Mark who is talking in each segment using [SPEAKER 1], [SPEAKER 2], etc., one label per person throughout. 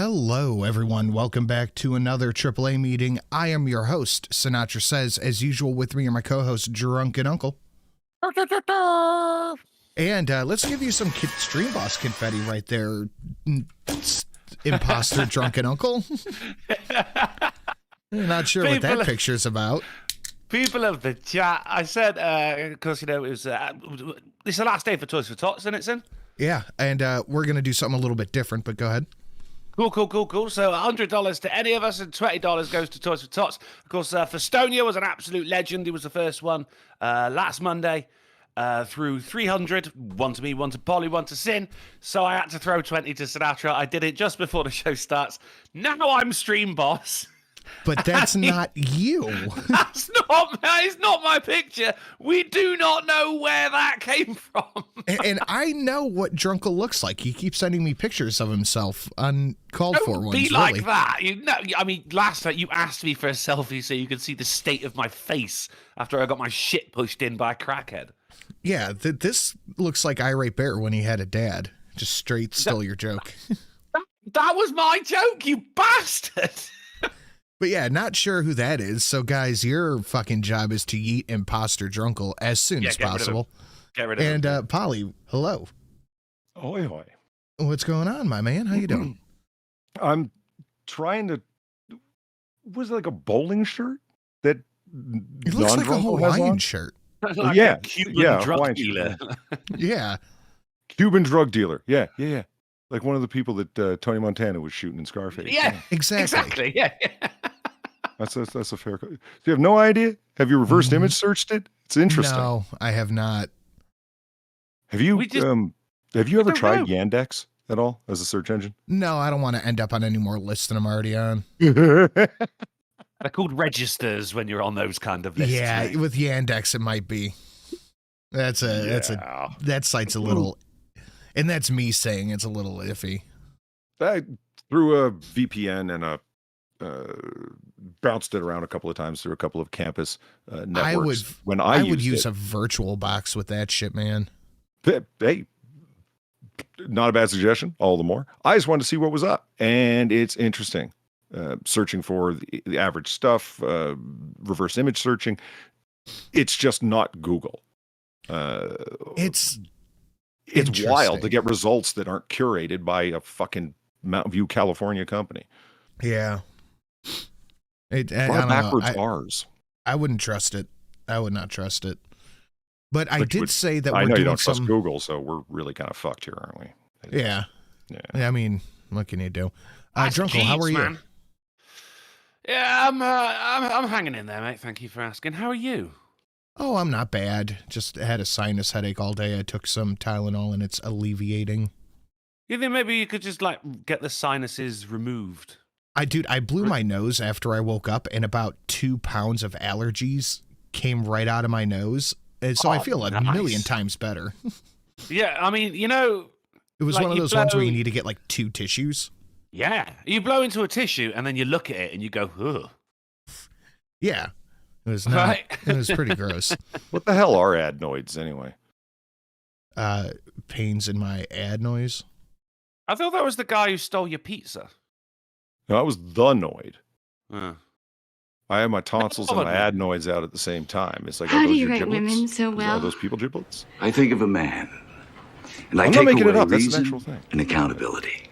[SPEAKER 1] Hello, everyone. Welcome back to another AAA meeting. I am your host, Sinatra Says. As usual, with me are my co-host, Drunken Uncle. And let's give you some Stream Boss confetti right there, imposter Drunken Uncle. Not sure what that picture's about.
[SPEAKER 2] People of the chat, I said, because, you know, it was, this is the last day for Toys for Tots, isn't it, Sin?
[SPEAKER 1] Yeah, and we're going to do something a little bit different, but go ahead.
[SPEAKER 2] Cool. So $100 to any of us and $20 goes to Toys for Tots. Of course, Festonia was an absolute legend. He was the first one last Monday through 300. One to me, one to Polly, one to Sin. So I had to throw 20 to Sinatra. I did it just before the show starts. Now I'm Stream Boss.
[SPEAKER 1] But that's not you.
[SPEAKER 2] That is not my picture. We do not know where that came from.
[SPEAKER 1] and I know what Drunkle looks like. He keeps sending me pictures of himself uncalled for ones.
[SPEAKER 2] Be like that. You know, I mean, last night you asked me for a selfie so you could see the state of my face after I got my shit pushed in by a crackhead.
[SPEAKER 1] Yeah, this looks like Irate Bear when he had a dad. Just straight stole your joke.
[SPEAKER 2] That was my joke, you bastard.
[SPEAKER 1] But yeah, not sure who that is. So guys, your fucking job is to yeet imposter Drunkle as soon as possible.
[SPEAKER 2] Get rid of him.
[SPEAKER 1] And Polly, hello.
[SPEAKER 3] Hoy hoy.
[SPEAKER 1] What's going on, my man? How you doing?
[SPEAKER 3] I'm trying to. Was it like a bowling shirt that?
[SPEAKER 1] It looks like a Hawaiian shirt.
[SPEAKER 2] Like
[SPEAKER 3] yeah,
[SPEAKER 2] a Cuban drug dealer.
[SPEAKER 1] Yeah.
[SPEAKER 3] Cuban drug dealer. Yeah. Like one of the people that Tony Montana was shooting in Scarface.
[SPEAKER 2] Yeah,
[SPEAKER 1] exactly.
[SPEAKER 2] Yeah.
[SPEAKER 3] That's a fair. So you have no idea? Have you reverse image searched it? It's interesting.
[SPEAKER 1] No, I have not.
[SPEAKER 3] Have you? Have you ever tried Yandex at all as a search engine?
[SPEAKER 1] No, I don't want to end up on any more lists than I'm already on.
[SPEAKER 2] They're called registers when you're on those kind of lists.
[SPEAKER 1] Yeah, mate. With Yandex it might be. That site's a little, and that's me saying it's a little iffy.
[SPEAKER 3] I threw a VPN and bounced it around a couple of times through a couple of campus networks. I would use
[SPEAKER 1] a virtual box with that shit, man.
[SPEAKER 3] Hey, not a bad suggestion. All the more. I just wanted to see what was up, and it's interesting. Searching for the average stuff, reverse image searching. It's just not Google.
[SPEAKER 1] It's
[SPEAKER 3] wild to get results that aren't curated by a fucking Mountain View, California company.
[SPEAKER 1] Yeah. I don't
[SPEAKER 3] backwards
[SPEAKER 1] know.
[SPEAKER 3] R's.
[SPEAKER 1] I wouldn't trust it. I would not trust it. But I did say that
[SPEAKER 3] I know
[SPEAKER 1] you
[SPEAKER 3] don't trust Google, so we're really kind of fucked here, aren't we?
[SPEAKER 1] Yeah. I mean, what can you do? Drunkle, how are you?
[SPEAKER 2] Man. Yeah, I'm hanging in there, mate. Thank you for asking. How are you?
[SPEAKER 1] Oh, I'm not bad. Just had a sinus headache all day. I took some Tylenol and it's alleviating.
[SPEAKER 2] You think maybe you could just get the sinuses removed?
[SPEAKER 1] I blew my nose after I woke up, and about 2 pounds of allergies came right out of my nose. And so I feel a million times better.
[SPEAKER 2] Yeah, I mean, you know,
[SPEAKER 1] it was one of those ones where you need to get like 2 tissues.
[SPEAKER 2] Yeah, you blow into a tissue and then you look at it and you go, ugh.
[SPEAKER 1] Yeah, it was not. Right? It was pretty gross.
[SPEAKER 3] What the hell are adenoids anyway?
[SPEAKER 1] Pains in my adenoids.
[SPEAKER 2] I thought that was the guy who stole your pizza.
[SPEAKER 3] No, I was the noid. I have my tonsils and my adenoids out at the same time. It's like,
[SPEAKER 4] how do you rate women so well?
[SPEAKER 3] Are those people giblets?
[SPEAKER 5] I think of a man, and
[SPEAKER 3] I'm
[SPEAKER 5] I
[SPEAKER 3] not
[SPEAKER 5] take
[SPEAKER 3] making
[SPEAKER 5] away
[SPEAKER 3] it up. That's an
[SPEAKER 5] reason
[SPEAKER 3] actual thing.
[SPEAKER 5] and accountability.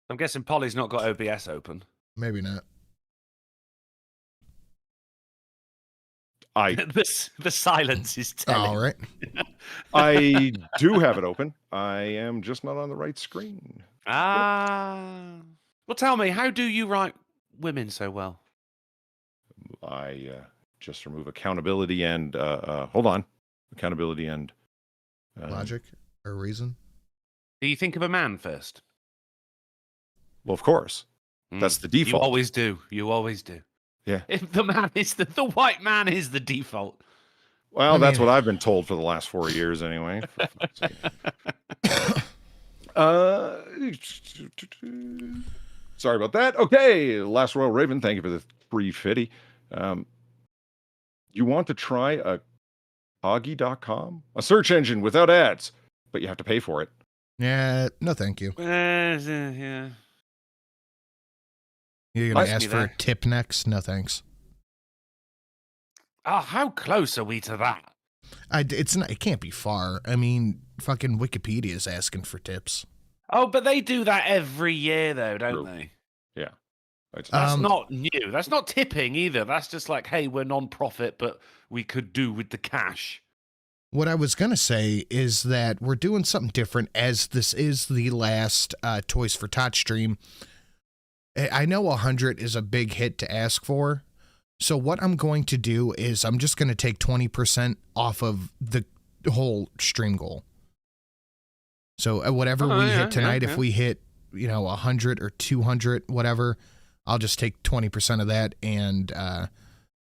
[SPEAKER 2] I'm guessing Polly's not got OBS open.
[SPEAKER 1] Maybe not.
[SPEAKER 2] The silence is telling.
[SPEAKER 1] All right.
[SPEAKER 3] I do have it open. I am just not on the right screen.
[SPEAKER 2] Well, tell me, how do you write women so well?
[SPEAKER 3] I just remove accountability and accountability and
[SPEAKER 1] logic or reason.
[SPEAKER 2] Do you think of a man first?
[SPEAKER 3] Well, of course. That's the default.
[SPEAKER 2] You always do.
[SPEAKER 3] Yeah.
[SPEAKER 2] If the man is the white man is the default.
[SPEAKER 3] Well, that's what I've been told for the last 4 years anyway. Sorry about that. Okay, Last Royal Raven, thank you for the Treefiddy. You want to try a Augie.com? A search engine without ads, but you have to pay for it.
[SPEAKER 1] Yeah, no thank you.
[SPEAKER 2] Yeah.
[SPEAKER 1] You're going to
[SPEAKER 2] Nice
[SPEAKER 1] ask
[SPEAKER 2] me
[SPEAKER 1] for a
[SPEAKER 2] there.
[SPEAKER 1] tip next? No thanks.
[SPEAKER 2] Oh, how close are we to that?
[SPEAKER 1] It can't be far. I mean, fucking Wikipedia is asking for tips.
[SPEAKER 2] Oh, but they do that every year, though, don't
[SPEAKER 3] True.
[SPEAKER 2] they?
[SPEAKER 3] Yeah.
[SPEAKER 2] That's not new. That's not tipping either. That's just like, hey, we're non-profit, but we could do with the cash.
[SPEAKER 1] What I was going to say is that we're doing something different, as this is the last Toys for Tots stream. I know 100 is a big hit to ask for. So what I'm going to do is I'm just going to take 20% off of the whole stream goal. So whatever we hit tonight, if we hit, 100 or 200, whatever, I'll just take 20% of that, and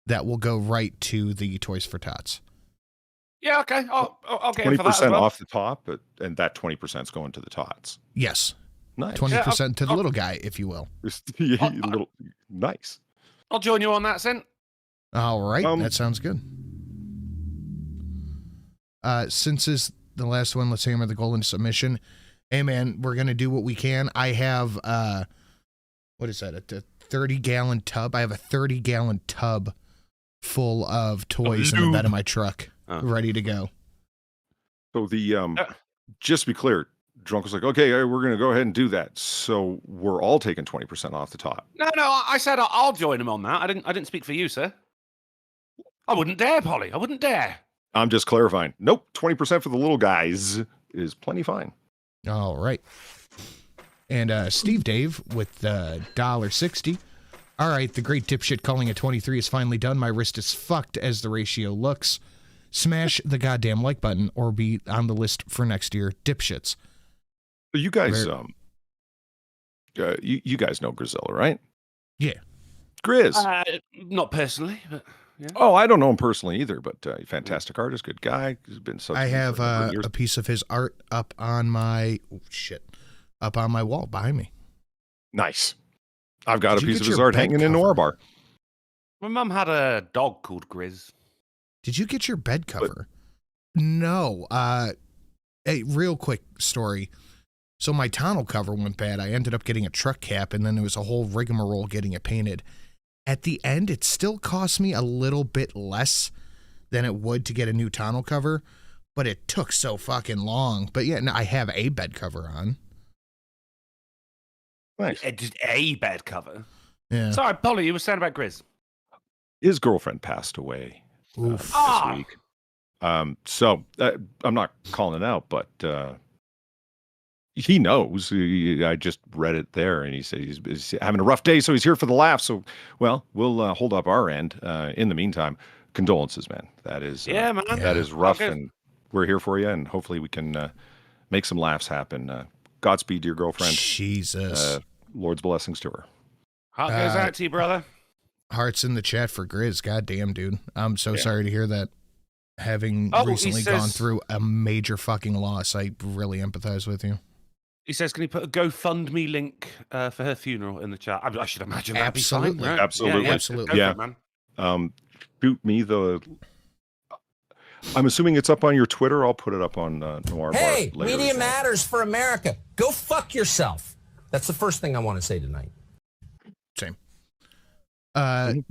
[SPEAKER 1] that will go right to the Toys for Tots.
[SPEAKER 2] Yeah, okay. I'll get in for that as
[SPEAKER 3] 20%
[SPEAKER 2] well.
[SPEAKER 3] off the top, and that 20% is going to the Tots.
[SPEAKER 1] Yes.
[SPEAKER 3] Nice.
[SPEAKER 1] 20% to the little guy, if you will.
[SPEAKER 3] Nice.
[SPEAKER 2] I'll join you on that, Sin.
[SPEAKER 1] All right, that sounds good. Since is the last one, let's hammer the golden submission. Hey, man, we're going to do what we can. I have, what is that, a 30-gallon tub? I have a 30-gallon tub full of toys in the bed of my truck, ready to go.
[SPEAKER 3] So just to be clear, Drunk was like, okay, we're going to go ahead and do that. So we're all taking 20% off the top.
[SPEAKER 2] No, I said I'll join him on that. I didn't speak for you, sir. I wouldn't dare, Polly. I wouldn't dare.
[SPEAKER 3] I'm just clarifying. Nope, 20% for the little guys is plenty fine.
[SPEAKER 1] All right. And Steve Dave with $1.60. All right, the great dipshit calling it 23 is finally done. My wrist is fucked as the ratio looks. Smash the goddamn like button or be on the list for next year, dipshits.
[SPEAKER 3] You guys, you guys know Grizzilla, right?
[SPEAKER 1] Yeah.
[SPEAKER 3] Grizz.
[SPEAKER 2] Not personally, but yeah.
[SPEAKER 3] Oh, I don't know him personally either, but fantastic artist, good guy. He's been such.
[SPEAKER 1] I have a piece of his art up on my wall behind me.
[SPEAKER 3] Nice. I've got a piece of his art hanging in our bar.
[SPEAKER 2] My mum had a dog called Grizz.
[SPEAKER 1] Did you get your bed cover? No. Hey, real quick story. So my tonneau cover went bad. I ended up getting a truck cap, and then there was a whole rigmarole getting it painted. At the end, it still cost me a little bit less than it would to get a new tonneau cover, but it took so fucking long. But yeah, no, I have a bed cover on.
[SPEAKER 3] Nice.
[SPEAKER 2] Just a bed cover.
[SPEAKER 1] Yeah.
[SPEAKER 2] Sorry, Polly, you were saying about Grizz.
[SPEAKER 3] His girlfriend passed away this week. So I'm not calling it out, but he knows. I just read it there, and he said he's having a rough day, so he's here for the laugh. So, well, we'll hold up our end. In the meantime, condolences, man. That is
[SPEAKER 2] man.
[SPEAKER 3] That is rough, and we're here for you, and hopefully we can make some laughs happen. Godspeed to your girlfriend.
[SPEAKER 1] Jesus.
[SPEAKER 3] Lord's blessings to her.
[SPEAKER 2] Heart goes out to you, brother.
[SPEAKER 1] Hearts in the chat for Grizz. God damn, dude. I'm so sorry to hear that. Having recently gone through a major fucking loss, I really empathize with you.
[SPEAKER 2] He says, can you put a GoFundMe link for her funeral in the chat? I should imagine that'd be fine, right?
[SPEAKER 3] Absolutely.
[SPEAKER 1] Absolutely.
[SPEAKER 3] Yeah. Man. Shoot me the... I'm assuming it's up on your Twitter. I'll put it up on Noir
[SPEAKER 4] Hey,
[SPEAKER 3] Bar later.
[SPEAKER 4] Media Matters for America. Go fuck yourself. That's the first thing I want to say tonight.
[SPEAKER 1] Same.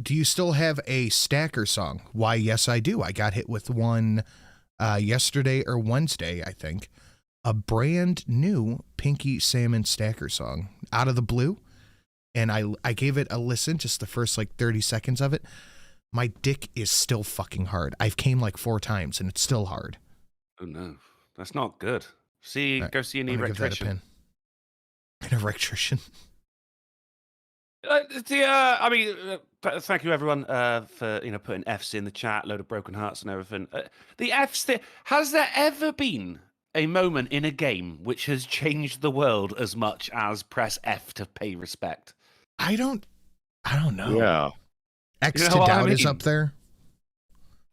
[SPEAKER 1] Do you still have a Stacker song? Why, yes, I do. I got hit with one yesterday or Wednesday, I think. A brand new Pinky Salmon Stacker song out of the blue. And I gave it a listen, just the first 30 seconds of it. My dick is still fucking hard. I've came 4 times and it's still hard.
[SPEAKER 2] Oh no, that's not good. Go see an
[SPEAKER 1] electrician. An electrician.
[SPEAKER 2] Thank you everyone for putting Fs in the chat, load of broken hearts and everything. The Fs. Has there ever been a moment in a game which has changed the world as much as press F to pay respect?
[SPEAKER 1] I don't know.
[SPEAKER 3] Yeah.
[SPEAKER 1] X to doubt is up there.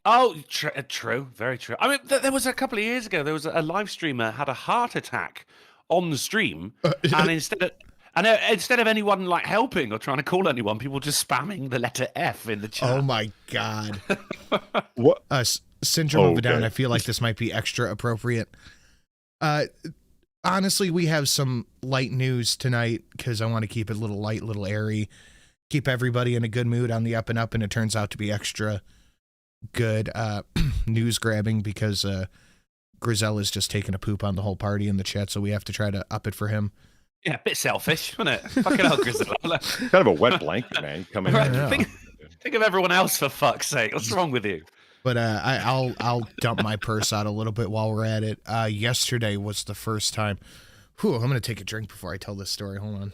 [SPEAKER 2] Oh, true, very true. I mean, there was a couple of years ago. There was a live streamer had a heart attack on the stream, and instead of anyone helping or trying to call anyone, people just spamming the letter F in the chat.
[SPEAKER 1] Oh my god!
[SPEAKER 3] What?
[SPEAKER 1] Syndrome of a Down. I feel like this might be extra appropriate. honestly, we have some light news tonight because I want to keep it a little light, little airy, keep everybody in a good mood on the up and up, and it turns out to be extra good news grabbing because Grizella's just taking a poop on the whole party in the chat, so we have to try to up it for him.
[SPEAKER 2] Yeah, a bit selfish, isn't it? Fucking hell, Grizella.
[SPEAKER 3] Kind of a wet blanket, man. Coming
[SPEAKER 2] Right,
[SPEAKER 3] in.
[SPEAKER 2] think of everyone else, for fuck's sake. What's wrong with you?
[SPEAKER 1] But I'll dump my purse out a little bit while we're at it. Yesterday was the first time. Whew, I'm gonna take a drink before I tell this story. Hold on.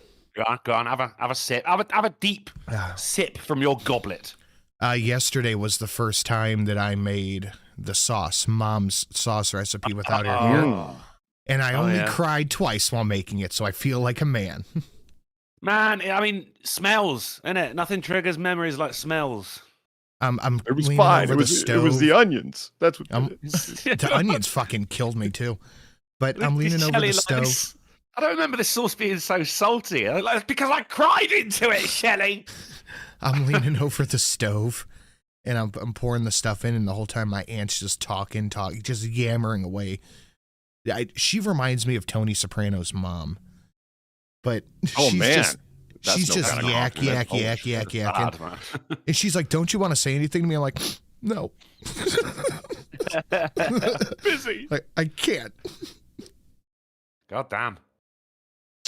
[SPEAKER 2] Go on, have a sip. Have a deep sip from your goblet.
[SPEAKER 1] Yesterday was the first time that I made the sauce, Mom's sauce recipe without her here. And I only cried twice while making it, so I feel like a man.
[SPEAKER 2] Man, I mean, smells, innit? Nothing triggers memories like smells.
[SPEAKER 3] It was fine. It was the onions. That's what
[SPEAKER 1] the onions fucking killed me too. But I'm leaning over the stove.
[SPEAKER 2] I don't remember the sauce being so salty. It's because I cried into it, Shelley.
[SPEAKER 1] I'm leaning over the stove, and I'm pouring the stuff in, and the whole time my aunt's just talking, just yammering away. She reminds me of Tony Soprano's mom, but she's just yak. And she's like, "Don't you want to say anything to me?" I'm like, "No."
[SPEAKER 2] Busy.
[SPEAKER 1] Like, I can't.
[SPEAKER 2] God damn.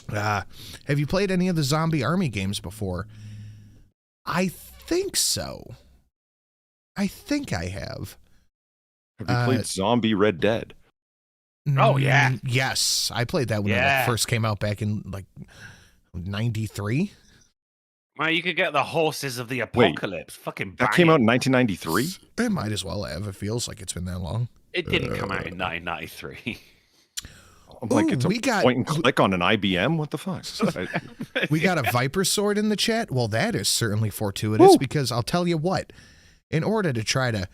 [SPEAKER 1] Have you played any of the Zombie Army games before? I think so. I think I have.
[SPEAKER 3] Have you played Zombie Red Dead?
[SPEAKER 2] Oh, yeah.
[SPEAKER 1] Yes. I played that when it first came out back in, like, 93.
[SPEAKER 2] Well, you could get the horses of the apocalypse. Fucking banging.
[SPEAKER 3] That came out in 1993?
[SPEAKER 1] It might as well have. It feels like it's been that long.
[SPEAKER 2] It didn't come out in 1993.
[SPEAKER 3] I'm like, it's a point and click on an IBM? What the fuck?
[SPEAKER 1] We got a Viper sword in the chat? Well, that is certainly fortuitous because I'll tell you what. In order to try to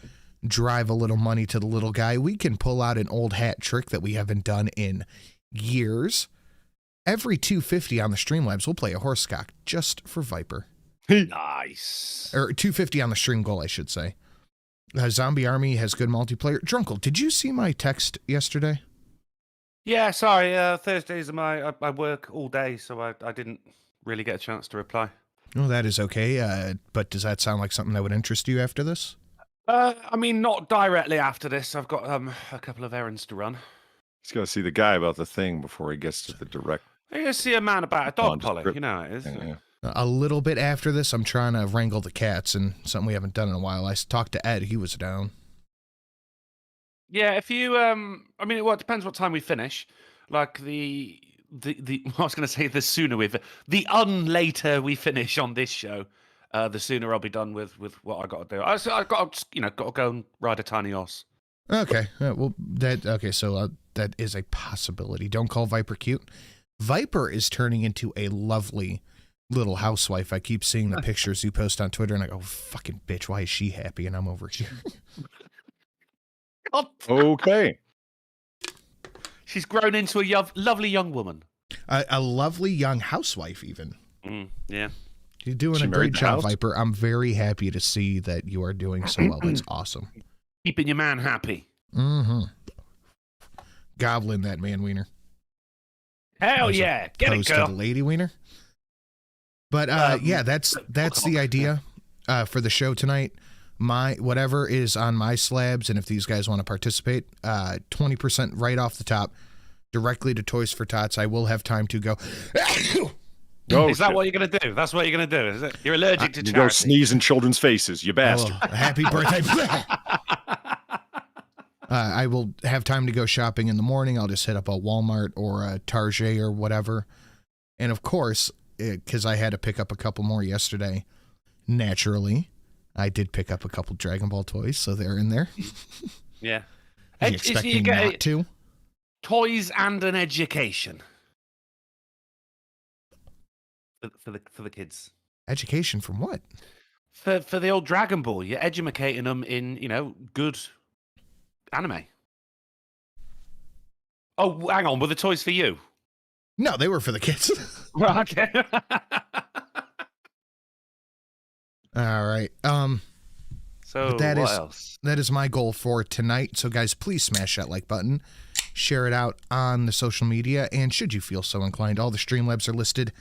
[SPEAKER 1] drive a little money to the little guy, we can pull out an old hat trick that we haven't done in years. Every 250 on the Streamlabs, we'll play a horse cock just for Viper.
[SPEAKER 2] Nice.
[SPEAKER 1] Or 250 on the Stream Goal, I should say. Zombie Army has good multiplayer. Drunkle, did you see my text yesterday?
[SPEAKER 2] Yeah, sorry. Thursdays are I work all day, so I didn't really get a chance to reply.
[SPEAKER 1] Well, that is okay. But does that sound like something that would interest you after this?
[SPEAKER 2] I mean, not directly after this. I've got a couple of errands to run.
[SPEAKER 3] He's got to see the guy about the thing before he gets to the direct.
[SPEAKER 2] I gotta see a man about a dog collar. You know how it is.
[SPEAKER 3] Yeah.
[SPEAKER 1] A little bit after this, I'm trying to wrangle the cats, and something we haven't done in a while. I talked to Ed. He was down.
[SPEAKER 2] Yeah, if you I mean, well, it depends what time we finish. Like I was going to say the sooner the later we finish on this show, the sooner I'll be done with what I got to do. I got to go and ride a tiny horse.
[SPEAKER 1] Okay, so that is a possibility. Don't call Viper cute. Viper is turning into a lovely little housewife. I keep seeing the pictures you post on Twitter, and I go, "Fucking bitch, why is she happy and I'm over here?"
[SPEAKER 3] Okay.
[SPEAKER 2] She's grown into a lovely young woman.
[SPEAKER 1] A lovely young housewife, even.
[SPEAKER 2] Yeah.
[SPEAKER 1] You're doing a great job, Viper. I'm very happy to see that you are doing so well. That's awesome.
[SPEAKER 2] Keeping your man happy.
[SPEAKER 1] Mm-hmm. Goblin that man wiener.
[SPEAKER 2] Hell yeah. Get it, girl.
[SPEAKER 1] To the lady wiener. But yeah, that's the idea for the show tonight. Whatever is on my slabs, and if these guys want to participate, 20% right off the top, directly to Toys for Tots. I will have time to go.
[SPEAKER 2] Is that what you're going to do? That's what you're going to do, is it? You're allergic to charity.
[SPEAKER 3] You go sneeze in children's faces, you bastard.
[SPEAKER 1] Happy birthday. I will have time to go shopping in the morning. I'll just hit up a Walmart or a Target or whatever. And of course, because I had to pick up a couple more yesterday, naturally, I did pick up a couple Dragon Ball toys, so they're in there.
[SPEAKER 2] Yeah.
[SPEAKER 1] You expect me not to?
[SPEAKER 2] Toys and an education. For the kids.
[SPEAKER 1] Education from what?
[SPEAKER 2] For the old Dragon Ball. You're educating them in, good anime. Oh, hang on. Were the toys for you?
[SPEAKER 1] No, they were for the kids.
[SPEAKER 2] Okay.
[SPEAKER 1] All right.
[SPEAKER 2] So
[SPEAKER 1] what
[SPEAKER 2] else?
[SPEAKER 1] That is my goal for tonight. So guys, please smash that like button. share it out on the social media. And should you feel so inclined, all the Streamlabs are listed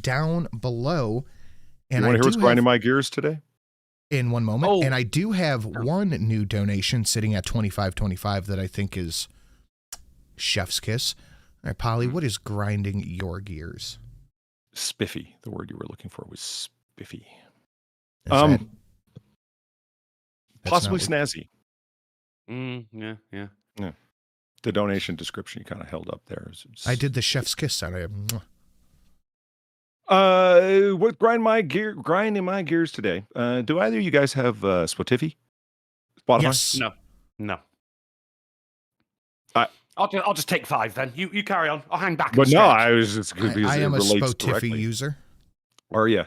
[SPEAKER 1] down below. And
[SPEAKER 3] you want to hear what's grinding
[SPEAKER 1] have,
[SPEAKER 3] my gears today?
[SPEAKER 1] in one moment.
[SPEAKER 2] Oh.
[SPEAKER 1] And I do have one new donation sitting at $25.25 that I think is chef's kiss. All right, Polly, what is grinding your gears?
[SPEAKER 3] Spiffy. The word you were looking for was spiffy.
[SPEAKER 1] Is that- that's
[SPEAKER 3] Possibly
[SPEAKER 1] not what-
[SPEAKER 3] snazzy.
[SPEAKER 2] Yeah.
[SPEAKER 3] The donation description you kind of held up there.
[SPEAKER 1] I did the chef's kiss sound. Mwah.
[SPEAKER 3] What grinding my gears today? Do either of you guys have Spotify? Spotify?
[SPEAKER 1] Yes.
[SPEAKER 2] No. I'll just take 5 then. You carry on. I'll hang back.
[SPEAKER 3] But
[SPEAKER 2] and
[SPEAKER 3] no,
[SPEAKER 2] stretch.
[SPEAKER 3] I was just because
[SPEAKER 1] I
[SPEAKER 3] it
[SPEAKER 1] am a
[SPEAKER 3] relates
[SPEAKER 1] Spotify
[SPEAKER 3] directly.
[SPEAKER 1] user.
[SPEAKER 3] Or yeah,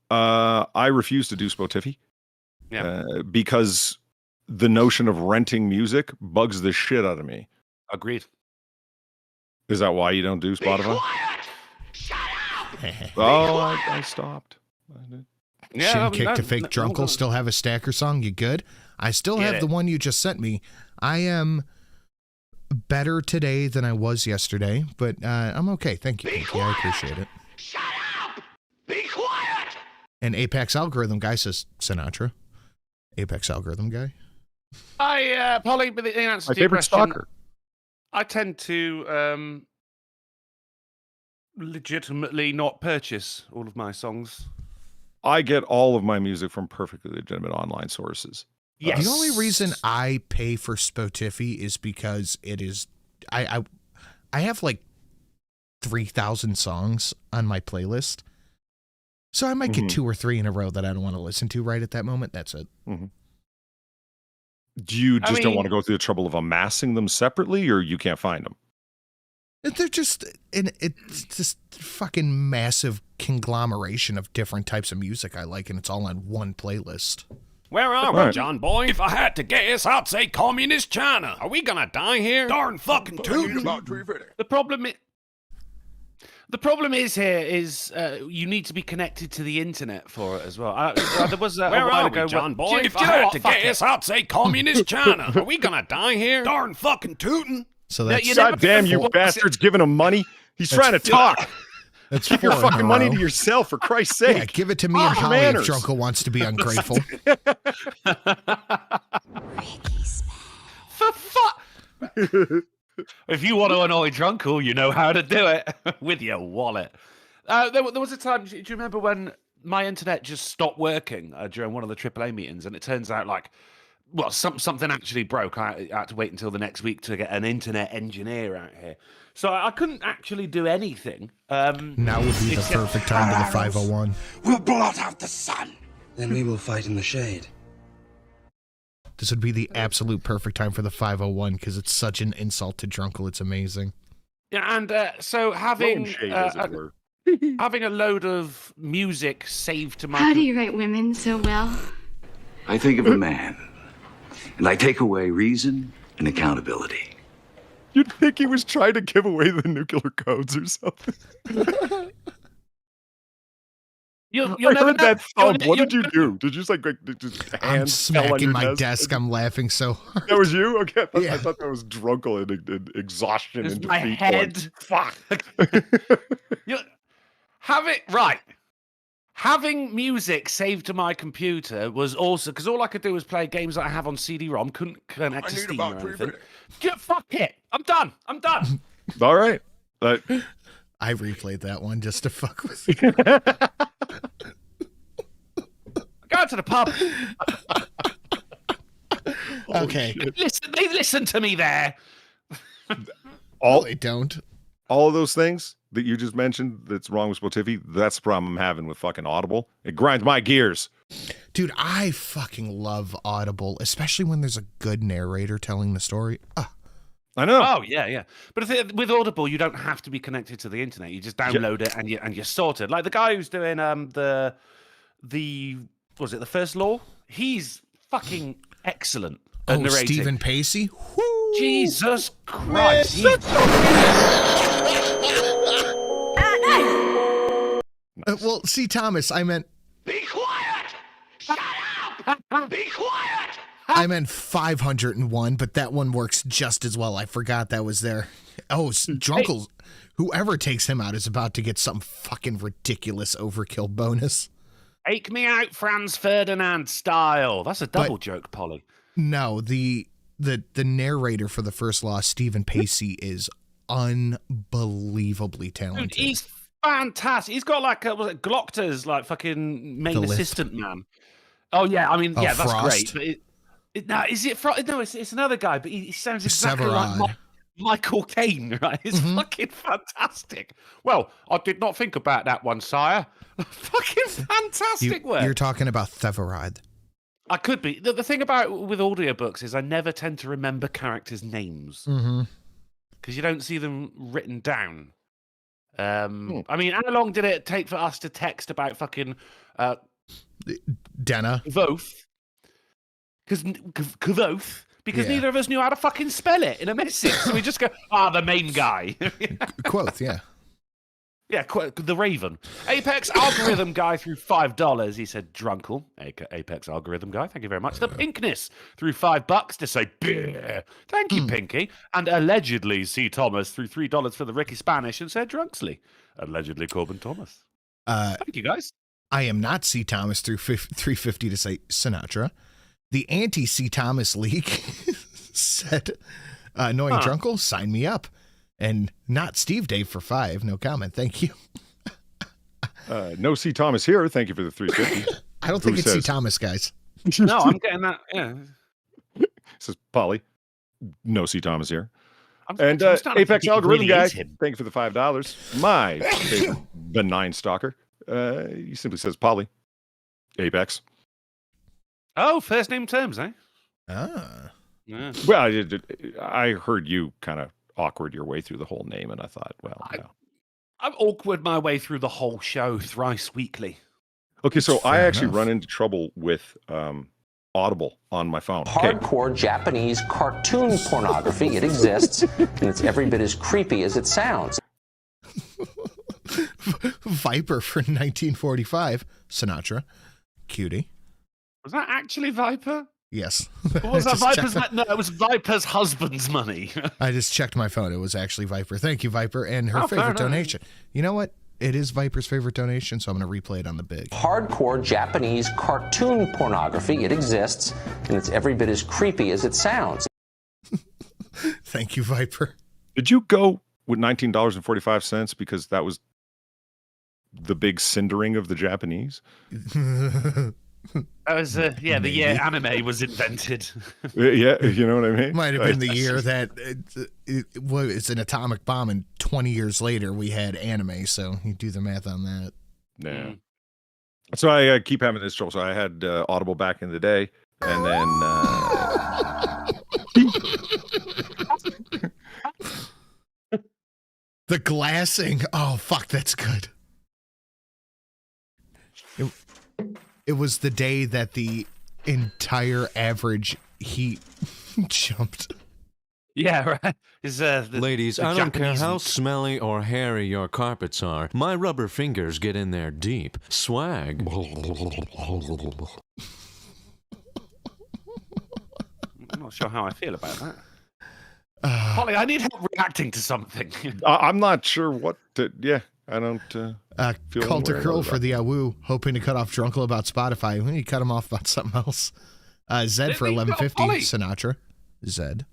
[SPEAKER 3] I refuse to do Spotify.
[SPEAKER 2] Yeah.
[SPEAKER 3] Because the notion of renting music bugs the shit out of me.
[SPEAKER 2] Agreed.
[SPEAKER 3] Is that why you don't do Spotify? I stopped.
[SPEAKER 1] Shin kick to fake
[SPEAKER 2] no,
[SPEAKER 1] drunkle. Still have a stacker song. You good? I still
[SPEAKER 2] Get
[SPEAKER 1] have
[SPEAKER 2] it.
[SPEAKER 1] the one you just sent me. I am better today than I was yesterday, but I'm okay. Thank you, Pinky. I appreciate it.
[SPEAKER 5] Shut up! Be quiet!
[SPEAKER 1] And Apex Algorithm guy says Sinatra. Apex Algorithm guy.
[SPEAKER 2] Polly, but in answer
[SPEAKER 3] My
[SPEAKER 2] to your
[SPEAKER 3] favorite
[SPEAKER 2] question,
[SPEAKER 3] stalker.
[SPEAKER 2] I tend to legitimately not purchase all of my songs.
[SPEAKER 3] I get all of my music from perfectly legitimate online sources.
[SPEAKER 2] Yes.
[SPEAKER 1] The only reason I pay for Spotify is because it is I have like 3,000 songs on my playlist. So I might get 2 or 3 in a row that I don't want to listen to right at that moment. That's it.
[SPEAKER 3] Do you just don't want to go through the trouble of amassing them separately, or you can't find them?
[SPEAKER 1] They're just it's this fucking massive conglomeration of different types of music I like, and it's all on one playlist.
[SPEAKER 6] Where are we,
[SPEAKER 3] Right.
[SPEAKER 6] John boy? If I had to guess, I'd say communist China. Are we gonna die here? Darn fucking tootin'.
[SPEAKER 2] The problem is here is you need to be connected to the internet for it as well. There was a
[SPEAKER 6] Where
[SPEAKER 2] while
[SPEAKER 6] are
[SPEAKER 2] ago.
[SPEAKER 6] we, John boy?
[SPEAKER 2] Do
[SPEAKER 6] If
[SPEAKER 2] you
[SPEAKER 6] I
[SPEAKER 2] know
[SPEAKER 6] had
[SPEAKER 2] what?
[SPEAKER 6] to
[SPEAKER 2] Fuck
[SPEAKER 6] guess,
[SPEAKER 2] it.
[SPEAKER 6] I'd say communist China. Are we gonna die here? Darn fucking tootin'.
[SPEAKER 1] So that's
[SPEAKER 2] you never-
[SPEAKER 3] God damn you
[SPEAKER 2] What-
[SPEAKER 3] bastards giving him money. He's trying to talk.
[SPEAKER 1] that's
[SPEAKER 3] Keep your
[SPEAKER 1] 4 in a
[SPEAKER 3] fucking money
[SPEAKER 1] row.
[SPEAKER 3] to yourself, for Christ's sake.
[SPEAKER 1] Yeah, give it to me and
[SPEAKER 3] Ah,
[SPEAKER 1] Holly
[SPEAKER 3] manners.
[SPEAKER 1] if Drunkle wants to be ungrateful.
[SPEAKER 2] For fuck. If you want to annoy Drunkle, you know how to do it with your wallet. There was a time. Do you remember when my internet just stopped working during one of the AAA meetings, and it turns out something actually broke. I had to wait until the next week to get an internet engineer out here, so I couldn't actually do anything.
[SPEAKER 1] Now would be the
[SPEAKER 2] Except-
[SPEAKER 1] perfect time to the 501.
[SPEAKER 5] We'll blot out the sun.
[SPEAKER 7] Then we will fight in the shade.
[SPEAKER 1] This would be the absolute perfect time for the 501 because it's such an insult to Drunkle. It's amazing.
[SPEAKER 2] Yeah, and so
[SPEAKER 3] Throwing
[SPEAKER 2] having
[SPEAKER 3] shade, as it were.
[SPEAKER 2] having a load of music saved to my
[SPEAKER 8] How do you write women so well?
[SPEAKER 5] I think of a man, and I take away reason and accountability.
[SPEAKER 3] You'd think he was trying to give away the nuclear codes or something.
[SPEAKER 2] You'll
[SPEAKER 3] I
[SPEAKER 2] never
[SPEAKER 3] heard
[SPEAKER 2] know.
[SPEAKER 3] that thump.
[SPEAKER 2] You'll-
[SPEAKER 3] What did
[SPEAKER 2] you'll-
[SPEAKER 3] you do? Did you just just
[SPEAKER 1] I'm
[SPEAKER 3] hands fell on
[SPEAKER 1] smacking
[SPEAKER 3] your
[SPEAKER 1] my desk. I'm laughing so hard.
[SPEAKER 3] That was you? Okay, I
[SPEAKER 1] Yeah.
[SPEAKER 3] thought that was Drunkle and exhaustion
[SPEAKER 2] It's
[SPEAKER 3] and
[SPEAKER 2] my
[SPEAKER 3] defeat.
[SPEAKER 2] head. Fuck. You have it right. Having music saved to my computer was also because all I could do was play games that I have on CD-ROM. Couldn't connect to Steam or anything. Fuck it. I'm done.
[SPEAKER 3] All right.
[SPEAKER 1] I replayed that one just to fuck with you.
[SPEAKER 2] Go to the pub.
[SPEAKER 1] Okay.
[SPEAKER 2] They listen to me there.
[SPEAKER 3] all
[SPEAKER 1] They don't.
[SPEAKER 3] all of those things that you just mentioned that's wrong with Spotify, that's the problem I'm having with fucking Audible. It grinds my gears.
[SPEAKER 1] Dude, I fucking love Audible, especially when there's a good narrator telling the story.
[SPEAKER 3] I know.
[SPEAKER 2] Oh yeah. But with Audible, you don't have to be connected to the internet. You just download it and you're sorted. Like the guy who's doing the was it the First Law? He's fucking excellent at narrating.
[SPEAKER 1] Stephen Pacey? Woo!
[SPEAKER 2] Jesus Christ!
[SPEAKER 1] Well, see, Thomas, I meant
[SPEAKER 5] Be quiet! Shut up! Be quiet!
[SPEAKER 1] I meant 501, but that one works just as well. I forgot that was there. Oh, Drunkle, whoever takes him out is about to get some fucking ridiculous overkill bonus.
[SPEAKER 2] Take me out Franz Ferdinand style. That's a double joke, Polly.
[SPEAKER 1] No, the narrator for the first law, Stephen Pacey, is unbelievably talented.
[SPEAKER 2] Dude, he's fantastic. He's got like, was it Glockter's like fucking main assistant man? Oh yeah, I mean, yeah, that's
[SPEAKER 1] Frost.
[SPEAKER 2] great. But no, is it Frost? No, it's another guy, but he sounds exactly
[SPEAKER 1] Severide.
[SPEAKER 2] like Michael Caine, right? It's fucking fantastic. Well, I did not think about that one, sire. Fucking fantastic work.
[SPEAKER 1] You're talking about Theveride.
[SPEAKER 2] I could be. The thing about with audiobooks is I never tend to remember characters' names because you don't see them written down. I mean, how long did it take for us to text about fucking
[SPEAKER 1] Denna?
[SPEAKER 2] Kvoth? Because neither of us knew how to fucking spell it in a message. So we just go, the main guy.
[SPEAKER 1] Quoth, yeah.
[SPEAKER 2] Yeah, the Raven. Apex Algorithm Guy through $5. He said, Drunkle. Apex Algorithm Guy, thank you very much. The Pinkness through $5 to say, beer. Thank you, Pinky. And allegedly, C. Thomas through $3 for the Ricky Spanish and said, Drunksley. Allegedly, Corbin Thomas. Thank you, guys.
[SPEAKER 1] I am not C. Thomas through $3.50 to say Sinatra. The anti-C. Thomas leak said, annoying Drunkle, sign me up. And not Steve Dave for $5. No comment. Thank you.
[SPEAKER 3] No C. Thomas here. Thank you for the 350.
[SPEAKER 1] I don't think it's C. Thomas, guys.
[SPEAKER 2] No, I'm getting that. Yeah.
[SPEAKER 3] Says Polly. No C. Thomas here.
[SPEAKER 2] I'm
[SPEAKER 3] Apex Algorithm
[SPEAKER 2] really
[SPEAKER 3] Guy.
[SPEAKER 2] is him.
[SPEAKER 3] Thank you for the $5. My favorite benign stalker. He simply says Polly. Apex.
[SPEAKER 2] Oh, first name terms, eh?
[SPEAKER 1] Ah.
[SPEAKER 2] Yeah.
[SPEAKER 3] Well, I heard you kind of awkward your way through the whole name, and I thought, well, no.
[SPEAKER 2] I'm awkward my way through the whole show thrice weekly.
[SPEAKER 3] Okay, so I actually
[SPEAKER 1] enough.
[SPEAKER 3] run into trouble with Audible on my phone.
[SPEAKER 4] Hardcore Japanese cartoon pornography. It exists, and it's every bit as creepy as it sounds.
[SPEAKER 1] Viper for 1945. Sinatra. Cutie.
[SPEAKER 2] Was that actually Viper?
[SPEAKER 1] Yes.
[SPEAKER 2] Or was that Viper's No, it was Viper's husband's money.
[SPEAKER 1] I just checked my phone. It was actually Viper. Thank you, Viper. And her
[SPEAKER 2] fair
[SPEAKER 1] favorite
[SPEAKER 2] enough.
[SPEAKER 1] donation. You know what? It is Viper's favorite donation, so I'm going to replay it on the big.
[SPEAKER 4] Hardcore Japanese cartoon pornography. It exists, and it's every bit as creepy as it sounds.
[SPEAKER 1] Thank you, Viper.
[SPEAKER 3] Did you go with $19.45 because that was the big cindering of the Japanese?
[SPEAKER 2] That was, the year anime was invented.
[SPEAKER 3] Yeah, you know what I mean?
[SPEAKER 1] Might have been the year that it's an atomic bomb, and 20 years later we had anime, so you do the math on that.
[SPEAKER 3] Yeah. So I keep having this trouble. So I had Audible back in the day, and then
[SPEAKER 1] the glassing. Oh, fuck, that's good. It was the day that the entire average heat jumped.
[SPEAKER 2] Yeah, right.
[SPEAKER 9] Ladies, I don't care how smelly or hairy your carpets are. My rubber fingers get in there deep. Swag.
[SPEAKER 2] I'm not sure how I feel about that. Polly, I need help reacting to something.
[SPEAKER 3] I'm not sure what to. Yeah, I don't feel.
[SPEAKER 1] Culter Curl for the Awoo, hoping to cut off Drunkle about Spotify. When you cut him off about something else. Zed for 1150. Sinatra. Zed.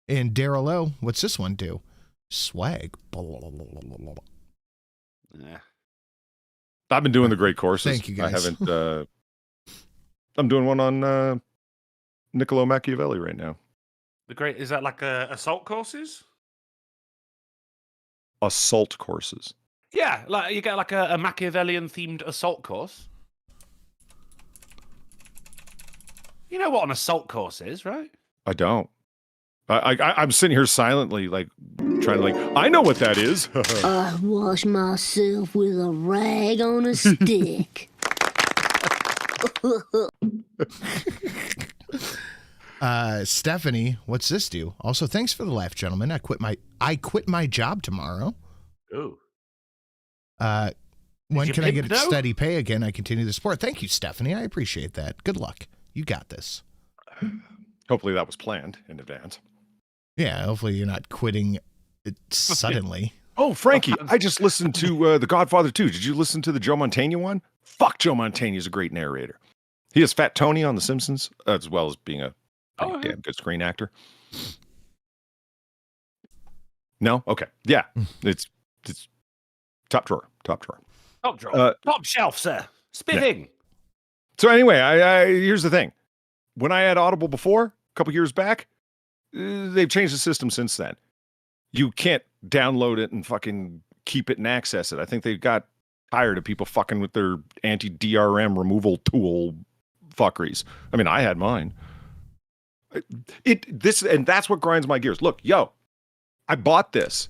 [SPEAKER 1] And Daryl O, what's this one do? Swag.
[SPEAKER 2] Yeah.
[SPEAKER 3] I've been doing the great courses.
[SPEAKER 1] Thank you, guys.
[SPEAKER 3] I haven't. I'm doing one on Niccolo Machiavelli right now.
[SPEAKER 2] The great, is that like assault courses?
[SPEAKER 3] Assault courses.
[SPEAKER 2] Yeah, like you get like a Machiavellian themed assault course. You know what an assault course is, right?
[SPEAKER 3] I don't. I'm sitting here silently, like trying to, like, I know what that is.
[SPEAKER 10] I wash myself with a rag on a stick.
[SPEAKER 1] Stephanie, what's this do? Also, thanks for the laugh, gentlemen. I quit my job tomorrow.
[SPEAKER 2] Ooh.
[SPEAKER 1] When can I get
[SPEAKER 2] though?
[SPEAKER 1] steady pay again? I continue the sport. Thank you, Stephanie. I appreciate that. Good luck. You got this.
[SPEAKER 3] Hopefully that was planned in advance.
[SPEAKER 1] Yeah, hopefully you're not quitting it suddenly.
[SPEAKER 3] Oh, Frankie, I just listened to The Godfather 2. Did you listen to the Joe Mantegna one? Fuck, Joe Mantegna is a great narrator. He has Fat Tony on The Simpsons, as well as being a damn good screen actor. No? Okay. Yeah. It's top drawer.
[SPEAKER 2] Top drawer. Top shelf, sir. Spitting.
[SPEAKER 3] Yeah. So anyway, I here's the thing. When I had Audible before, a couple years back, they've changed the system since then. You can't download it and fucking keep it and access it. I think they got tired of people fucking with their anti-DRM removal tool fuckeries. I mean, I had mine. And that's what grinds my gears. Look, I bought this.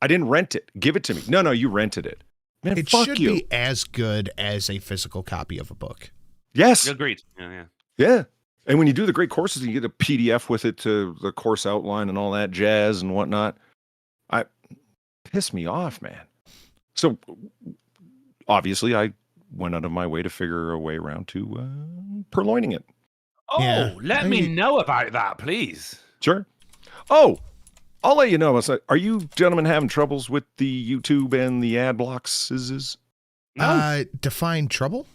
[SPEAKER 3] I didn't rent it. Give it to me. No, you rented it. Man,
[SPEAKER 1] it
[SPEAKER 3] fuck
[SPEAKER 1] should
[SPEAKER 3] you.
[SPEAKER 1] be as good as a physical copy of a book.
[SPEAKER 3] Yes.
[SPEAKER 2] Agreed.
[SPEAKER 3] Yeah. And when you do the great courses, you get a PDF with it to the course outline and all that jazz and whatnot. Piss me off, man. So obviously I went out of my way to figure a way around to purloining it.
[SPEAKER 2] Oh, yeah. Let me know about that, please.
[SPEAKER 3] Sure. Oh, I'll let you know. Are you gentlemen having troubles with the YouTube and the ad blocks?
[SPEAKER 1] No. Define trouble?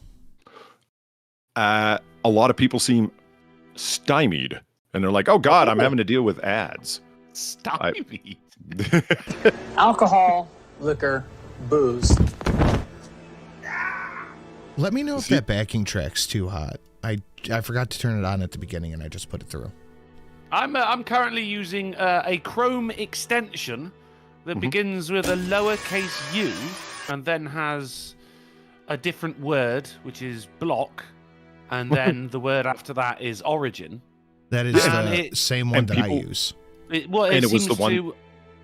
[SPEAKER 3] A lot of people seem stymied, and they're like, oh, God, I'm having to deal with ads.
[SPEAKER 2] Stymied?
[SPEAKER 11] Alcohol, liquor, booze.
[SPEAKER 1] Let me know if that backing track's too hot. I forgot to turn it on at the beginning, and I just put it through.
[SPEAKER 2] I'm currently using a Chrome extension that begins with a lowercase u and then has a different word, which is block, and then the word after that is origin.
[SPEAKER 1] That is the same one that I use.
[SPEAKER 2] It seems to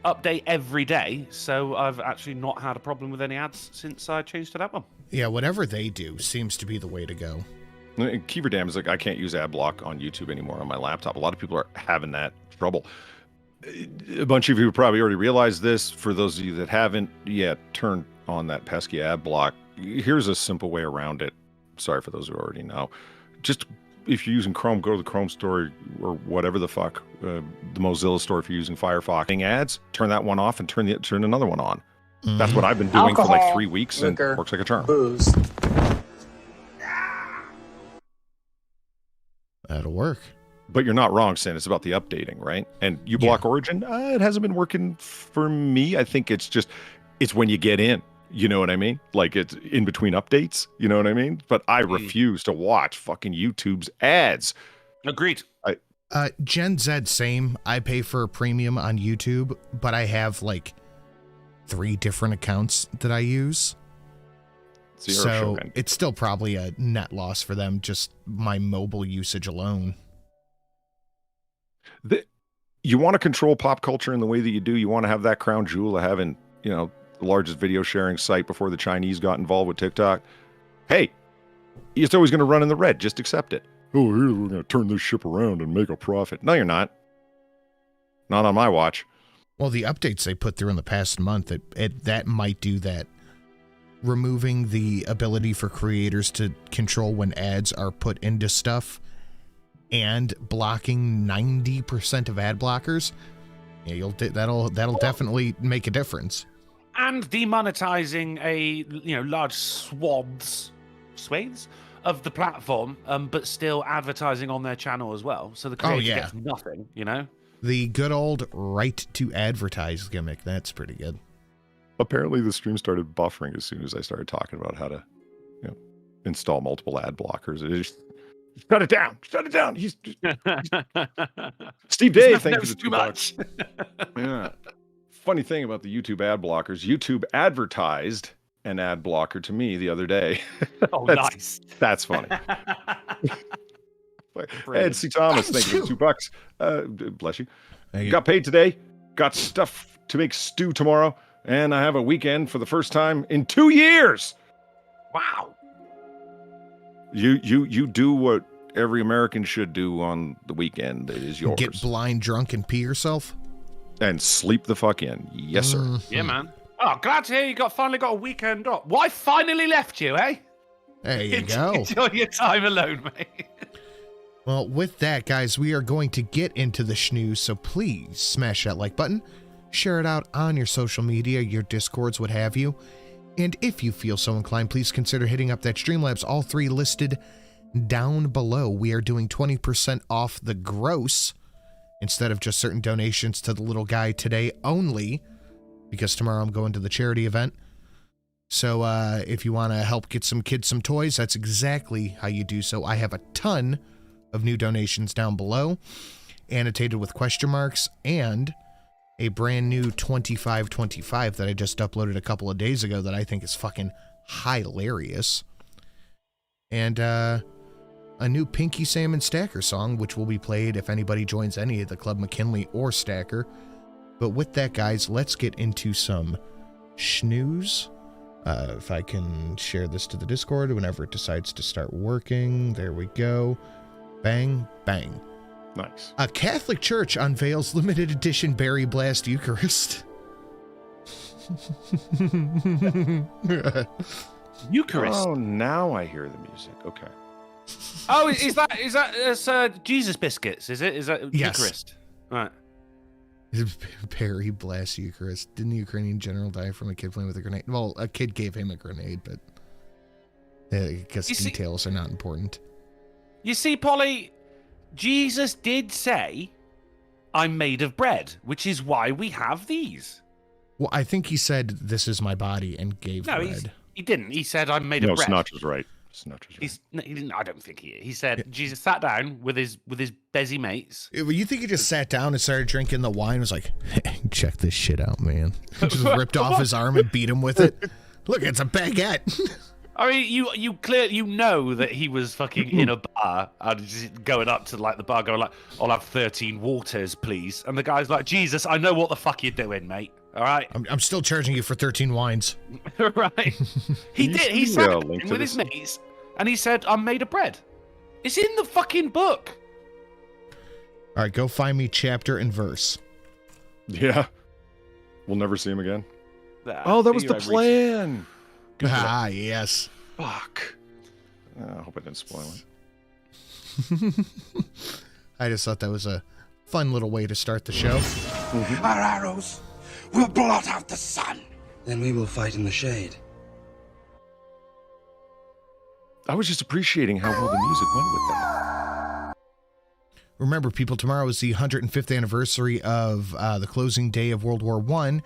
[SPEAKER 2] update every day, so I've actually not had a problem with any ads since I changed to that one.
[SPEAKER 1] Yeah, whatever they do seems to be the way to go.
[SPEAKER 3] Keeperdam is like, I can't use ad block on YouTube anymore on my laptop. A lot of people are having that trouble. A bunch of you probably already realized this. For those of you that haven't yet, turn on that pesky ad block. Here's a simple way around it. Sorry for those who already know. Just if you're using Chrome, go to the Chrome store or whatever the fuck, the Mozilla store if you're using Firefox. Ads, turn that one off and turn another one on. Mm-hmm. That's what I've been doing for like 3 weeks, liquor, and works like a charm.
[SPEAKER 11] Booze.
[SPEAKER 1] That'll work.
[SPEAKER 3] But you're not wrong, Sin. It's about the updating, right? And you block Origin. It hasn't been working for me. I think it's when you get in. You know what I mean? Like it's in between updates. You know what I mean? But I refuse to watch fucking YouTube's ads.
[SPEAKER 2] Agreed.
[SPEAKER 1] Gen Z, same. I pay for a premium on YouTube, but I have 3 different accounts that I use. So it's still probably a net loss for them, just my mobile usage alone.
[SPEAKER 3] You want to control pop culture in the way that you do. You want to have that crown jewel of having, the largest video sharing site before the Chinese got involved with TikTok. Hey, it's always going to run in the red. Just accept it. Oh, we're going to turn this ship around and make a profit. No, you're not. Not on my watch.
[SPEAKER 1] Well, the updates they put through in the past month, that might do that. Removing the ability for creators to control when ads are put into stuff and blocking 90% of ad blockers. Yeah, that'll definitely make a difference.
[SPEAKER 2] And demonetizing large swathes of the platform, but still advertising on their channel as well. So the creator gets nothing,
[SPEAKER 1] The good old right to advertise gimmick. That's pretty good.
[SPEAKER 3] Apparently the stream started buffering as soon as I started talking about how to, install multiple ad blockers. It just, shut it down. Shut it down. Steve Dave, thank you for the $2. Yeah. Funny thing about the YouTube ad blockers, YouTube advertised an ad blocker to me the other day.
[SPEAKER 2] Oh, nice.
[SPEAKER 3] That's funny. Ed C. Thomas, thank you for the $2. Bless you. Got paid today. Got stuff to make stew tomorrow. And I have a weekend for the first time in 2 years.
[SPEAKER 2] Wow.
[SPEAKER 3] You do what every American should do on the weekend. It is yours.
[SPEAKER 1] Get blind drunk and pee yourself?
[SPEAKER 3] And sleep the fuck in. Yes, sir.
[SPEAKER 1] Mm-hmm.
[SPEAKER 2] Yeah, man. Oh, glad to hear you finally got a weekend off. Why finally left you, eh?
[SPEAKER 1] There you go.
[SPEAKER 2] Enjoy your time alone, mate.
[SPEAKER 1] Well, with that, guys, we are going to get into the schnews, so please smash that like button, share it out on your social media, your Discords, what have you. And if you feel so inclined, please consider hitting up that Streamlabs, all three listed down below. We are doing 20% off the gross instead of just certain donations to the little guy today only, because tomorrow I'm going to the charity event. So if you want to help get some kids some toys, that's exactly how you do so. I have a ton of new donations down below, annotated with question marks, and a brand new 2525 that I just uploaded a couple of days ago that I think is fucking hilarious. And a new Pinky Salmon Stacker song, which will be played if anybody joins any of the Club McKinley or Stacker. But with that, guys, let's get into some schnews. If I can share this to the Discord whenever it decides to start working. There we go. Bang, bang.
[SPEAKER 3] Nice.
[SPEAKER 1] A Catholic church unveils limited edition Berry Blast Eucharist.
[SPEAKER 2] Eucharist?
[SPEAKER 3] Oh, now I hear the music. Okay.
[SPEAKER 2] Oh, is that Jesus biscuits? Is it? Is that
[SPEAKER 1] Yes.
[SPEAKER 2] Eucharist? Right.
[SPEAKER 1] Berry Blast Eucharist. Didn't the Ukrainian general die from a kid playing with a grenade? Well, a kid gave him a grenade, but I guess details are not important.
[SPEAKER 2] You see, Polly, Jesus did say, I'm made of bread, which is why we have these.
[SPEAKER 1] Well, I think he said, this is my body, and gave bread.
[SPEAKER 2] He didn't. He said, I'm made of bread.
[SPEAKER 3] No, Sinatra's right. Sinatra's right.
[SPEAKER 2] He didn't. I don't think he said, Jesus sat down with his busy mates.
[SPEAKER 1] You think he just sat down and started drinking the wine and was like, hey, check this shit out, man. Just ripped off his arm and beat him with it. Look, it's a baguette.
[SPEAKER 2] I mean, you know that he was fucking in a bar and just going up to like the bar, going like, "I'll have 13 waters, please." And the guy's like, "Jesus, I know what the fuck you're doing, mate. All right."
[SPEAKER 1] I'm still charging you for 13 wines.
[SPEAKER 2] Right. He did. He sat down with his mates and he said, "I'm made of bread." It's in the fucking book.
[SPEAKER 1] All right, go find me chapter and verse.
[SPEAKER 3] Yeah. We'll never see him again. Oh, that was the plan.
[SPEAKER 1] Ah, yes.
[SPEAKER 3] Fuck. I hope I didn't spoil it.
[SPEAKER 1] I just thought that was a fun little way to start the show.
[SPEAKER 7] Our arrows will blot out the sun. Then we will fight in the shade.
[SPEAKER 3] I was just appreciating how well the music went with that.
[SPEAKER 1] Remember, people, tomorrow is the 105th anniversary of the closing day of World War I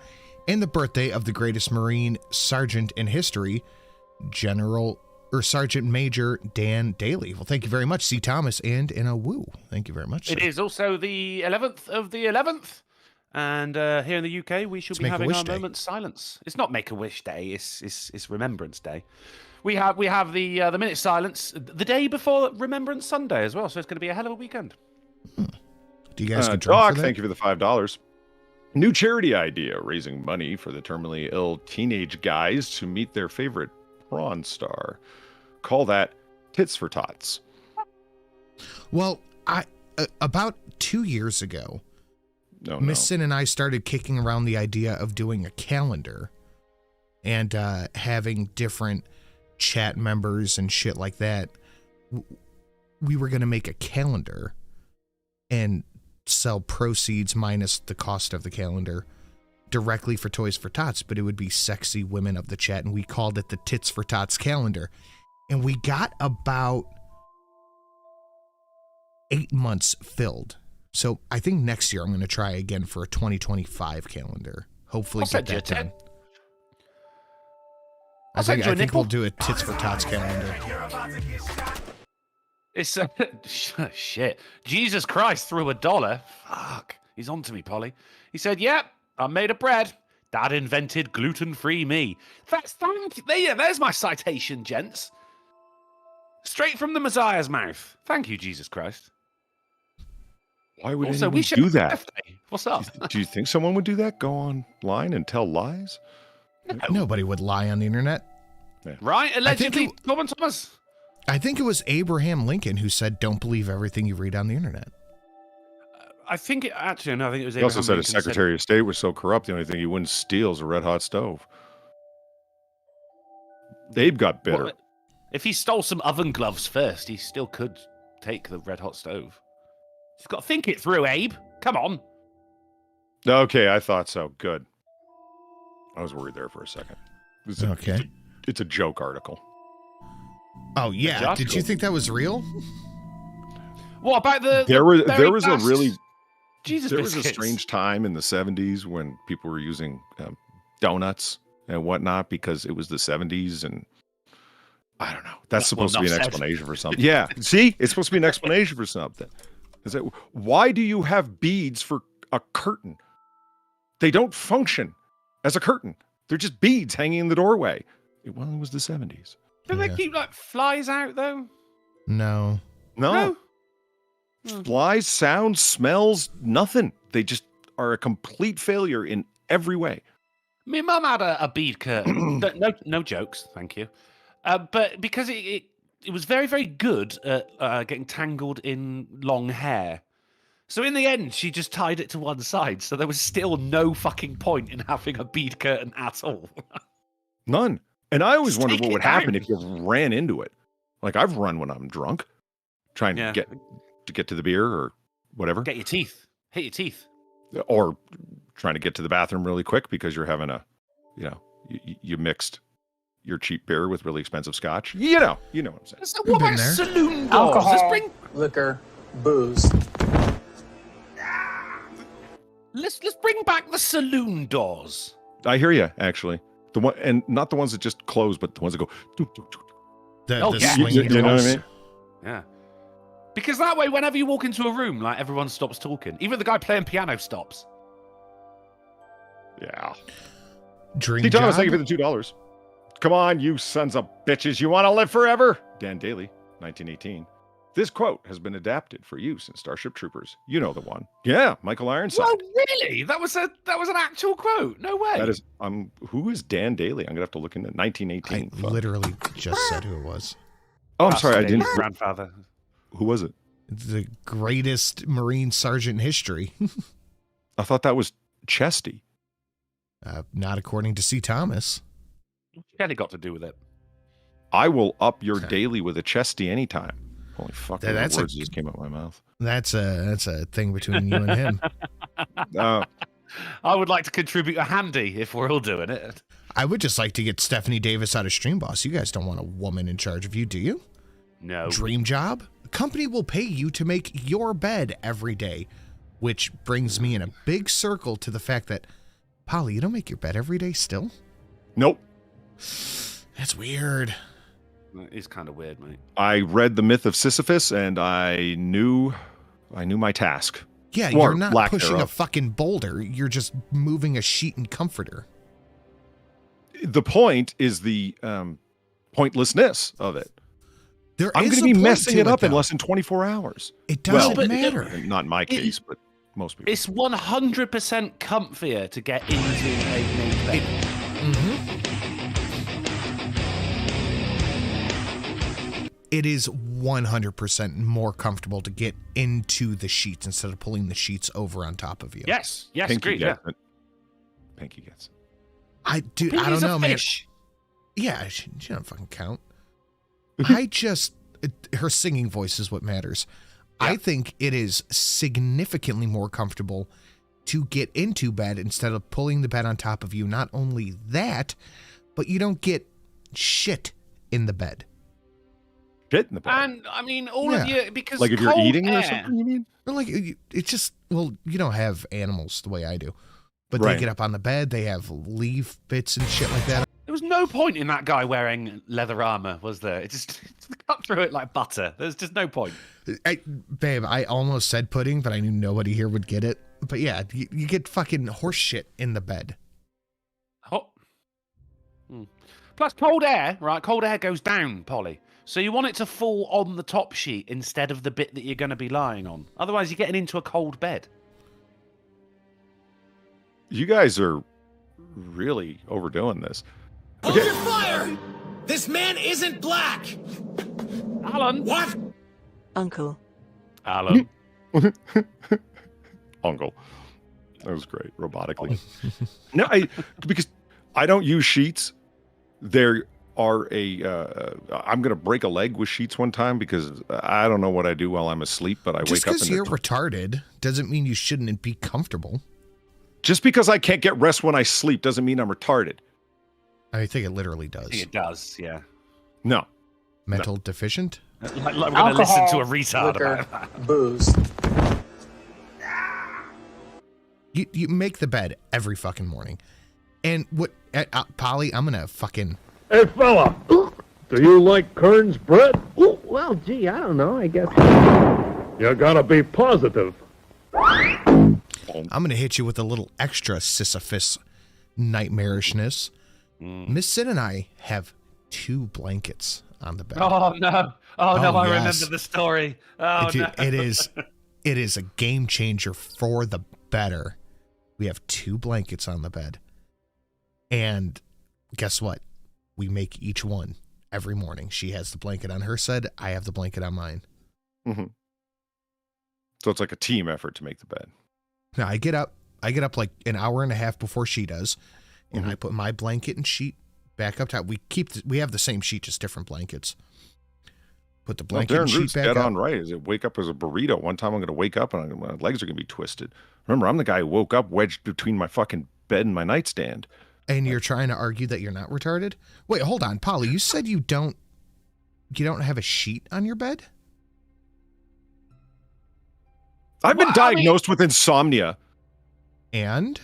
[SPEAKER 1] and the birthday of the greatest Marine sergeant in history, Sergeant Major Dan Daly. Well, thank you very much, C. Thomas and in Awoo. Thank you very much, sir.
[SPEAKER 2] It is also the 11th of the 11th. And here in the UK, we should be having our moment's silence. It's not Make-A-Wish Day. It's Remembrance Day. We have the minute silence the day before Remembrance Sunday as well. So it's going to be a hell of a weekend.
[SPEAKER 1] Do you guys
[SPEAKER 3] Doc, thank you for the $5. New charity idea, raising money for the terminally ill teenage guys to meet their favorite prawn star. Call that Tits for Tots.
[SPEAKER 1] Well, about 2 years ago, Missle and I started kicking around the idea of doing a calendar and having different chat members and shit like that. We were going to make a calendar and sell proceeds minus the cost of the calendar directly for Toys for Tots, but it would be sexy women of the chat, and we called it the Tits for Tots calendar. And we got about 8 months filled. So I think next year I'm going to try again for a 2025 calendar. Hopefully get that done. I think we'll do a Tits for Tots calendar.
[SPEAKER 2] It's shit. Jesus Christ threw $1. Fuck. He's on to me, Polly. He said, "Yep, I'm made of bread. Dad invented gluten-free me." Thank you. There's my citation, gents. Straight from the Messiah's mouth. Thank you, Jesus Christ.
[SPEAKER 3] Why would anyone do that?
[SPEAKER 2] What's up?
[SPEAKER 3] Do you think someone would do that? Go online and tell lies?
[SPEAKER 1] No. Nobody would lie on the internet.
[SPEAKER 3] Yeah.
[SPEAKER 2] Right? Allegedly, Norman Thomas.
[SPEAKER 1] I think it was Abraham Lincoln who said, "Don't believe everything you read on the internet."
[SPEAKER 2] I think it was
[SPEAKER 3] He
[SPEAKER 2] Abraham
[SPEAKER 3] also said
[SPEAKER 2] Lincoln
[SPEAKER 3] his Secretary of State was so corrupt, the only thing he wouldn't steal is a red-hot stove. Abe got bitter.
[SPEAKER 2] Well, if he stole some oven gloves first, he still could take the red hot stove. You've got to think it through, Abe. Come on.
[SPEAKER 3] Okay, I thought so. Good. I was worried there for a second.
[SPEAKER 1] Okay.
[SPEAKER 3] It's a joke article.
[SPEAKER 1] Oh yeah, did you think that was real?
[SPEAKER 2] What about the?
[SPEAKER 3] There was
[SPEAKER 2] Jesus
[SPEAKER 3] a strange time in the 70s when people were using donuts and whatnot because it was the 70s, and I don't know. That's supposed to be an explanation for something. Yeah, see, it's supposed to be an explanation for something. Is that why do you have beads for a curtain? They don't function as a curtain. They're just beads hanging in the doorway. It was the 70s.
[SPEAKER 2] Do they keep like flies out though?
[SPEAKER 1] No.
[SPEAKER 3] Flies, sounds, smells, nothing. They just are a complete failure in every way.
[SPEAKER 2] My mum had a bead curtain. no jokes, thank you. But because it was very, very good at getting tangled in long hair. So in the end, she just tied it to one side. So there was still no fucking point in having a bead curtain at all.
[SPEAKER 3] None. And I always wondered what would happen if you ran into it. Like I've run when I'm drunk, trying to get to the beer or whatever.
[SPEAKER 2] Get your teeth. Hit your teeth.
[SPEAKER 3] Or trying to get to the bathroom really quick because you're having you mixed your cheap beer with really expensive scotch. You know what I'm saying.
[SPEAKER 2] So what about saloon doors?
[SPEAKER 11] Alcohol,
[SPEAKER 2] Let's bring
[SPEAKER 11] liquor, booze.
[SPEAKER 2] Let's bring back the saloon doors.
[SPEAKER 3] I hear you, actually. The one, and not the ones that just close, but the ones that go.
[SPEAKER 1] The
[SPEAKER 3] swinging you know what I mean?
[SPEAKER 2] Yeah. Because that way, whenever you walk into a room, like everyone stops talking. Even the guy playing piano stops.
[SPEAKER 3] Yeah.
[SPEAKER 1] Dream
[SPEAKER 3] T. Thomas,
[SPEAKER 1] job?
[SPEAKER 3] thank you for the $2. Come on, you sons of bitches. You want to live forever? Dan Daly, 1918. This quote has been adapted for use in Starship Troopers. You know the one. Yeah, Michael Ironside.
[SPEAKER 2] Well, really? That was an actual quote? No way.
[SPEAKER 3] That is who is Dan Daly? I'm gonna have to look into 1918.
[SPEAKER 1] I literally just said who it was.
[SPEAKER 3] Oh, I'm sorry, I didn't.
[SPEAKER 2] Grandfather.
[SPEAKER 3] Who was it?
[SPEAKER 1] The greatest Marine sergeant in history.
[SPEAKER 3] I thought that was Chesty.
[SPEAKER 1] Not according to C. Thomas.
[SPEAKER 2] What's Kelly got to do with it?
[SPEAKER 3] I will up your daily with a Chesty anytime. Holy fuck!
[SPEAKER 1] That's
[SPEAKER 3] words just came out of my mouth.
[SPEAKER 1] That's a thing between you and him.
[SPEAKER 2] I would like to contribute a handy if we're all doing it.
[SPEAKER 1] I would just like to get Stephanie Davis out of Stream Boss. You guys don't want a woman in charge of you, do you?
[SPEAKER 2] No.
[SPEAKER 1] Dream job? The company will pay you to make your bed every day, which brings me in a big circle to the fact that, Polly, you don't make your bed every day still?
[SPEAKER 3] Nope.
[SPEAKER 1] That's weird.
[SPEAKER 2] It's kind of weird, mate.
[SPEAKER 3] I read The Myth of Sisyphus, and I knew my task.
[SPEAKER 1] Yeah,
[SPEAKER 3] or
[SPEAKER 1] you're not pushing
[SPEAKER 3] thereof.
[SPEAKER 1] a fucking boulder. You're just moving a sheet and comforter.
[SPEAKER 3] The point is the pointlessness of it. I'm going
[SPEAKER 1] is
[SPEAKER 3] to
[SPEAKER 1] a
[SPEAKER 3] be
[SPEAKER 1] point
[SPEAKER 3] messing
[SPEAKER 1] to
[SPEAKER 3] it up in
[SPEAKER 1] though.
[SPEAKER 3] less than 24 hours.
[SPEAKER 1] It doesn't
[SPEAKER 3] Well,
[SPEAKER 1] matter.
[SPEAKER 3] Not in my case, but most people.
[SPEAKER 2] It's 100% comfier to get into a main bed.
[SPEAKER 1] It is 100% more comfortable to get into the sheets instead of pulling the sheets over on top of you.
[SPEAKER 2] Yes,
[SPEAKER 3] Pinky
[SPEAKER 2] agreed. Yeah.
[SPEAKER 3] gets it. Pinky gets it.
[SPEAKER 1] I don't know, man. Yeah, she don't fucking count. Her singing voice is what matters. Yeah. I think it is significantly more comfortable to get into bed instead of pulling the bed on top of you. Not only that, but you don't get shit in the bed.
[SPEAKER 3] Shit in the bed?
[SPEAKER 2] And, I mean, all of you, because
[SPEAKER 3] like if you're
[SPEAKER 2] cold
[SPEAKER 3] eating
[SPEAKER 2] air,
[SPEAKER 3] or something, you mean?
[SPEAKER 1] Or like, it's just, well, you don't have animals the way I do. But
[SPEAKER 3] Right.
[SPEAKER 1] they get up on the bed, they have leaf bits and shit like that.
[SPEAKER 2] There was no point in that guy wearing leather armor, was there? It just cut through it like butter. There's just no point.
[SPEAKER 1] Babe, I almost said pudding, but I knew nobody here would get it. But yeah, you get fucking horse shit in the bed.
[SPEAKER 2] Oh. Plus cold air, right? Cold air goes down, Polly. So you want it to fall on the top sheet instead of the bit that you're going to be lying on. Otherwise, you're getting into a cold bed.
[SPEAKER 3] You guys are really overdoing this.
[SPEAKER 6] Hold your fire! This man isn't black!
[SPEAKER 2] Alan!
[SPEAKER 6] What?
[SPEAKER 12] Uncle.
[SPEAKER 2] Alan.
[SPEAKER 3] Uncle. That was great, robotically. No, because I don't use sheets. They're are I'm going to break a leg with sheets one time because I don't know what I do while I'm asleep, but I wake up.
[SPEAKER 1] Just because you're retarded doesn't mean you shouldn't be comfortable.
[SPEAKER 3] Just because I can't get rest when I sleep doesn't mean I'm retarded.
[SPEAKER 1] I think it literally does.
[SPEAKER 2] It does, yeah.
[SPEAKER 3] No.
[SPEAKER 1] Mental deficient?
[SPEAKER 2] Like we're going to listen to a retard about that.
[SPEAKER 11] Booze.
[SPEAKER 1] You make the bed every fucking morning. And what, Polly, I'm going to fucking...
[SPEAKER 12] Hey, fella, do you like Kern's bread? Well, gee, I don't know, I guess. You gotta be positive.
[SPEAKER 1] I'm going to hit you with a little extra Sisyphus nightmarishness. Miss Sid and I have 2 blankets on the bed.
[SPEAKER 2] Oh, no. Oh, no, I
[SPEAKER 1] yes.
[SPEAKER 2] remember the story. Oh,
[SPEAKER 1] Dude,
[SPEAKER 2] no.
[SPEAKER 1] it is a game changer for the better. We have 2 blankets on the bed. And guess what? We make each one every morning. She has the blanket on her side. I have the blanket on mine.
[SPEAKER 3] Mm-hmm. So it's like a team effort to make the bed.
[SPEAKER 1] Now I get up like an hour and a half before she does, and I put my blanket and sheet back up top. We have the same sheet, just different blankets. Put the blanket and sheet back
[SPEAKER 3] dead
[SPEAKER 1] up.
[SPEAKER 3] on right. Is it wake up as a burrito? One time I'm going to wake up and my legs are going to be twisted. Remember, I'm the guy who woke up wedged between my fucking bed and my nightstand.
[SPEAKER 1] And you're trying to argue that you're not retarded? Wait, hold on, Polly. You said you don't have a sheet on your bed?
[SPEAKER 3] I've been diagnosed with insomnia.
[SPEAKER 1] And?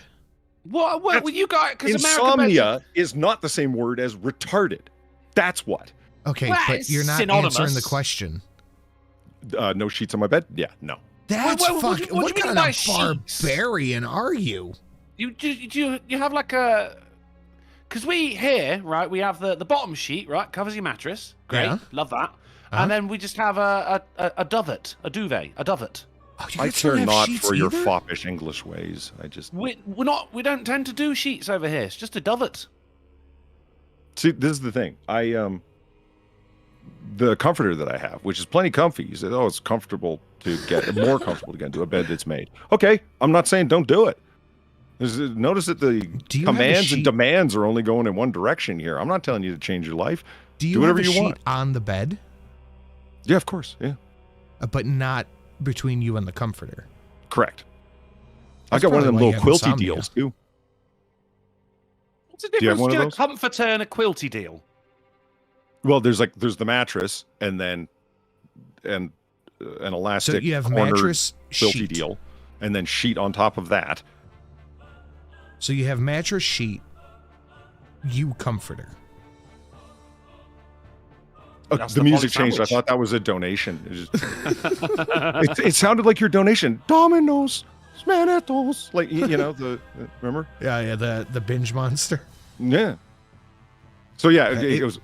[SPEAKER 2] What you got?
[SPEAKER 3] Insomnia is not the same word as retarded. That's what.
[SPEAKER 1] Okay,
[SPEAKER 2] well,
[SPEAKER 1] but you're not
[SPEAKER 2] synonymous.
[SPEAKER 1] answering the question.
[SPEAKER 3] No sheets on my bed? Yeah, no.
[SPEAKER 1] That's fucking... What kind of
[SPEAKER 2] sheets?
[SPEAKER 1] barbarian are you?
[SPEAKER 2] You have like a... Because we here, right, we have the bottom sheet, right, covers your mattress. Great,
[SPEAKER 1] Yeah.
[SPEAKER 2] love that. And then we just have a duvet, a duvet, a duvet.
[SPEAKER 1] Oh,
[SPEAKER 3] I care not for your foppish English ways. I just...
[SPEAKER 2] We don't tend to do sheets over here. It's just a duvet.
[SPEAKER 3] See, this is the thing. The comforter that I have, which is plenty comfy. You said, it's comfortable to get, more comfortable to get into a bed that's made. Okay, I'm not saying don't do it. Notice that the commands and demands are only going in one direction here. I'm not telling you to change your life.
[SPEAKER 1] Do
[SPEAKER 3] whatever
[SPEAKER 1] have a
[SPEAKER 3] you
[SPEAKER 1] sheet
[SPEAKER 3] want
[SPEAKER 1] on the bed?
[SPEAKER 3] Yeah, of course. Yeah.
[SPEAKER 1] But not between you and the comforter.
[SPEAKER 3] Correct. I
[SPEAKER 1] That's
[SPEAKER 3] got one of them
[SPEAKER 1] probably
[SPEAKER 3] little
[SPEAKER 1] why you have
[SPEAKER 3] quilty
[SPEAKER 1] insomnia.
[SPEAKER 3] deals too.
[SPEAKER 2] What's the
[SPEAKER 3] Do you have
[SPEAKER 2] difference
[SPEAKER 3] one of
[SPEAKER 2] between a
[SPEAKER 3] those?
[SPEAKER 2] comforter and a quilty deal?
[SPEAKER 3] Well, there's the mattress and then an elastic.
[SPEAKER 1] So you have
[SPEAKER 3] cornered
[SPEAKER 1] mattress,
[SPEAKER 3] quilty
[SPEAKER 1] sheet.
[SPEAKER 3] deal, and then sheet on top of that.
[SPEAKER 1] So you have mattress, sheet, you comforter.
[SPEAKER 3] The music changed. I thought that was a donation. It sounded like your donation. Domino's, Smanitos. Like, remember?
[SPEAKER 1] Yeah, the binge monster.
[SPEAKER 3] Yeah. So, yeah, it was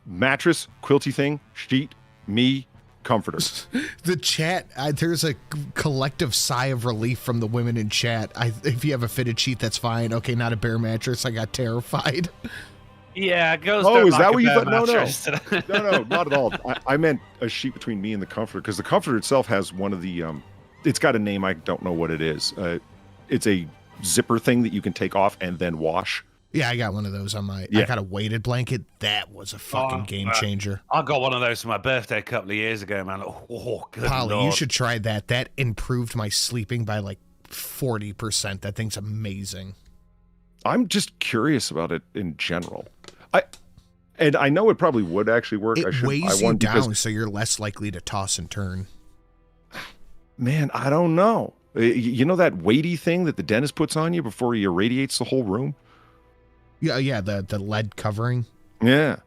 [SPEAKER 3] mattress, quilty thing, sheet, me, comforter.
[SPEAKER 1] The chat, there's a collective sigh of relief from the women in chat. If you have a fitted sheet, that's fine. Okay, not a bare mattress. I got terrified.
[SPEAKER 2] Yeah, girls.
[SPEAKER 3] Oh,
[SPEAKER 2] don't
[SPEAKER 3] is
[SPEAKER 2] like
[SPEAKER 3] that
[SPEAKER 2] a
[SPEAKER 3] what you
[SPEAKER 2] bare
[SPEAKER 3] thought? No,
[SPEAKER 2] mattress.
[SPEAKER 3] no, not at all. I meant a sheet between me and the comforter, because the comforter itself has one of the, it's got a name. I don't know what it is. It's a zipper thing that you can take off and then wash.
[SPEAKER 1] Yeah, I got one of those on my.
[SPEAKER 3] Yeah.
[SPEAKER 1] I got a weighted blanket. That was a fucking game changer.
[SPEAKER 2] I got one of those for my birthday a couple of years ago, man. Oh, good
[SPEAKER 1] Polly,
[SPEAKER 2] Lord.
[SPEAKER 1] you should try that. That improved my sleeping by like 40%. That thing's amazing.
[SPEAKER 3] I'm just curious about it in general. I know it probably would actually work.
[SPEAKER 1] It weighs you down, so you're less likely to toss and turn.
[SPEAKER 3] Man, I don't know. You know that weighty thing that the dentist puts on you before he irradiates the whole room?
[SPEAKER 1] Yeah, the lead covering.
[SPEAKER 3] Yeah,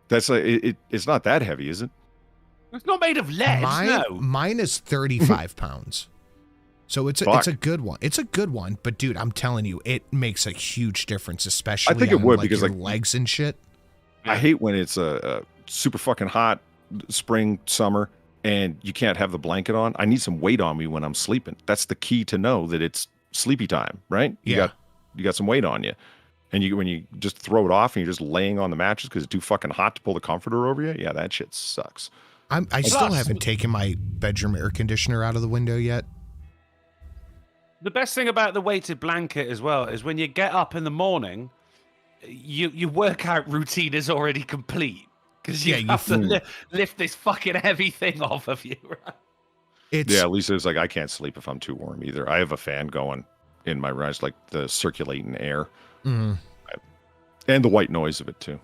[SPEAKER 3] that's it's not that heavy, is it?
[SPEAKER 2] It's not made of lead.
[SPEAKER 1] Mine is 35 pounds. So it's a good one. It's a good one, but dude, I'm telling you, it makes a huge difference, especially
[SPEAKER 3] I think it
[SPEAKER 1] on,
[SPEAKER 3] would
[SPEAKER 1] like,
[SPEAKER 3] because
[SPEAKER 1] your
[SPEAKER 3] like
[SPEAKER 1] legs and shit.
[SPEAKER 3] I hate when it's a super fucking hot spring, summer, and you can't have the blanket on. I need some weight on me when I'm sleeping. That's the key to know that it's sleepy time, right? You got some weight on you. And when you just throw it off and you're just laying on the mattress because it's too fucking hot to pull the comforter over you, yeah, that shit sucks.
[SPEAKER 1] I still haven't taken my bedroom air conditioner out of the window yet.
[SPEAKER 2] The best thing about the weighted blanket as well is when you get up in the morning your workout routine is already complete because you
[SPEAKER 1] Yeah,
[SPEAKER 2] have to lift this fucking heavy thing off of you. Right?
[SPEAKER 3] Lisa's like, I can't sleep if I'm too warm either. I have a fan going in my room, like the circulating air, and the white noise of it too.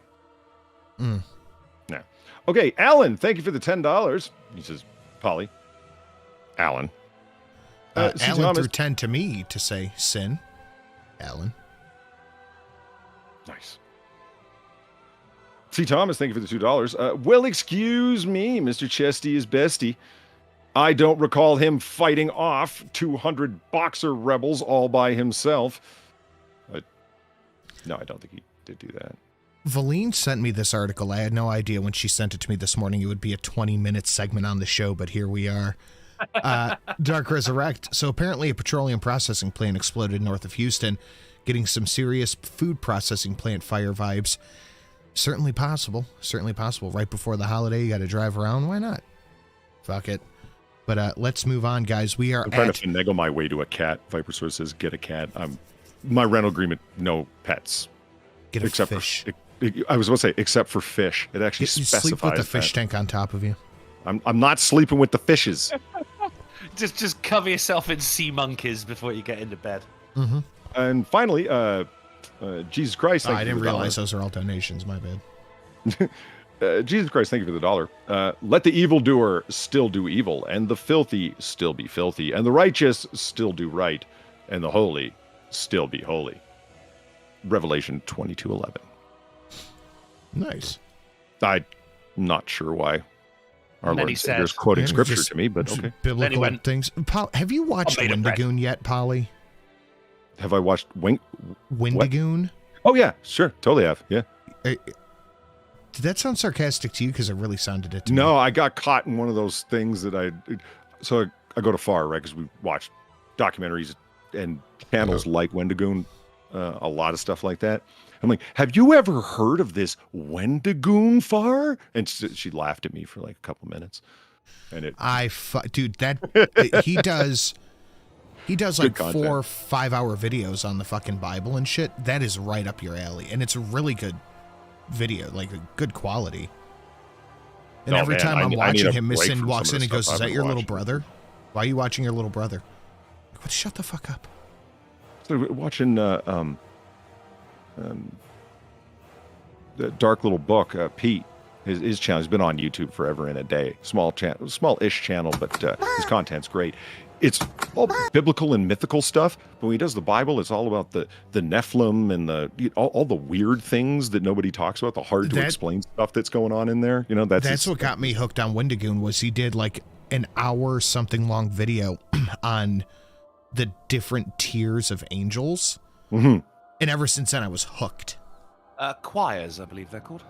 [SPEAKER 3] Yeah. Okay, Alan, thank you for the $10. He says, Polly. Alan.
[SPEAKER 1] Alan threw 10 to me to say sin. Alan.
[SPEAKER 3] Nice. C. Thomas, thank you for the $2. Well, excuse me, Mr. Chesty is bestie. I don't recall him fighting off 200 boxer rebels all by himself. No, I don't think he did do that.
[SPEAKER 1] Valine sent me this article. I had no idea when she sent it to me this morning it would be a 20-minute segment on the show, but here we are. Dark Resurrect. So apparently a petroleum processing plant exploded north of Houston, getting some serious food processing plant fire vibes. Certainly possible. Certainly possible. Right before the holiday, you got to drive around. Why not? Fuck it. But let's move on, guys. We are
[SPEAKER 3] I'm trying to finagle my way to a cat. Viper Source says, get a cat. My rental agreement, no pets.
[SPEAKER 1] Get a fish.
[SPEAKER 3] I was going to say, except for fish. It actually specifies
[SPEAKER 1] sleep with the fish tank on top of you.
[SPEAKER 3] I'm not sleeping with the fishes.
[SPEAKER 2] just cover yourself in sea monkeys before you get into bed.
[SPEAKER 1] Mm-hmm.
[SPEAKER 3] And finally, Jesus Christ.
[SPEAKER 1] I didn't realize those are all donations. My bad.
[SPEAKER 3] Jesus Christ, thank you for the $1. Let the evildoer still do evil, and the filthy still be filthy, and the righteous still do right, and the holy still be holy. Revelation 22:11.
[SPEAKER 1] Nice.
[SPEAKER 3] I'm not sure why our Lord Savior's
[SPEAKER 2] said,
[SPEAKER 3] quoting scripture to me, but okay.
[SPEAKER 1] Biblical things. Have you watched Wendigoon yet, Polly?
[SPEAKER 3] Have I watched
[SPEAKER 1] Wendigoon?
[SPEAKER 3] Oh, yeah, sure. Totally have. Yeah.
[SPEAKER 1] Did that sound sarcastic to you? Because it really sounded it to me.
[SPEAKER 3] No, I got caught in one of those things that I go to FAR, right? Because we watch documentaries and channels like Wendigoon, a lot of stuff like that. I'm like, have you ever heard of this Wendigoon FAR? And she laughed at me for like a couple minutes. And
[SPEAKER 1] dude, he does like 4 or 5 hour videos on the fucking Bible and shit. That is right up your alley. And it's a really good video, like a good quality. And every time I'm watching him, Miss Sin walks in and goes, is that your little brother? Why are you watching your little brother? What? Shut the fuck up.
[SPEAKER 3] So watching the Dark Little Book, Pete, his channel, he's been on YouTube forever and a day. Small-ish channel, but his content's great. It's all biblical and mythical stuff, but when he does the Bible, it's all about the Nephilim and all the weird things that nobody talks about, the hard to explain stuff that's going on in there. You know, that's
[SPEAKER 1] what got me hooked on Wendigoon. Was he did like an hour something long video on the different tiers of angels, and ever since then I was hooked.
[SPEAKER 2] Choirs, I believe they're called.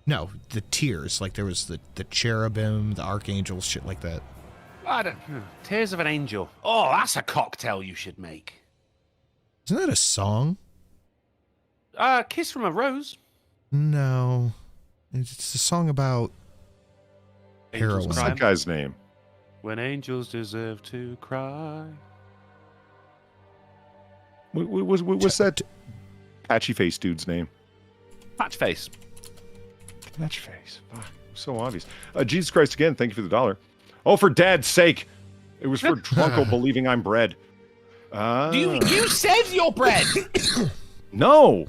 [SPEAKER 1] No, the tiers. Like there was the cherubim, the archangels, shit like that.
[SPEAKER 2] Tears of an Angel. Oh, that's a cocktail you should make.
[SPEAKER 1] Isn't that a song?
[SPEAKER 2] Kiss from a Rose.
[SPEAKER 1] No. It's a song about heroin.
[SPEAKER 3] What's that guy's name?
[SPEAKER 2] When angels deserve to cry.
[SPEAKER 3] What's that patchy face dude's name?
[SPEAKER 2] Patchface.
[SPEAKER 3] Patchface. So obvious. Jesus Christ again, thank you for the $1. Oh, for dad's sake. It was for Drunko believing I'm bread.
[SPEAKER 2] You said you're bread.
[SPEAKER 3] No.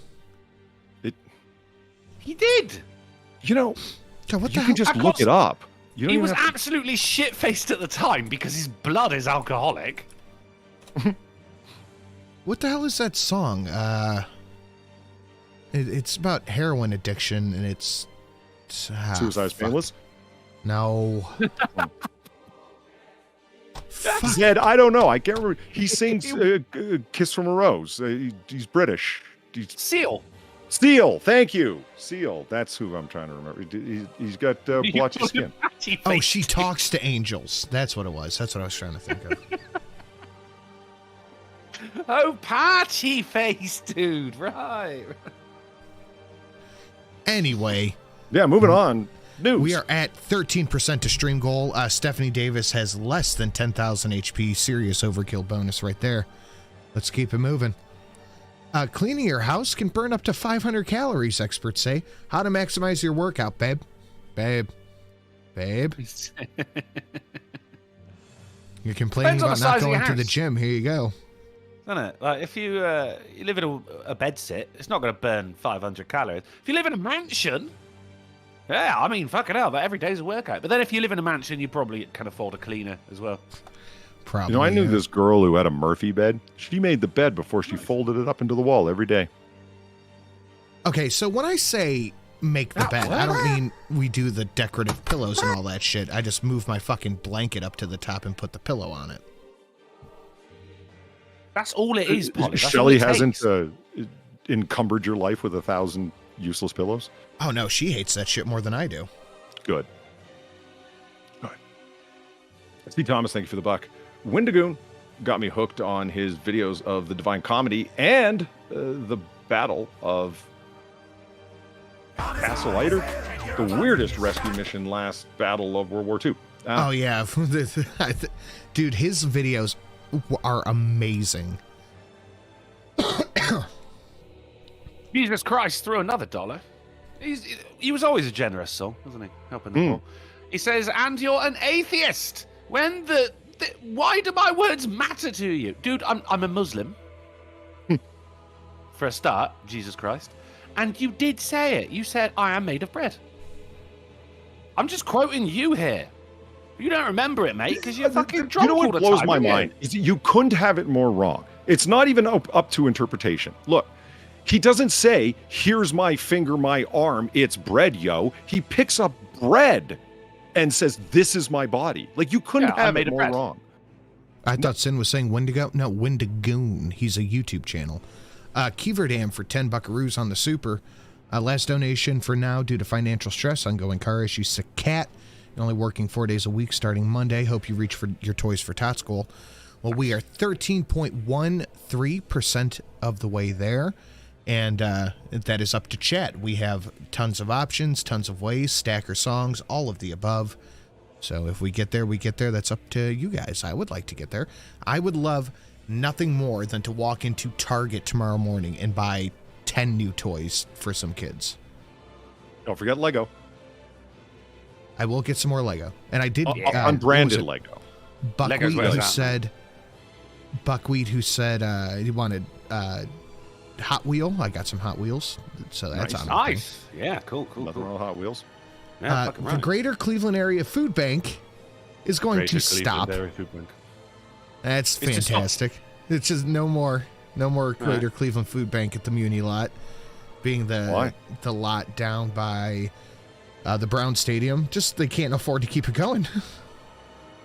[SPEAKER 2] He did.
[SPEAKER 3] You know,
[SPEAKER 1] God, what
[SPEAKER 3] you can just look it up.
[SPEAKER 2] He was absolutely shit-faced at the time because his blood is alcoholic.
[SPEAKER 1] What the hell is that song? It's about heroin addiction, and it's...
[SPEAKER 3] Suicide's Painless?
[SPEAKER 1] No.
[SPEAKER 3] Zed, I don't know. I can't remember. He sings Kiss from a Rose. He's British.
[SPEAKER 2] Seal.
[SPEAKER 3] Thank you. Seal. That's who I'm trying to remember. He's got blotchy skin.
[SPEAKER 1] Oh, she talks to angels. That's what it was. That's what I was trying to think of.
[SPEAKER 2] Oh, patchy face, dude. Right.
[SPEAKER 1] Anyway.
[SPEAKER 3] Yeah, moving on. News.
[SPEAKER 1] We are at 13% to stream goal. Stephanie Davis has less than 10,000 HP. Serious overkill bonus right there. Let's keep it moving. Cleaning your house can burn up to 500 calories, experts say. How to maximize your workout, babe. Babe. You're complaining about not going to the gym. Here you go.
[SPEAKER 2] Isn't it? Like, if you live in a bed sit, it's not going to burn 500 calories. If you live in a mansion, yeah, I mean, fucking hell, but every day's a workout. But then if you live in a mansion, you probably can afford a cleaner as well.
[SPEAKER 1] Probably.
[SPEAKER 3] You know, I knew this girl who had a Murphy bed. She made the bed before she folded it up into the wall every day.
[SPEAKER 1] Okay, so when I say make the bed, I don't mean we do the decorative pillows and all that shit. I just move my fucking blanket up to the top and put the pillow on it.
[SPEAKER 2] That's all it is, Polly.
[SPEAKER 3] Shelley hasn't encumbered your life with 1,000 useless pillows?
[SPEAKER 1] Oh, no, she hates that shit more than I do.
[SPEAKER 3] Good. All right. Steve Thomas, thank you for the buck. Windigoon got me hooked on his videos of the Divine Comedy and the Battle of Lighthearted, the weirdest rescue mission last battle of World War II.
[SPEAKER 1] Oh, yeah. Dude, his videos are amazing.
[SPEAKER 2] Jesus Christ, threw another $1. He was always a generous soul, wasn't he? Helping the poor. He says, and you're an atheist. Why do my words matter to you? Dude, I'm a Muslim. For a start, Jesus Christ. And you did say it. You said, I am made of bread. I'm just quoting you here. You don't remember it, mate, because you're fucking drunk all the time.
[SPEAKER 3] You know what blows my mind? Is you couldn't have it more wrong. It's not even up to interpretation. Look, he doesn't say, here's my finger, my arm, it's bread, yo. He picks up bread and says, this is my body. Like, you couldn't have it more wrong.
[SPEAKER 1] I thought Sin was saying Wendigo. No, Wendigoon. He's a YouTube channel. Keeverdam for 10 buckaroos on the super. Last donation for now due to financial stress, ongoing car issues, sick cat, and only working 4 days a week starting Monday. Hope you reach for your Toys for Tots goal. Well, we are 13.13% of the way there. And that is up to chat. We have tons of options, tons of ways, stacker songs, all of the above. So if we get there, we get there. That's up to you guys. I would like to get there. I would love nothing more than to walk into Target tomorrow morning and buy 10 new toys for some kids.
[SPEAKER 3] Don't forget Lego.
[SPEAKER 1] I will get some more Lego. And I did...
[SPEAKER 3] unbranded Lego.
[SPEAKER 1] Buckwheat who said he wanted... Hot Wheel. I got some Hot Wheels, so that's
[SPEAKER 2] nice. Yeah, cool.
[SPEAKER 3] Nothing wrong with Hot Wheels.
[SPEAKER 2] Yeah,
[SPEAKER 1] the Greater Cleveland Area Food Bank is going to stop. That's fantastic. It's just no more Greater Cleveland Food Bank at the Muni lot, being the lot down by the Brown Stadium. Just they can't afford to keep it going.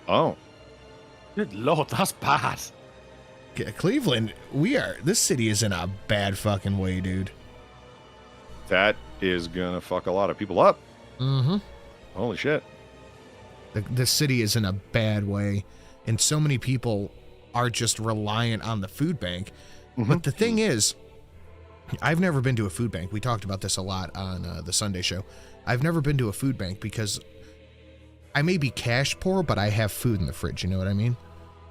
[SPEAKER 3] Oh,
[SPEAKER 2] good Lord, that's bad.
[SPEAKER 1] Cleveland, this city is in a bad fucking way, dude.
[SPEAKER 3] That is gonna fuck a lot of people up.
[SPEAKER 1] Mm-hmm.
[SPEAKER 3] Holy shit.
[SPEAKER 1] The city is in a bad way, and so many people are just reliant on the food bank. Mm-hmm. But the thing is, I've never been to a food bank. We talked about this a lot on the Sunday show. I've never been to a food bank because I may be cash poor, but I have food in the fridge. You know what I mean?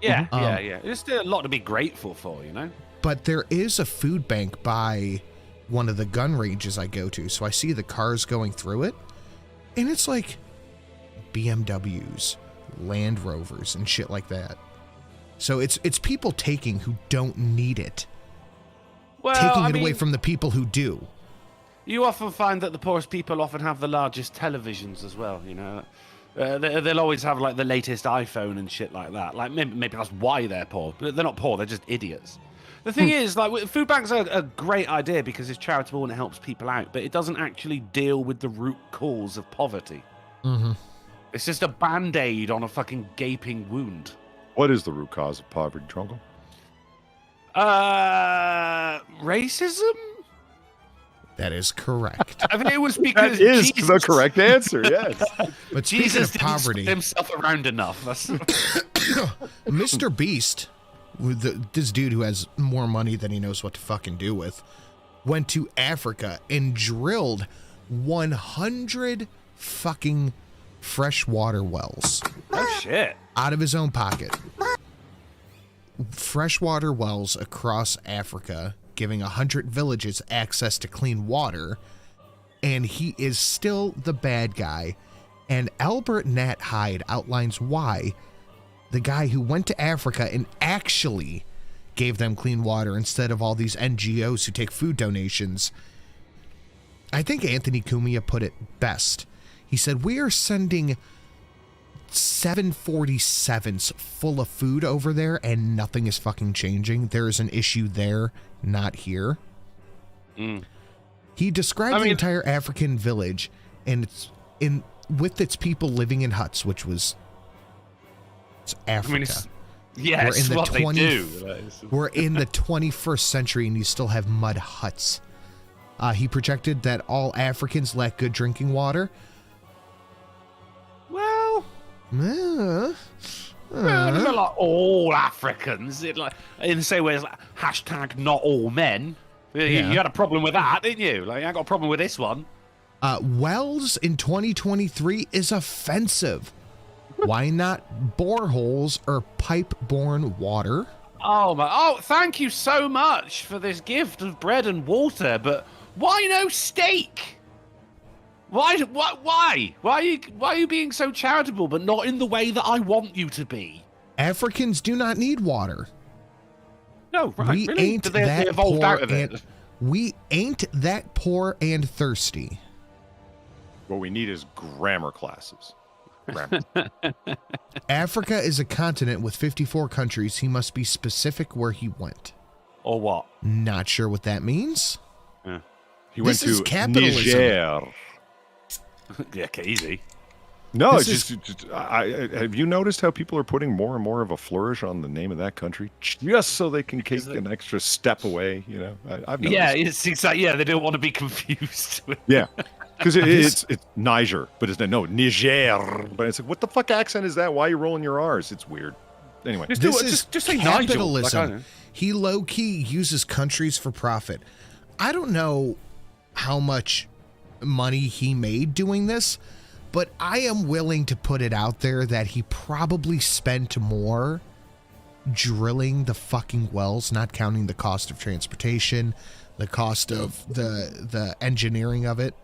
[SPEAKER 2] Yeah, yeah. There's still a lot to be grateful for, you know?
[SPEAKER 1] But there is a food bank by one of the gun ranges I go to, so I see the cars going through it, and it's like BMWs, Land Rovers, and shit like that. So it's people taking who don't need it. Taking it away from the people who do.
[SPEAKER 2] You often find that the poorest people often have the largest televisions as well, you know? They'll always have like the latest iPhone and shit like that. Like maybe that's why they're poor. But they're not poor. They're just idiots. The thing is, like, food banks are a great idea because it's charitable and it helps people out. But it doesn't actually deal with the root cause of poverty.
[SPEAKER 1] Mm-hmm.
[SPEAKER 2] It's just a band-aid on a fucking gaping wound.
[SPEAKER 3] What is the root cause of poverty, Trungle?
[SPEAKER 2] Racism.
[SPEAKER 1] That is correct.
[SPEAKER 2] I think it was because
[SPEAKER 3] that is the correct answer. Yes,
[SPEAKER 1] but
[SPEAKER 2] Jesus
[SPEAKER 1] didn't poverty,
[SPEAKER 2] spin himself around enough.
[SPEAKER 1] MrBeast, this dude who has more money than he knows what to fucking do with, went to Africa and drilled 100 fucking freshwater wells.
[SPEAKER 2] Oh shit!
[SPEAKER 1] Out of his own pocket. Freshwater wells across Africa giving 100 villages access to clean water, and he is still the bad guy. And Albert Nat Hyde outlines why the guy who went to Africa and actually gave them clean water instead of all these NGOs who take food donations. I think Anthony Cumia put it best. He said, we are sending 747s full of food over there and nothing is fucking changing. There is an issue there, not here. He described the entire African village and it's with its people living in huts, which was Africa.
[SPEAKER 2] It's what they do.
[SPEAKER 1] We're in the 21st century and you still have mud huts. He projected that all Africans lack good drinking water.
[SPEAKER 2] Well, not like all Africans. In the same way as hashtag not all men. You had a problem with that, didn't you? Like, I got a problem with this one.
[SPEAKER 1] Wells in 2023 is offensive. Why not boreholes or pipe-borne water?
[SPEAKER 2] Oh, thank you so much for this gift of bread and water, but why no steak? Why? Why are you being so charitable, but not in the way that I want you to be?
[SPEAKER 1] Africans do not need water.
[SPEAKER 2] No, right?
[SPEAKER 1] We
[SPEAKER 2] really?
[SPEAKER 1] ain't
[SPEAKER 2] They
[SPEAKER 1] that
[SPEAKER 2] evolved
[SPEAKER 1] poor
[SPEAKER 2] out of it.
[SPEAKER 1] We ain't that poor and thirsty.
[SPEAKER 3] What we need is grammar classes. Grammar.
[SPEAKER 1] Africa is a continent with 54 countries. He must be specific where he went.
[SPEAKER 2] Or what?
[SPEAKER 1] Not sure what that means.
[SPEAKER 2] Yeah.
[SPEAKER 3] He went
[SPEAKER 1] This is
[SPEAKER 3] to
[SPEAKER 1] capitalism.
[SPEAKER 3] Niger.
[SPEAKER 2] Yeah, okay, easy.
[SPEAKER 3] No,
[SPEAKER 1] This
[SPEAKER 3] it's just have you noticed how people are putting more and more of a flourish on the name of that country just so they can take an extra step away? You know, I've noticed.
[SPEAKER 2] Yeah, it's exactly. Yeah, they don't want to be confused.
[SPEAKER 3] Yeah, because it's Niger, but it's no Niger. But it's like, what the fuck accent is that? Why are you rolling your R's? It's weird. Anyway,
[SPEAKER 2] Just say
[SPEAKER 1] capitalism.
[SPEAKER 2] Nigel.
[SPEAKER 1] He low-key uses countries for profit. I don't know how much money he made doing this, but I am willing to put it out there that he probably spent more drilling the fucking wells, not counting the cost of transportation, the cost of the engineering of it.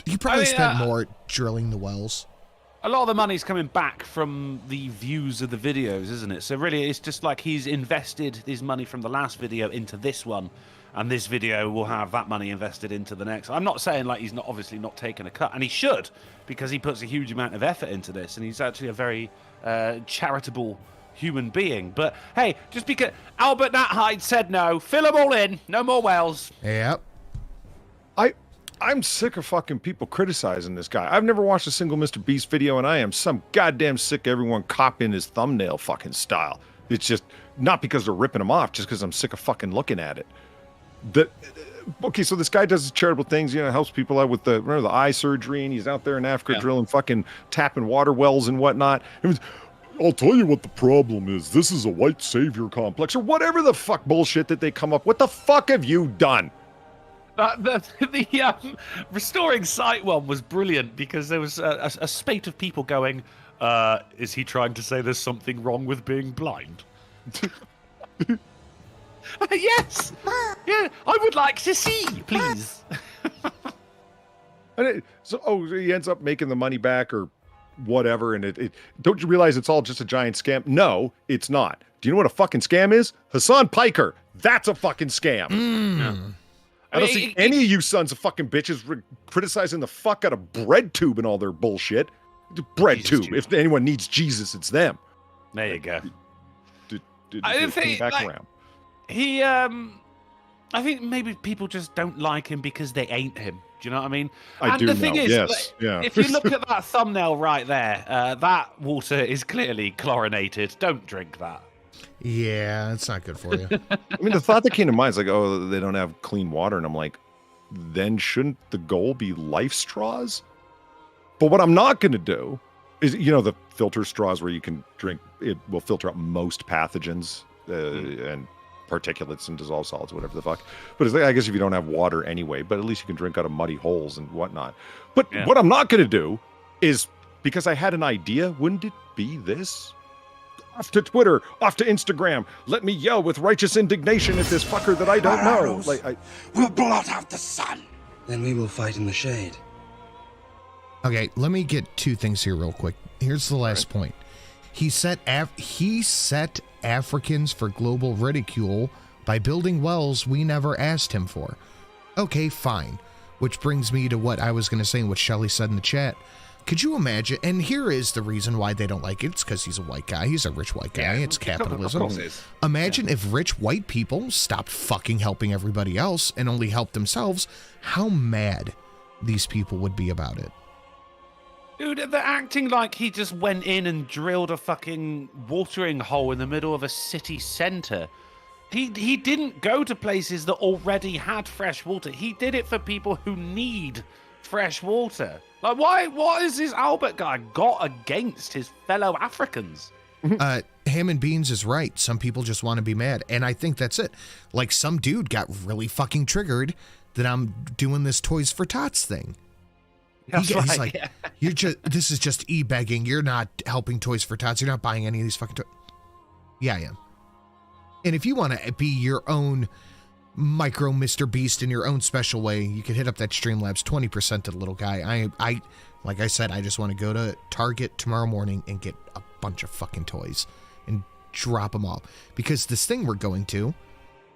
[SPEAKER 1] He probably spent more drilling the wells.
[SPEAKER 2] A lot of the money's coming back from the views of the videos, isn't it? So really, it's just like he's invested his money from the last video into this one, and this video will have that money invested into the next. I'm not saying like he's not obviously not taking a cut, and he should, because he puts a huge amount of effort into this, and he's actually a very charitable human being. But hey, just because Albert Nat Hyde said no, fill them all in, no more wells.
[SPEAKER 1] Yep.
[SPEAKER 3] I'm sick of fucking people criticizing this guy. I've never watched a single MrBeast video, and I am some goddamn sick of everyone copying his thumbnail fucking style. It's just not because they're ripping him off, just because I'm sick of fucking looking at it. Okay, so this guy does charitable things, you know, helps people out with the eye surgery, and he's out there in Africa drilling fucking tapping water wells and whatnot. I'll tell you what the problem is. This is a white savior complex, or whatever the fuck bullshit that they come up. What the fuck have you done?
[SPEAKER 2] The restoring sight one was brilliant because there was a spate of people going, is he trying to say there's something wrong with being blind? Yes! Yeah, I would like to see, please.
[SPEAKER 3] So he ends up making the money back or whatever, and don't you realize it's all just a giant scam? No, it's not. Do you know what a fucking scam is? Hassan Piker. That's a fucking scam. Yeah. I don't see any of you sons of fucking bitches criticizing the fuck out of BreadTube and all their bullshit. BreadTube. If anyone needs Jesus, it's them.
[SPEAKER 2] There you go.
[SPEAKER 3] I think back around.
[SPEAKER 2] I think maybe people just don't like him because they ain't him. Do you know what I mean?
[SPEAKER 3] The thing is, yes,
[SPEAKER 2] if you look at that thumbnail right there, that water is clearly chlorinated. Don't drink that.
[SPEAKER 1] Yeah, it's not good for you.
[SPEAKER 3] I mean, the thought that came to mind is like, oh, they don't have clean water. And I'm like, then shouldn't the goal be life straws? But what I'm not going to do is, you know, the filter straws where you can drink, it will filter out most pathogens and particulates and dissolved solids, whatever the fuck. But it's like, I guess if you don't have water anyway, but at least you can drink out of muddy holes and whatnot. But what I'm not going to do is, because I had an idea, wouldn't it be this? Off to Twitter, off to Instagram. Let me yell with righteous indignation at this fucker that I don't know.
[SPEAKER 7] We'll blot out the sun. Then we will fight in the shade.
[SPEAKER 1] Okay, let me get two things here real quick. Here's the last point. He set Africans for global ridicule by building wells we never asked him for. Okay, fine. Which brings me to what I was going to say and what Shelly said in the chat. Could you imagine? And here is the reason why they don't like it. It's because he's a white guy. He's a rich white guy. It's capitalism. Imagine if rich white people stopped fucking helping everybody else and only helped themselves. How mad these people would be about it.
[SPEAKER 2] Dude, they're acting like he just went in and drilled a fucking watering hole in the middle of a city centre. He didn't go to places that already had fresh water. He did it for people who need fresh water. Like, what has this Albert guy got against his fellow Africans?
[SPEAKER 1] Ham and Beans is right. Some people just want to be mad. And I think that's it. Like, some dude got really fucking triggered that I'm doing this Toys for Tots thing. He's like, this is just e-begging. You're not helping Toys for Tots. You're not buying any of these fucking toys. Yeah, I am. And if you want to be your own micro MrBeast in your own special way, you can hit up that Streamlabs 20% to the little guy. I like I said, I just want to go to Target tomorrow morning and get a bunch of fucking toys and drop them off. Because this thing we're going to,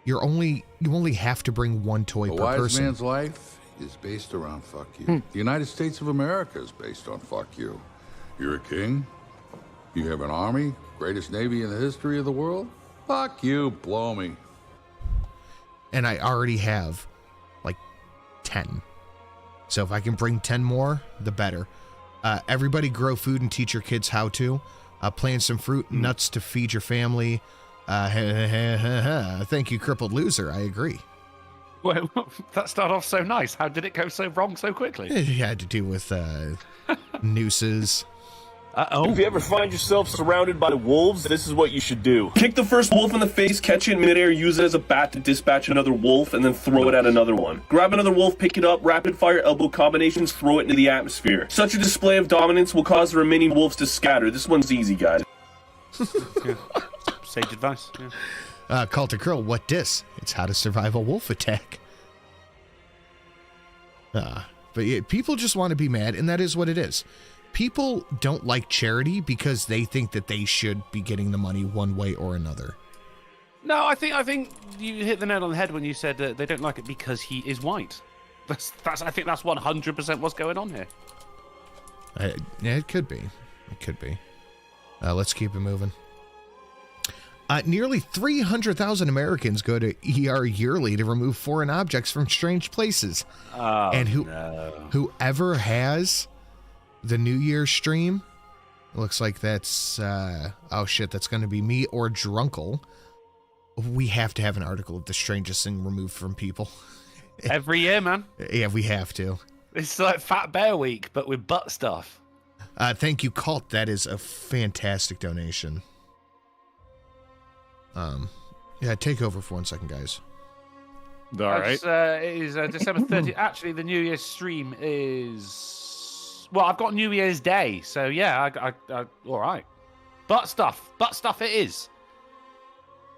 [SPEAKER 1] you only have to bring one toy per person.
[SPEAKER 13] A wise man's life is based around fuck you. The United States of America is based on fuck you. You're a king. You have an army, greatest navy in the history of the world. Fuck you, blow me.
[SPEAKER 1] And I already have like 10. So if I can bring 10 more, the better. Everybody grow food and teach your kids how to. Plant some fruit and nuts to feed your family. Thank you, crippled loser. I agree.
[SPEAKER 2] Well, that started off so nice. How did it go so wrong so quickly?
[SPEAKER 1] It had to do with nooses.
[SPEAKER 14] If you ever find yourself surrounded by wolves, this is what you should do. Kick the first wolf in the face, catch it in midair, use it as a bat to dispatch another wolf, and then throw it at another one. Grab another wolf, pick it up, rapid fire elbow combinations, throw it into the atmosphere. Such a display of dominance will cause the remaining wolves to scatter. This one's easy, guys.
[SPEAKER 2] Sage advice.
[SPEAKER 1] Yeah. Call to Curl, what dis? It's how to survive a wolf attack. But yeah, people just want to be mad, and that is what it is. People don't like charity because they think that they should be getting the money one way or another.
[SPEAKER 2] No, I think you hit the nail on the head when you said they don't like it because he is white. I think that's 100% what's going on here.
[SPEAKER 1] Yeah, it could be. It could be. Let's keep it moving. Nearly 300,000 Americans go to ER yearly to remove foreign objects from strange places.
[SPEAKER 2] Oh,
[SPEAKER 1] and
[SPEAKER 2] no.
[SPEAKER 1] Whoever has the New Year's stream, looks like that's, oh shit, that's going to be me or Drunkle. We have to have an article of the strangest thing removed from people.
[SPEAKER 2] Every year, man.
[SPEAKER 1] Yeah, we have to.
[SPEAKER 2] It's like Fat Bear Week, but with butt stuff.
[SPEAKER 1] Thank you, Cult. That is a fantastic donation. Yeah, take over for 1 second, guys.
[SPEAKER 3] All right.
[SPEAKER 2] It is December 30th. Actually, the New Year's stream is... Well, I've got New Year's Day, so yeah, I all right. Butt stuff it is.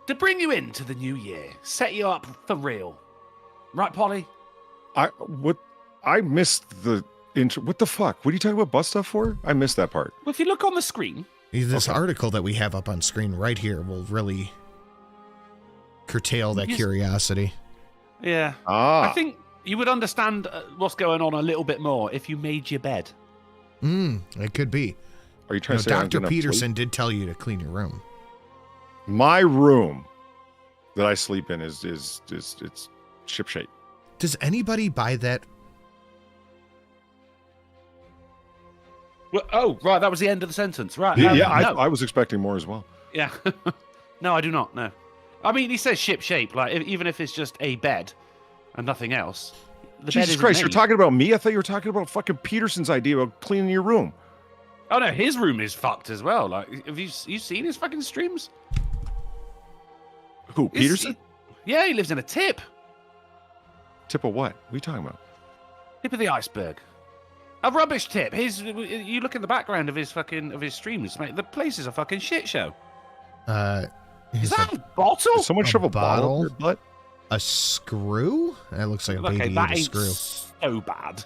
[SPEAKER 2] To bring you into the new year, set you up for real. Right, Polly?
[SPEAKER 3] I missed the intro. What the fuck? What are you talking about butt stuff for? I missed that part.
[SPEAKER 2] Well, if you look on the screen...
[SPEAKER 1] This article that we have up on screen right here will really curtail that curiosity.
[SPEAKER 2] Yeah. I think you would understand what's going on a little bit more if you made your bed.
[SPEAKER 1] It could be.
[SPEAKER 3] Are you trying to say
[SPEAKER 1] Dr. Peterson did tell you to clean your room.
[SPEAKER 3] My room that I sleep in is it's shipshape.
[SPEAKER 1] Does anybody buy that?
[SPEAKER 2] Well, oh, right. That was the end of the sentence. Right.
[SPEAKER 3] Yeah,
[SPEAKER 2] no.
[SPEAKER 3] I was expecting more as well.
[SPEAKER 2] Yeah. No, I do not. No. I mean, he says ship shape. Like, even if it's just a bed and nothing else.
[SPEAKER 3] Jesus Christ, you're talking about me? I thought you were talking about fucking Peterson's idea about cleaning your room.
[SPEAKER 2] Oh, no, his room is fucked as well. Like, have you seen his fucking streams?
[SPEAKER 3] Who, Peterson?
[SPEAKER 2] Yeah, he lives in a tip.
[SPEAKER 3] Tip of what? What are you talking about?
[SPEAKER 2] Tip of the iceberg. A rubbish tip. You look in the background of his streams, mate. The place is a fucking shit show. Is that a bottle?
[SPEAKER 3] Did someone shove a bottle up your butt?
[SPEAKER 1] A screw? That looks like a
[SPEAKER 2] Okay,
[SPEAKER 1] baby
[SPEAKER 2] that
[SPEAKER 1] ate a
[SPEAKER 2] ain't
[SPEAKER 1] screw.
[SPEAKER 2] so bad.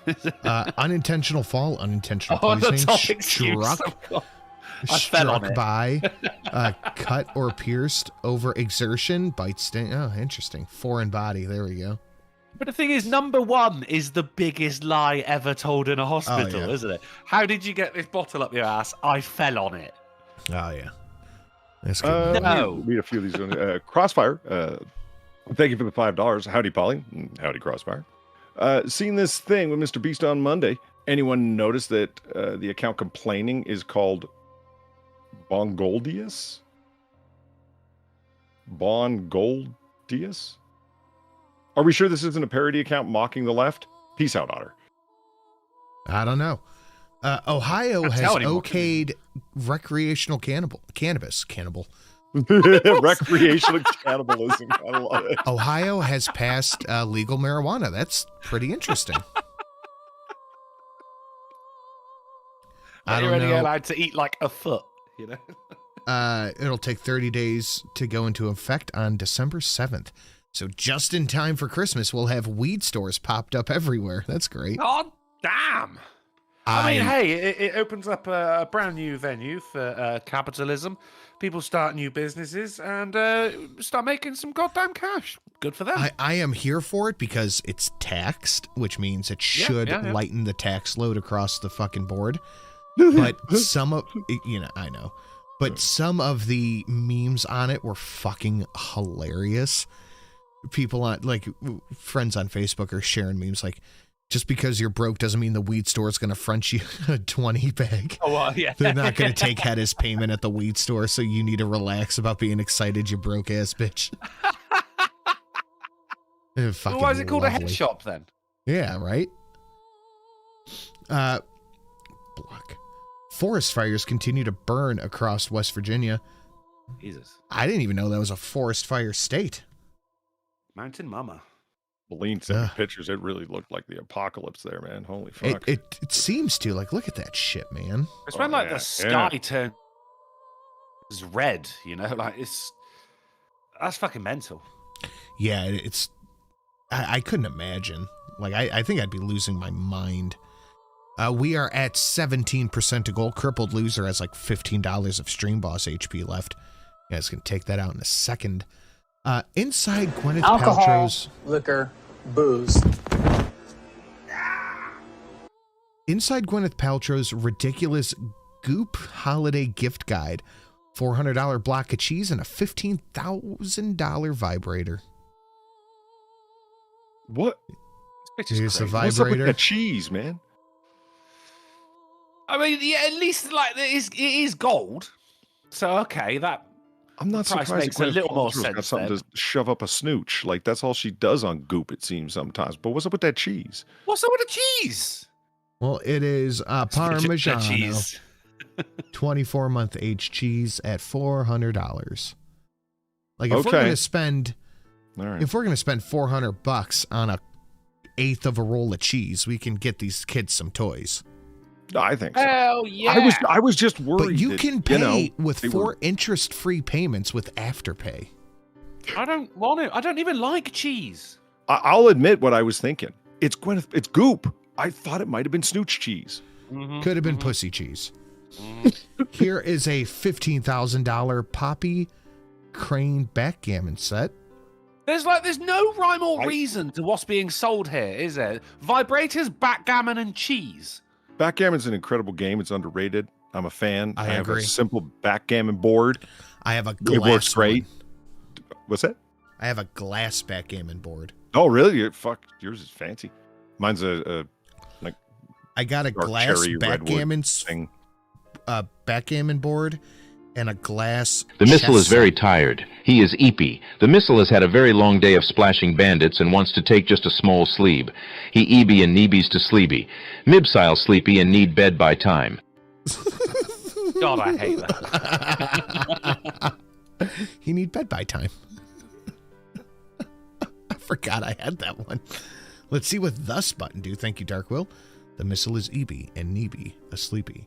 [SPEAKER 1] Unintentional fall, unintentional
[SPEAKER 2] that's
[SPEAKER 1] poisoning,
[SPEAKER 2] all excuse.
[SPEAKER 1] struck,
[SPEAKER 2] I fell on it.
[SPEAKER 1] by, cut or pierced over exertion, bite, sting. Oh, interesting. Foreign body. There we go.
[SPEAKER 2] But the thing is, number one is the biggest lie ever told in a hospital, isn't it? How did you get this bottle up your ass? I fell on it.
[SPEAKER 1] Oh, yeah. That's good.
[SPEAKER 3] No. Read a few of these. Crossfire. Thank you for the $5. Howdy, Polly. Howdy, Crossfire. Seen this thing with MrBeast on Monday. Anyone notice that the account complaining is called Bongoldius? Bongoldius? Are we sure this isn't a parody account mocking the left? Peace out, Otter.
[SPEAKER 1] I don't know. Ohio has okayed recreational cannabis.
[SPEAKER 3] Recreational cannibalism. I love it.
[SPEAKER 1] Ohio has passed legal marijuana. That's pretty interesting. I don't
[SPEAKER 2] You're only
[SPEAKER 1] know.
[SPEAKER 2] allowed to eat like a foot, you know?
[SPEAKER 1] It'll take 30 days to go into effect on December 7th. So just in time for Christmas, we'll have weed stores popped up everywhere. That's great.
[SPEAKER 2] God damn. I mean, hey, it opens up a brand new venue for capitalism. People start new businesses and start making some goddamn cash. Good for them.
[SPEAKER 1] I am here for it because it's taxed, which means it should lighten the tax load across the fucking board. But some of, I know. But some of the memes on it were fucking hilarious. People on, like, friends on Facebook are sharing memes like, just because you're broke doesn't mean the weed store is going to front you a 20 bag.
[SPEAKER 2] Oh, well, yeah.
[SPEAKER 1] They're not going to take head as payment at the weed store, so you need to relax about being excited, you broke ass bitch.
[SPEAKER 2] Well, why is it called a head shop then?
[SPEAKER 1] Yeah, right? Block. Forest fires continue to burn across West Virginia.
[SPEAKER 2] Jesus.
[SPEAKER 1] I didn't even know that was a forest fire state.
[SPEAKER 2] Mountain Mama.
[SPEAKER 3] Bleen sent me pictures. It really looked like the apocalypse there, man. Holy fuck.
[SPEAKER 1] It seems to. Like, look at that shit, man.
[SPEAKER 2] It's when the sky turns red, you know? Like, that's fucking mental.
[SPEAKER 1] Yeah, it's... I couldn't imagine. Like, I think I'd be losing my mind. We are at 17% to goal. Crippled Loser has like $15 of Stream Boss HP left. You guys can take that out in a second. Inside Gwyneth Paltrow's...
[SPEAKER 11] liquor, booze.
[SPEAKER 1] Inside Gwyneth Paltrow's ridiculous Goop holiday gift guide. $400 block of cheese and a $15,000 vibrator.
[SPEAKER 3] What?
[SPEAKER 1] Here's the
[SPEAKER 3] What's up with
[SPEAKER 1] vibrator.
[SPEAKER 3] the cheese, man?
[SPEAKER 2] I mean, yeah, at least like it is gold. So okay, that
[SPEAKER 3] I'm not
[SPEAKER 2] price
[SPEAKER 3] surprised
[SPEAKER 2] makes a little more sense.
[SPEAKER 3] Got something to shove up a snooch. Like that's all she does on Goop, it seems sometimes. But what's up with that cheese?
[SPEAKER 2] What's up with the cheese?
[SPEAKER 1] Well, it is Parmigiano.
[SPEAKER 2] Cheese.
[SPEAKER 1] 24-month aged cheese at $400. Like if we're gonna spend, if we're gonna spend $400 on a eighth of a roll of cheese, we can get these kids some toys.
[SPEAKER 3] No, I think so.
[SPEAKER 2] Hell yeah!
[SPEAKER 3] I was just worried.
[SPEAKER 1] But you
[SPEAKER 3] that,
[SPEAKER 1] can pay with
[SPEAKER 3] they
[SPEAKER 1] 4
[SPEAKER 3] were-
[SPEAKER 1] interest-free payments with Afterpay.
[SPEAKER 2] I don't want it. I don't even like cheese.
[SPEAKER 3] I'll admit what I was thinking. It's Goop. I thought it might have been snooch cheese.
[SPEAKER 1] Could have been pussy cheese. Here is a $15,000 Poppy Crane backgammon set.
[SPEAKER 2] There's no rhyme or reason to what's being sold here, is there? Vibrators, backgammon, and cheese.
[SPEAKER 3] Backgammon's an incredible game. It's underrated. I'm a fan.
[SPEAKER 1] I
[SPEAKER 3] have
[SPEAKER 1] agree.
[SPEAKER 3] a simple backgammon board.
[SPEAKER 1] I have a glass.
[SPEAKER 3] It works great.
[SPEAKER 1] one.
[SPEAKER 3] What's that?
[SPEAKER 1] I have a glass backgammon board.
[SPEAKER 3] Oh, really? Fuck, yours is fancy. Mine's a like.
[SPEAKER 1] I got a
[SPEAKER 3] dark
[SPEAKER 1] glass
[SPEAKER 3] cherry
[SPEAKER 1] backgammon
[SPEAKER 3] thing.
[SPEAKER 1] Backgammon board and a glass.
[SPEAKER 15] The Missle is
[SPEAKER 1] chess
[SPEAKER 15] very
[SPEAKER 1] set.
[SPEAKER 15] tired. He is eepy. The Missle has had a very long day of splashing bandits and wants to take just a small sleep. He eeby and neebies to sleepy. Mibsile sleepy and need bed by time.
[SPEAKER 2] God, I hate that.
[SPEAKER 1] You need bed by time. I forgot I had that one. Let's see what thus button do. Thank you, Dark Will. The Missile is Eeby and Neeby, a sleepy.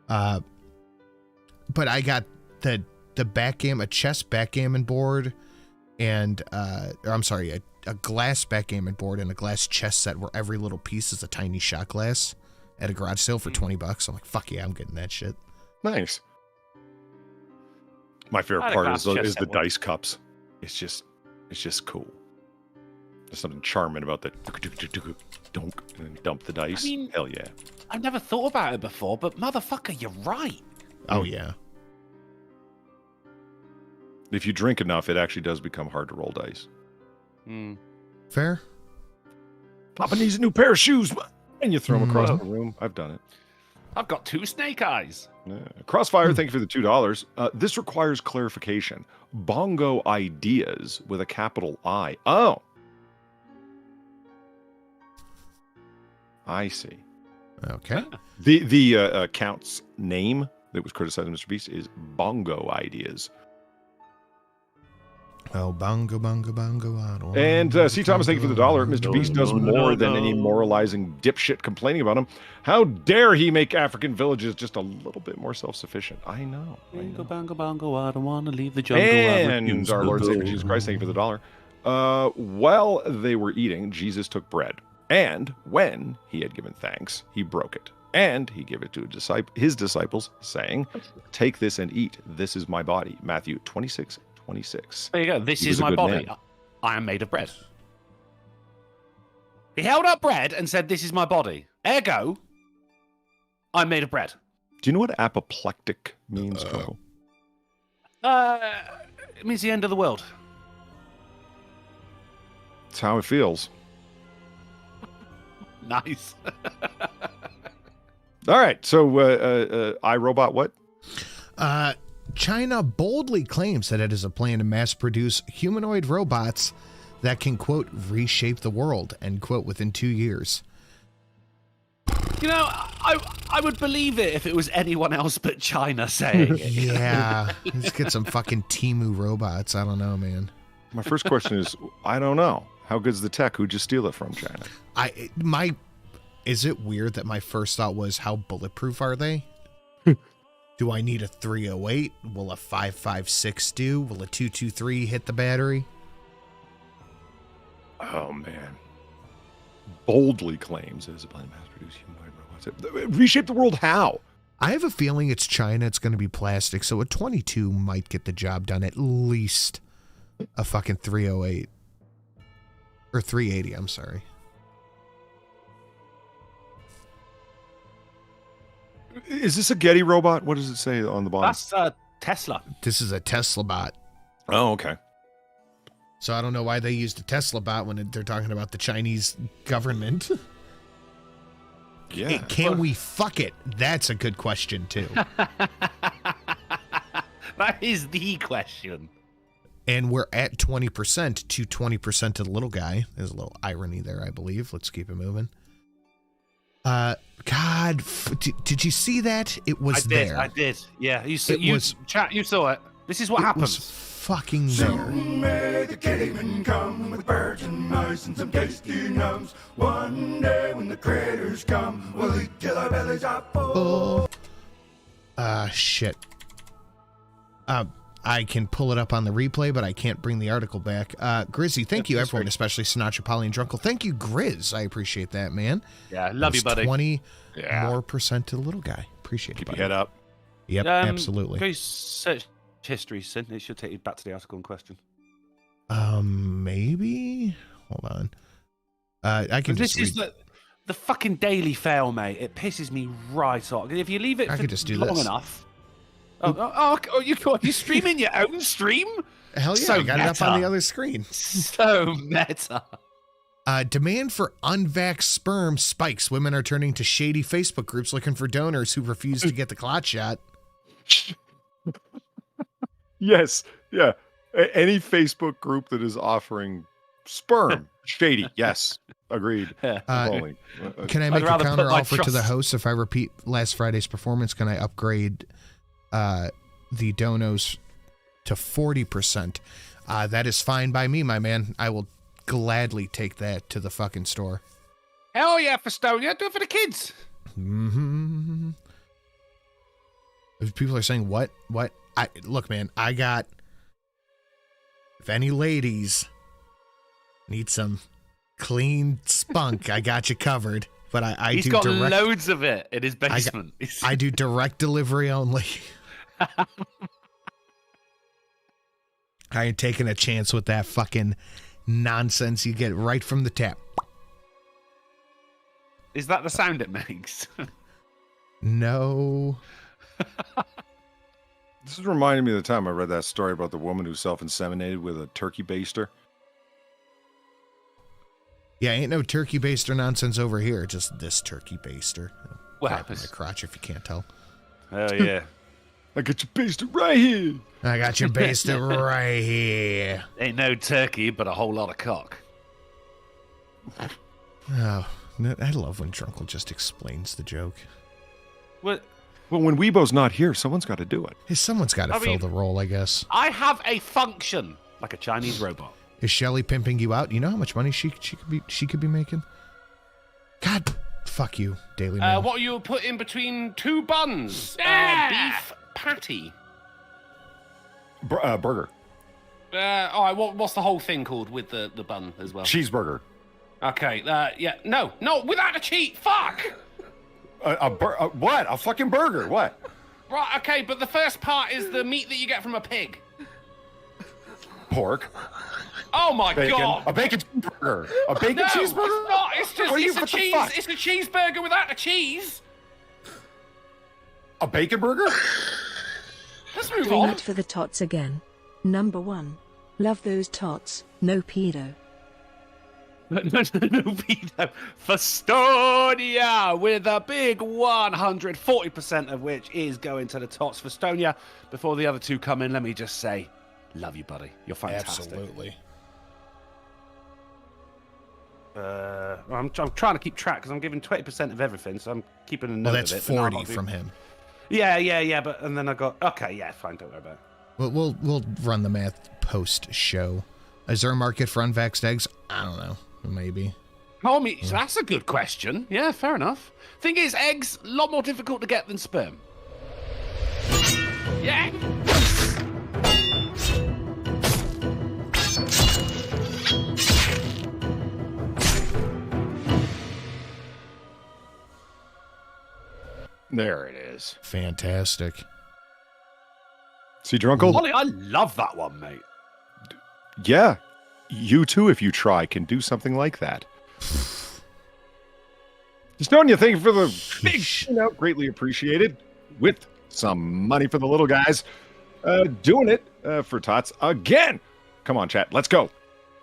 [SPEAKER 1] But I got the a chess backgammon board, and a glass backgammon board and a glass chess set where every little piece is a tiny shot glass at a garage sale for $20. I'm like, fuck yeah, I'm getting that shit.
[SPEAKER 3] Nice. My favorite part is the dice cups. It's just cool. There's something charming about that. Dunk and dump the dice.
[SPEAKER 2] I mean,
[SPEAKER 3] hell yeah.
[SPEAKER 2] I've never thought about it before, but motherfucker, you're right.
[SPEAKER 1] Oh yeah.
[SPEAKER 3] If you drink enough, it actually does become hard to roll dice.
[SPEAKER 1] Fair.
[SPEAKER 3] Papa needs a new pair of shoes, and you throw them across the room. I've done it.
[SPEAKER 2] I've got 2 snake eyes.
[SPEAKER 3] Yeah. Crossfire, thank you for the $2. This requires clarification. Bongo ideas with a capital I. Oh. I see.
[SPEAKER 1] Okay.
[SPEAKER 3] The account's name that was criticized by MrBeast is Bongo Ideas.
[SPEAKER 1] Oh, bongo.
[SPEAKER 3] And C. Thomas, thank you for the $1. MrBeast does more than any moralizing dipshit complaining about him. How dare he make African villages just a little bit more self-sufficient? I know.
[SPEAKER 2] Bongo, I don't want to leave the jungle.
[SPEAKER 3] And our Lord Savior Jesus Christ, thank you for the $1. While they were eating, Jesus took bread. And when he had given thanks, he broke it. And he gave it to his disciples, saying, take this and eat. This is my body. Matthew 26:26.
[SPEAKER 2] There you go. This is my body. I am made of bread. He held up bread and said, this is my body. Ergo, I'm made of bread.
[SPEAKER 3] Do you know what apoplectic means, Coco?
[SPEAKER 2] It means the end of the world.
[SPEAKER 3] It's how it feels.
[SPEAKER 2] Nice.
[SPEAKER 3] All right. So, iRobot, what?
[SPEAKER 1] China boldly claims that it is a plan to mass produce humanoid robots that can, quote, reshape the world, end quote, within 2 years.
[SPEAKER 2] You know, I would believe it if it was anyone else but China saying it.
[SPEAKER 1] Yeah. Let's get some fucking Temu robots. I don't know, man.
[SPEAKER 3] My first question is, I don't know. How good's the tech? Who'd you steal it from, China?
[SPEAKER 1] Is it weird that my first thought was, how bulletproof are they? Do I need a 308? Will a 5.56 do? Will a 223 hit the battery?
[SPEAKER 3] Oh, man. Boldly claims it is a plan to mass produce humanoid robots. Reshape the world how?
[SPEAKER 1] I have a feeling it's China. It's going to be plastic. So a 22 might get the job done. At least a fucking 308. Or 380, I'm sorry.
[SPEAKER 3] Is this a Getty robot? What does it say on the bottom?
[SPEAKER 2] That's Tesla.
[SPEAKER 1] This is a Tesla bot.
[SPEAKER 3] Oh, okay.
[SPEAKER 1] So I don't know why they used a Tesla bot when they're talking about the Chinese government.
[SPEAKER 3] Yeah.
[SPEAKER 1] Can we fuck it? That's a good question, too.
[SPEAKER 2] That is the question.
[SPEAKER 1] And we're at 20% to 20% to the little guy. There's a little irony there, I believe. Let's keep it moving. God, did you see that? It was there.
[SPEAKER 2] I did. Yeah, you saw it. This is what happens.
[SPEAKER 1] It was fucking there.
[SPEAKER 7] Soon may the cavemen come with birds and mice and some tasty numbs. One day when the critters come, we'll eat till our bellies are full.
[SPEAKER 1] Shit. I can pull it up on the replay, but I can't bring the article back. Grizzy, thank you, everyone, especially Sinatra, Polly, and Drunkle. Thank you, Grizz. I appreciate that, man.
[SPEAKER 2] Yeah, love you, buddy.
[SPEAKER 1] 20 more % to the little guy. Appreciate it,
[SPEAKER 3] Keep
[SPEAKER 1] buddy.
[SPEAKER 3] your head up.
[SPEAKER 1] Yep, absolutely.
[SPEAKER 2] Go search history, Sin. It should take you back to the article in question.
[SPEAKER 1] Maybe? Hold on. I can just
[SPEAKER 2] This is the fucking Daily Fail, mate. It pisses me right off. If you leave it
[SPEAKER 1] I
[SPEAKER 2] for
[SPEAKER 1] could just do
[SPEAKER 2] long
[SPEAKER 1] this.
[SPEAKER 2] enough... you streaming your own stream?
[SPEAKER 1] Hell yeah,
[SPEAKER 2] So
[SPEAKER 1] I got it up
[SPEAKER 2] meta.
[SPEAKER 1] on the other screen.
[SPEAKER 2] So meta.
[SPEAKER 1] Demand for unvaxxed sperm spikes. Women are turning to shady Facebook groups looking for donors who refuse to get the clot shot.
[SPEAKER 3] Yes. Yeah. Any Facebook group that is offering sperm. Shady. Yes. Agreed.
[SPEAKER 1] Can I make a counter offer to the host? If I repeat last Friday's performance, can I upgrade the donos to 40%? That is fine by me, my man. I will gladly take that to the fucking store.
[SPEAKER 2] Hell yeah, Festonia. Do it for the kids.
[SPEAKER 1] Mm-hmm. If people are saying, what? Look, man, I got, if any ladies need some clean spunk, I got you covered. But
[SPEAKER 2] He's got loads of it in his basement.
[SPEAKER 1] I do direct delivery only. I ain't taking a chance with that fucking nonsense you get right from the tap.
[SPEAKER 2] Is that the sound it makes?
[SPEAKER 1] No.
[SPEAKER 3] This is reminding me of the time I read that story about the woman who self-inseminated with a turkey baster.
[SPEAKER 1] Yeah, ain't no turkey baster nonsense over here. Just this turkey baster.
[SPEAKER 2] What
[SPEAKER 1] Grab my
[SPEAKER 2] happens?
[SPEAKER 1] crotch if you can't tell.
[SPEAKER 2] Oh, yeah.
[SPEAKER 3] I got your baster right here.
[SPEAKER 1] I got your baster right here.
[SPEAKER 2] Ain't no turkey, but a whole lot of cock.
[SPEAKER 1] Oh, I love when Drunkle just explains the joke.
[SPEAKER 2] What?
[SPEAKER 3] Well, when Weibo's not here, someone's got to do it.
[SPEAKER 1] Hey, someone's got to fill the role, I guess.
[SPEAKER 2] I have a function like a Chinese robot.
[SPEAKER 1] Is Shelly pimping you out? You know how much money she could be making? God, fuck you, Daily Mail.
[SPEAKER 2] What you put in between two buns? Beef patty.
[SPEAKER 3] Burger.
[SPEAKER 2] All right. What's the whole thing called with the bun as well?
[SPEAKER 3] Cheeseburger.
[SPEAKER 2] Okay. Yeah. No. Without a cheat. Fuck.
[SPEAKER 3] What? A fucking burger. What?
[SPEAKER 2] Right. Okay. But the first part is the meat that you get from a pig.
[SPEAKER 3] Pork.
[SPEAKER 2] Oh my
[SPEAKER 3] bacon.
[SPEAKER 2] God!
[SPEAKER 3] A bacon cheeseburger. A bacon
[SPEAKER 2] no,
[SPEAKER 3] cheeseburger?
[SPEAKER 2] It's not. It's just
[SPEAKER 3] What
[SPEAKER 2] it's a
[SPEAKER 3] what
[SPEAKER 2] cheese. It's a cheeseburger without the cheese.
[SPEAKER 3] A bacon burger?
[SPEAKER 2] Let's move
[SPEAKER 16] Doing
[SPEAKER 2] on.
[SPEAKER 16] it for the tots again. Number 1. Love those tots. No pedo.
[SPEAKER 2] No pedo. Festonia with a big 140% of which is going to the Tots. Festonia. Before the other two come in, let me just say, love you, buddy. You're fantastic.
[SPEAKER 1] Absolutely.
[SPEAKER 2] I'm trying to keep track because I'm giving 20% of everything, so I'm keeping a note
[SPEAKER 1] Well, that's
[SPEAKER 2] of it.
[SPEAKER 1] 40 from him.
[SPEAKER 2] Yeah, but and then I got okay, yeah, fine, don't worry about it.
[SPEAKER 1] We'll run the math post show. Is there a market for unvaxxed eggs? I don't know. Maybe.
[SPEAKER 2] Oh, so that's a good question. Yeah, fair enough. Thing is, eggs a lot more difficult to get than sperm. Yeah.
[SPEAKER 3] There it is.
[SPEAKER 1] Fantastic.
[SPEAKER 3] See, Drunkle?
[SPEAKER 2] Ollie, I love that one, mate.
[SPEAKER 3] Yeah. You too, if you try, can do something like that. Estonia, thank you for the big shout. Greatly appreciated. With some money for the little guys. Doing it for Tots again. Come on, chat. Let's go.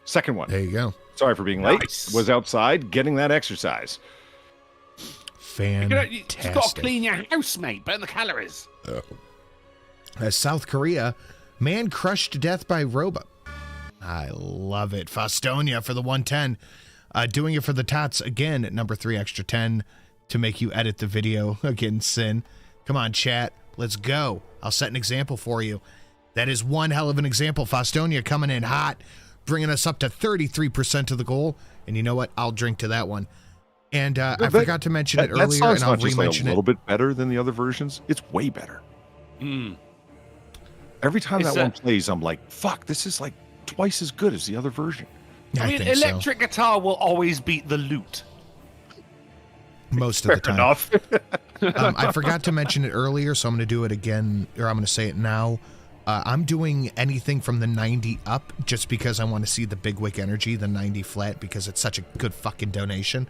[SPEAKER 3] Second one.
[SPEAKER 1] There you go.
[SPEAKER 3] Sorry for being late.
[SPEAKER 2] Nice.
[SPEAKER 3] Was outside getting that exercise.
[SPEAKER 1] Fantastic.
[SPEAKER 2] You just got to clean your house, mate. Burn the calories.
[SPEAKER 1] South Korea, man crushed to death by robot. I love it. Festonia for the 110. Doing it for the Tots again at number 3 extra 10 to make you edit the video. Again, Sin. Come on, chat. Let's go. I'll set an example for you. That is one hell of an example. Festonia coming in hot, bringing us up to 33% of the goal. And you know what? I'll drink to that one. And I forgot to mention it earlier, and I'll re-mention
[SPEAKER 3] it. A little bit better than the other versions. It's way better. Every time that one plays, I'm like, fuck, this is like twice as good as the other version.
[SPEAKER 2] I mean, electric guitar will always beat the lute.
[SPEAKER 1] Most of the time. I forgot to mention it earlier, so I'm going to do it again, or I'm going to say it now. I'm doing anything from the 90 up just because I want to see the Big Wick Energy, the 90 flat, because it's such a good fucking donation.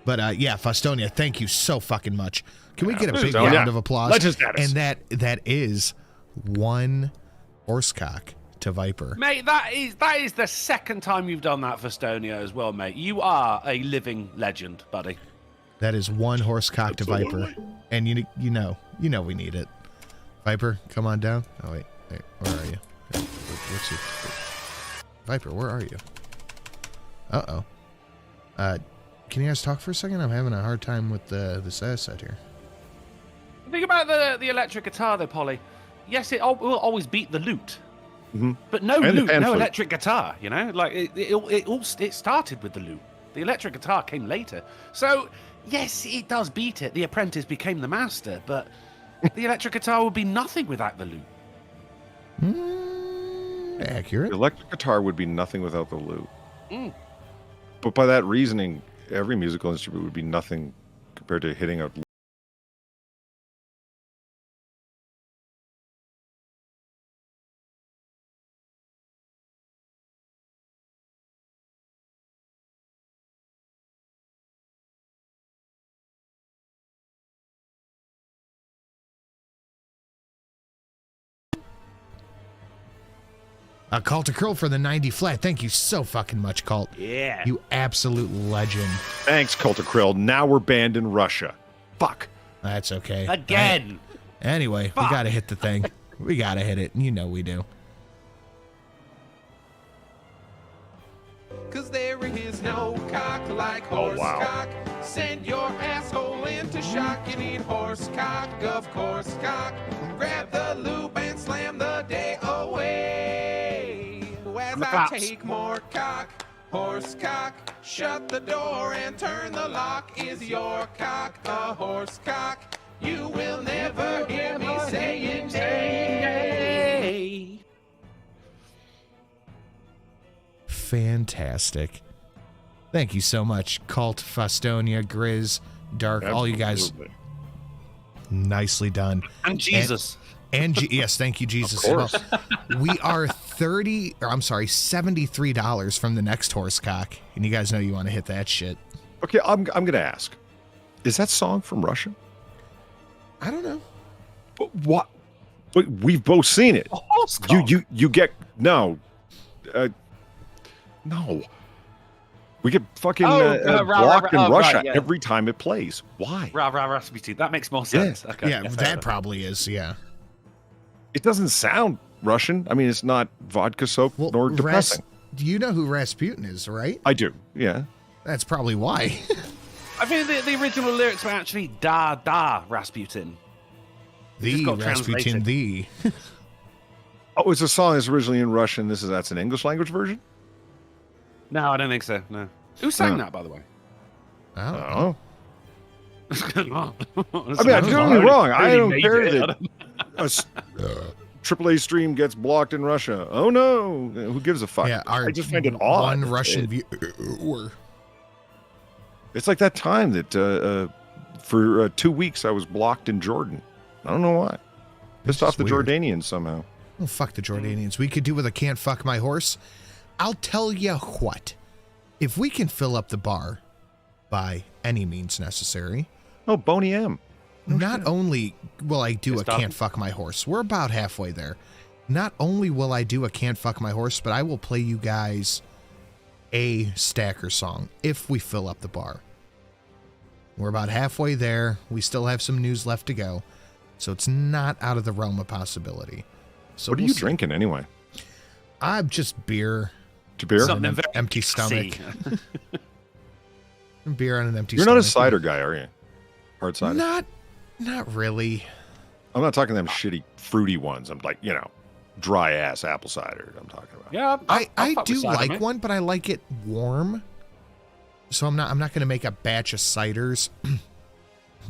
[SPEAKER 1] But yeah, Festonia, thank you so fucking much. Can we get a big round of applause? And that is 1 horsecock to Viper.
[SPEAKER 2] Mate, that is the second time you've done that for Festonia as well, mate. You are a living legend, buddy.
[SPEAKER 1] That is 1 horsecock to Viper. And you know we need it. Viper, come on down. Oh wait, where are you? What's your Viper, where are you? Uh-oh. Can you guys talk for a second? I'm having a hard time with this asset here.
[SPEAKER 2] Think about the electric guitar, though, Polly. Yes, it will always beat the lute, but no lute, no electric guitar. You know, like it started with the lute. The electric guitar came later. So yes, it does beat it. The apprentice became the master, but The electric guitar would be nothing without the loop.
[SPEAKER 1] Accurate.
[SPEAKER 3] The electric guitar would be nothing without the loop.
[SPEAKER 2] Mm.
[SPEAKER 3] But by that reasoning, every musical instrument would be nothing compared to hitting a.
[SPEAKER 1] Cult to Curl for the 90 flat. Thank you so fucking much, Cult.
[SPEAKER 2] Yeah.
[SPEAKER 1] You absolute legend.
[SPEAKER 3] Thanks, Culter Krill. Now we're banned in Russia. Fuck.
[SPEAKER 1] That's okay.
[SPEAKER 2] Again.
[SPEAKER 1] Anyway, we gotta hit the thing. We gotta hit it. You know we do.
[SPEAKER 17] Cause there is no cock like horse cock. Send your asshole into shock. You need horse cock, of course cock. Grab the loop and slam the day away. As I take more cock, horse cock. Shut the door and turn the lock. Is your cock a horse cock? You will never hear me saying nay.
[SPEAKER 1] Fantastic. Thank you so much, Cult, Fastonia, Grizz, Dark, all you guys. Nicely done.
[SPEAKER 2] And Jesus.
[SPEAKER 1] Yes, thank you, Jesus.
[SPEAKER 3] Of course.
[SPEAKER 1] We are $73 from the next horse cock, and you guys know you want to hit that shit.
[SPEAKER 3] Okay, I'm gonna ask. Is that song from Russia?
[SPEAKER 1] I don't know.
[SPEAKER 3] But what? But we've both seen it. You get no. No. We get fucking blocked in Russia every time it plays. Why?
[SPEAKER 2] Rasputin. That makes more sense. Okay,
[SPEAKER 1] yeah, that probably is, yeah.
[SPEAKER 3] It doesn't sound Russian. I mean, it's not vodka soaked nor depressing.
[SPEAKER 1] Do you know who Rasputin is, right?
[SPEAKER 3] I do, yeah.
[SPEAKER 1] That's probably why.
[SPEAKER 2] I think the original lyrics were actually Da Da Rasputin.
[SPEAKER 1] The Rasputin, the.
[SPEAKER 3] Oh, it's a song that's originally in Russian. That's an English language version?
[SPEAKER 2] No, I don't think so. No. Who sang that, by the way?
[SPEAKER 3] Oh. I mean, don't get me wrong. I don't care that a AAA stream gets blocked in Russia. Oh no, who gives a fuck?
[SPEAKER 1] Yeah,
[SPEAKER 3] I just find it odd.
[SPEAKER 1] One Russian viewer.
[SPEAKER 3] It's like that time that for 2 weeks I was blocked in Jordan. I don't know why. Pissed off the Jordanians somehow.
[SPEAKER 1] Oh, fuck the Jordanians. We could do with a can't fuck my horse. I'll tell you what. If we can fill up the bar by any means necessary.
[SPEAKER 3] Oh, Boney M.
[SPEAKER 1] Not only will I do a can't fuck my horse. We're about halfway there. Not only will I do a can't fuck my horse, but I will play you guys a Stacker song if we fill up the bar. We're about halfway there. We still have some news left to go. So it's not out of the realm of possibility. So
[SPEAKER 3] what are you drinking anyway?
[SPEAKER 1] I'm just beer.
[SPEAKER 3] To beer?
[SPEAKER 1] On an empty stomach. Beer on an empty
[SPEAKER 3] You're
[SPEAKER 1] stomach.
[SPEAKER 3] not a cider guy, are you? Hard cider?
[SPEAKER 1] Not really.
[SPEAKER 3] I'm not talking them shitty fruity ones. I'm like, dry ass apple cider I'm talking about.
[SPEAKER 2] Yeah,
[SPEAKER 1] I do like one, but I like it warm. So I'm not going to make a batch of ciders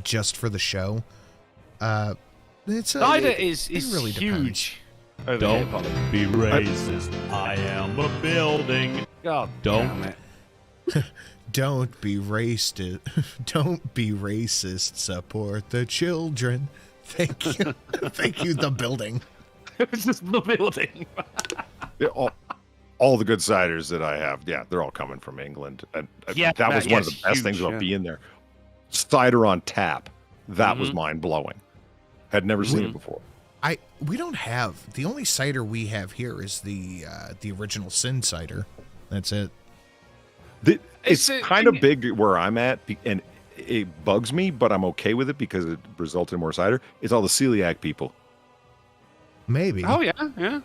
[SPEAKER 1] just for the show.
[SPEAKER 2] Cider is
[SPEAKER 1] really
[SPEAKER 2] huge.
[SPEAKER 18] Don't be racist. I am a building.
[SPEAKER 2] God
[SPEAKER 18] don't.
[SPEAKER 1] Don't be racist. Don't be racist. Support the children. Thank you. Thank you, the building.
[SPEAKER 2] It was just the building.
[SPEAKER 3] all the good ciders that I have, they're all coming from England. And that was one of the best things about being there. Cider on tap. That was mind blowing. Had never seen it before.
[SPEAKER 1] We don't have, the only cider we have here is the original Sin cider. That's it.
[SPEAKER 3] It's kind of big where I'm at, and it bugs me, but I'm okay with it because it results in more cider. It's all the celiac people.
[SPEAKER 1] Maybe.
[SPEAKER 2] Oh, yeah.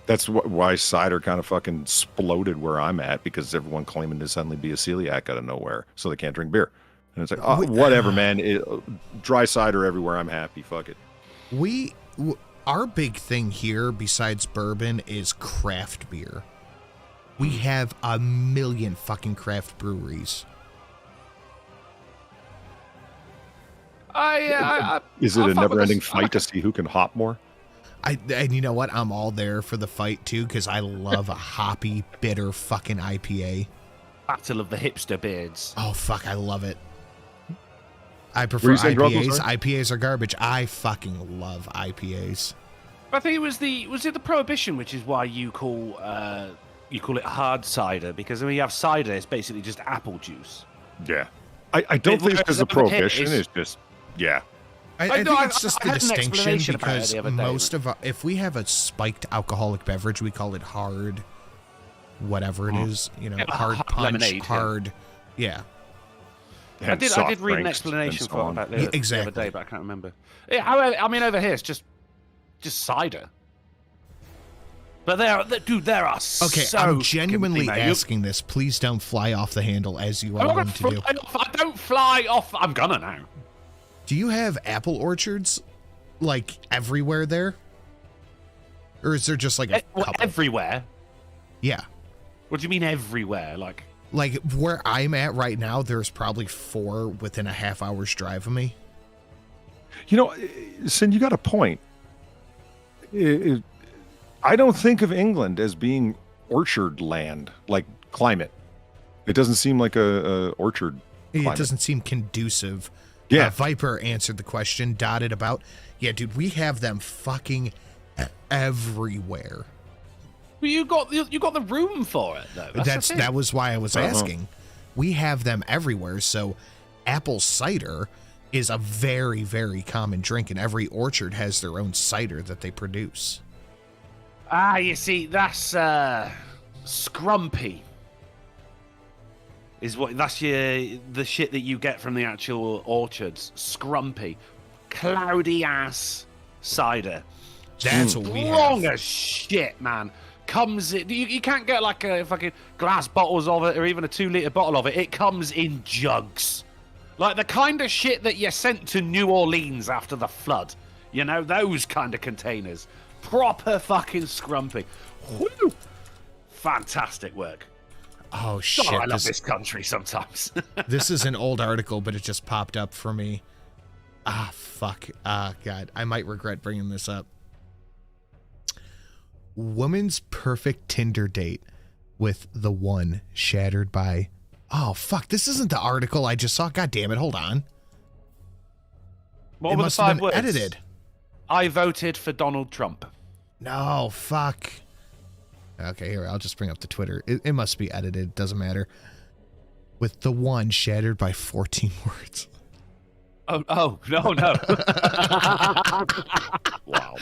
[SPEAKER 3] That's why cider kind of fucking exploded where I'm at, because everyone claiming to suddenly be a celiac out of nowhere, so they can't drink beer. And it's like, whatever, man. Dry cider everywhere. I'm happy. Fuck it.
[SPEAKER 1] Our big thing here, besides bourbon, is craft beer. We have a million fucking craft breweries.
[SPEAKER 3] Is it a never-ending fight to see who can hop more?
[SPEAKER 1] And you know what? I'm all there for the fight too, because I love a hoppy, bitter fucking IPA.
[SPEAKER 2] Battle of the hipster beards.
[SPEAKER 1] Oh fuck, I love it. I prefer IPAs. IPAs are garbage. I fucking love IPAs.
[SPEAKER 2] I think it was the Prohibition, which is why you call it hard cider, because when you have cider, it's basically just apple juice.
[SPEAKER 3] Yeah, I don't think it's because the Prohibition is just
[SPEAKER 1] I think it's just the distinction because if we have a spiked alcoholic beverage, we call it hard, whatever it is, hard punch,
[SPEAKER 2] lemonade,
[SPEAKER 1] hard, yeah.
[SPEAKER 2] I did read an explanation for it about the other day, but I can't remember. Yeah, I mean, over here it's just cider. But there are
[SPEAKER 1] okay,
[SPEAKER 2] so
[SPEAKER 1] I'm genuinely asking this. Please don't fly off the handle as you are going to do.
[SPEAKER 2] I don't fly off. I'm gonna now.
[SPEAKER 1] Do you have apple orchards, like, everywhere there? Or is there just, like, a couple?
[SPEAKER 2] Everywhere?
[SPEAKER 1] Yeah.
[SPEAKER 2] What do you mean everywhere? Like,
[SPEAKER 1] where I'm at right now, there's probably 4 within a half hour's drive of me.
[SPEAKER 3] Sin, you got a point. I don't think of England as being orchard land, like climate. It doesn't seem like a orchard climate.
[SPEAKER 1] It doesn't seem conducive.
[SPEAKER 3] Yeah.
[SPEAKER 1] Viper answered the question, dotted about. Yeah, dude, we have them fucking everywhere.
[SPEAKER 2] Well, you got the room for it, though.
[SPEAKER 1] That was why I was asking. We have them everywhere, so apple cider is a very, very common drink, and every orchard has their own cider that they produce.
[SPEAKER 2] You see, that's scrumpy. That's the shit that you get from the actual orchards. Scrumpy, cloudy ass cider.
[SPEAKER 1] That's what we have.
[SPEAKER 2] Strong as shit, man. You can't get like a fucking glass bottles of it or even a 2-liter bottle of it. It comes in jugs, like the kind of shit that you sent to New Orleans after the flood. Those kind of containers. Proper fucking scrumpy. Whew. Fantastic work.
[SPEAKER 1] Oh shit!
[SPEAKER 2] God, I love this country sometimes.
[SPEAKER 1] This is an old article, but it just popped up for me. Fuck. God, I might regret bringing this up. Woman's perfect Tinder date with the one shattered by... Oh, fuck. This isn't the article I just saw. God damn it. Hold on.
[SPEAKER 2] What were the 5 words?
[SPEAKER 1] Edited.
[SPEAKER 2] I voted for Donald Trump.
[SPEAKER 1] No, fuck. Okay, here, I'll just bring up the Twitter. It must be edited. Doesn't matter. With the one shattered by 14 words.
[SPEAKER 2] Oh, no.
[SPEAKER 3] Wow.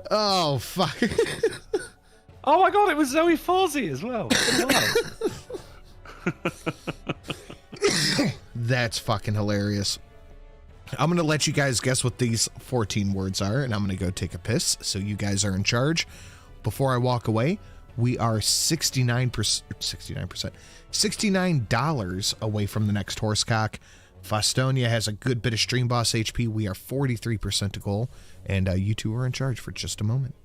[SPEAKER 1] Oh, fuck.
[SPEAKER 2] Oh, my God, it was Zoe Fawzi as well.
[SPEAKER 1] That's fucking hilarious. I'm going to let you guys guess what these 14 words are, and I'm going to go take a piss, so you guys are in charge. Before I walk away, we are $69 away from the next horsecock. Fostonia has a good bit of Stream Boss HP. We are 43% to goal, and you two are in charge for just a moment.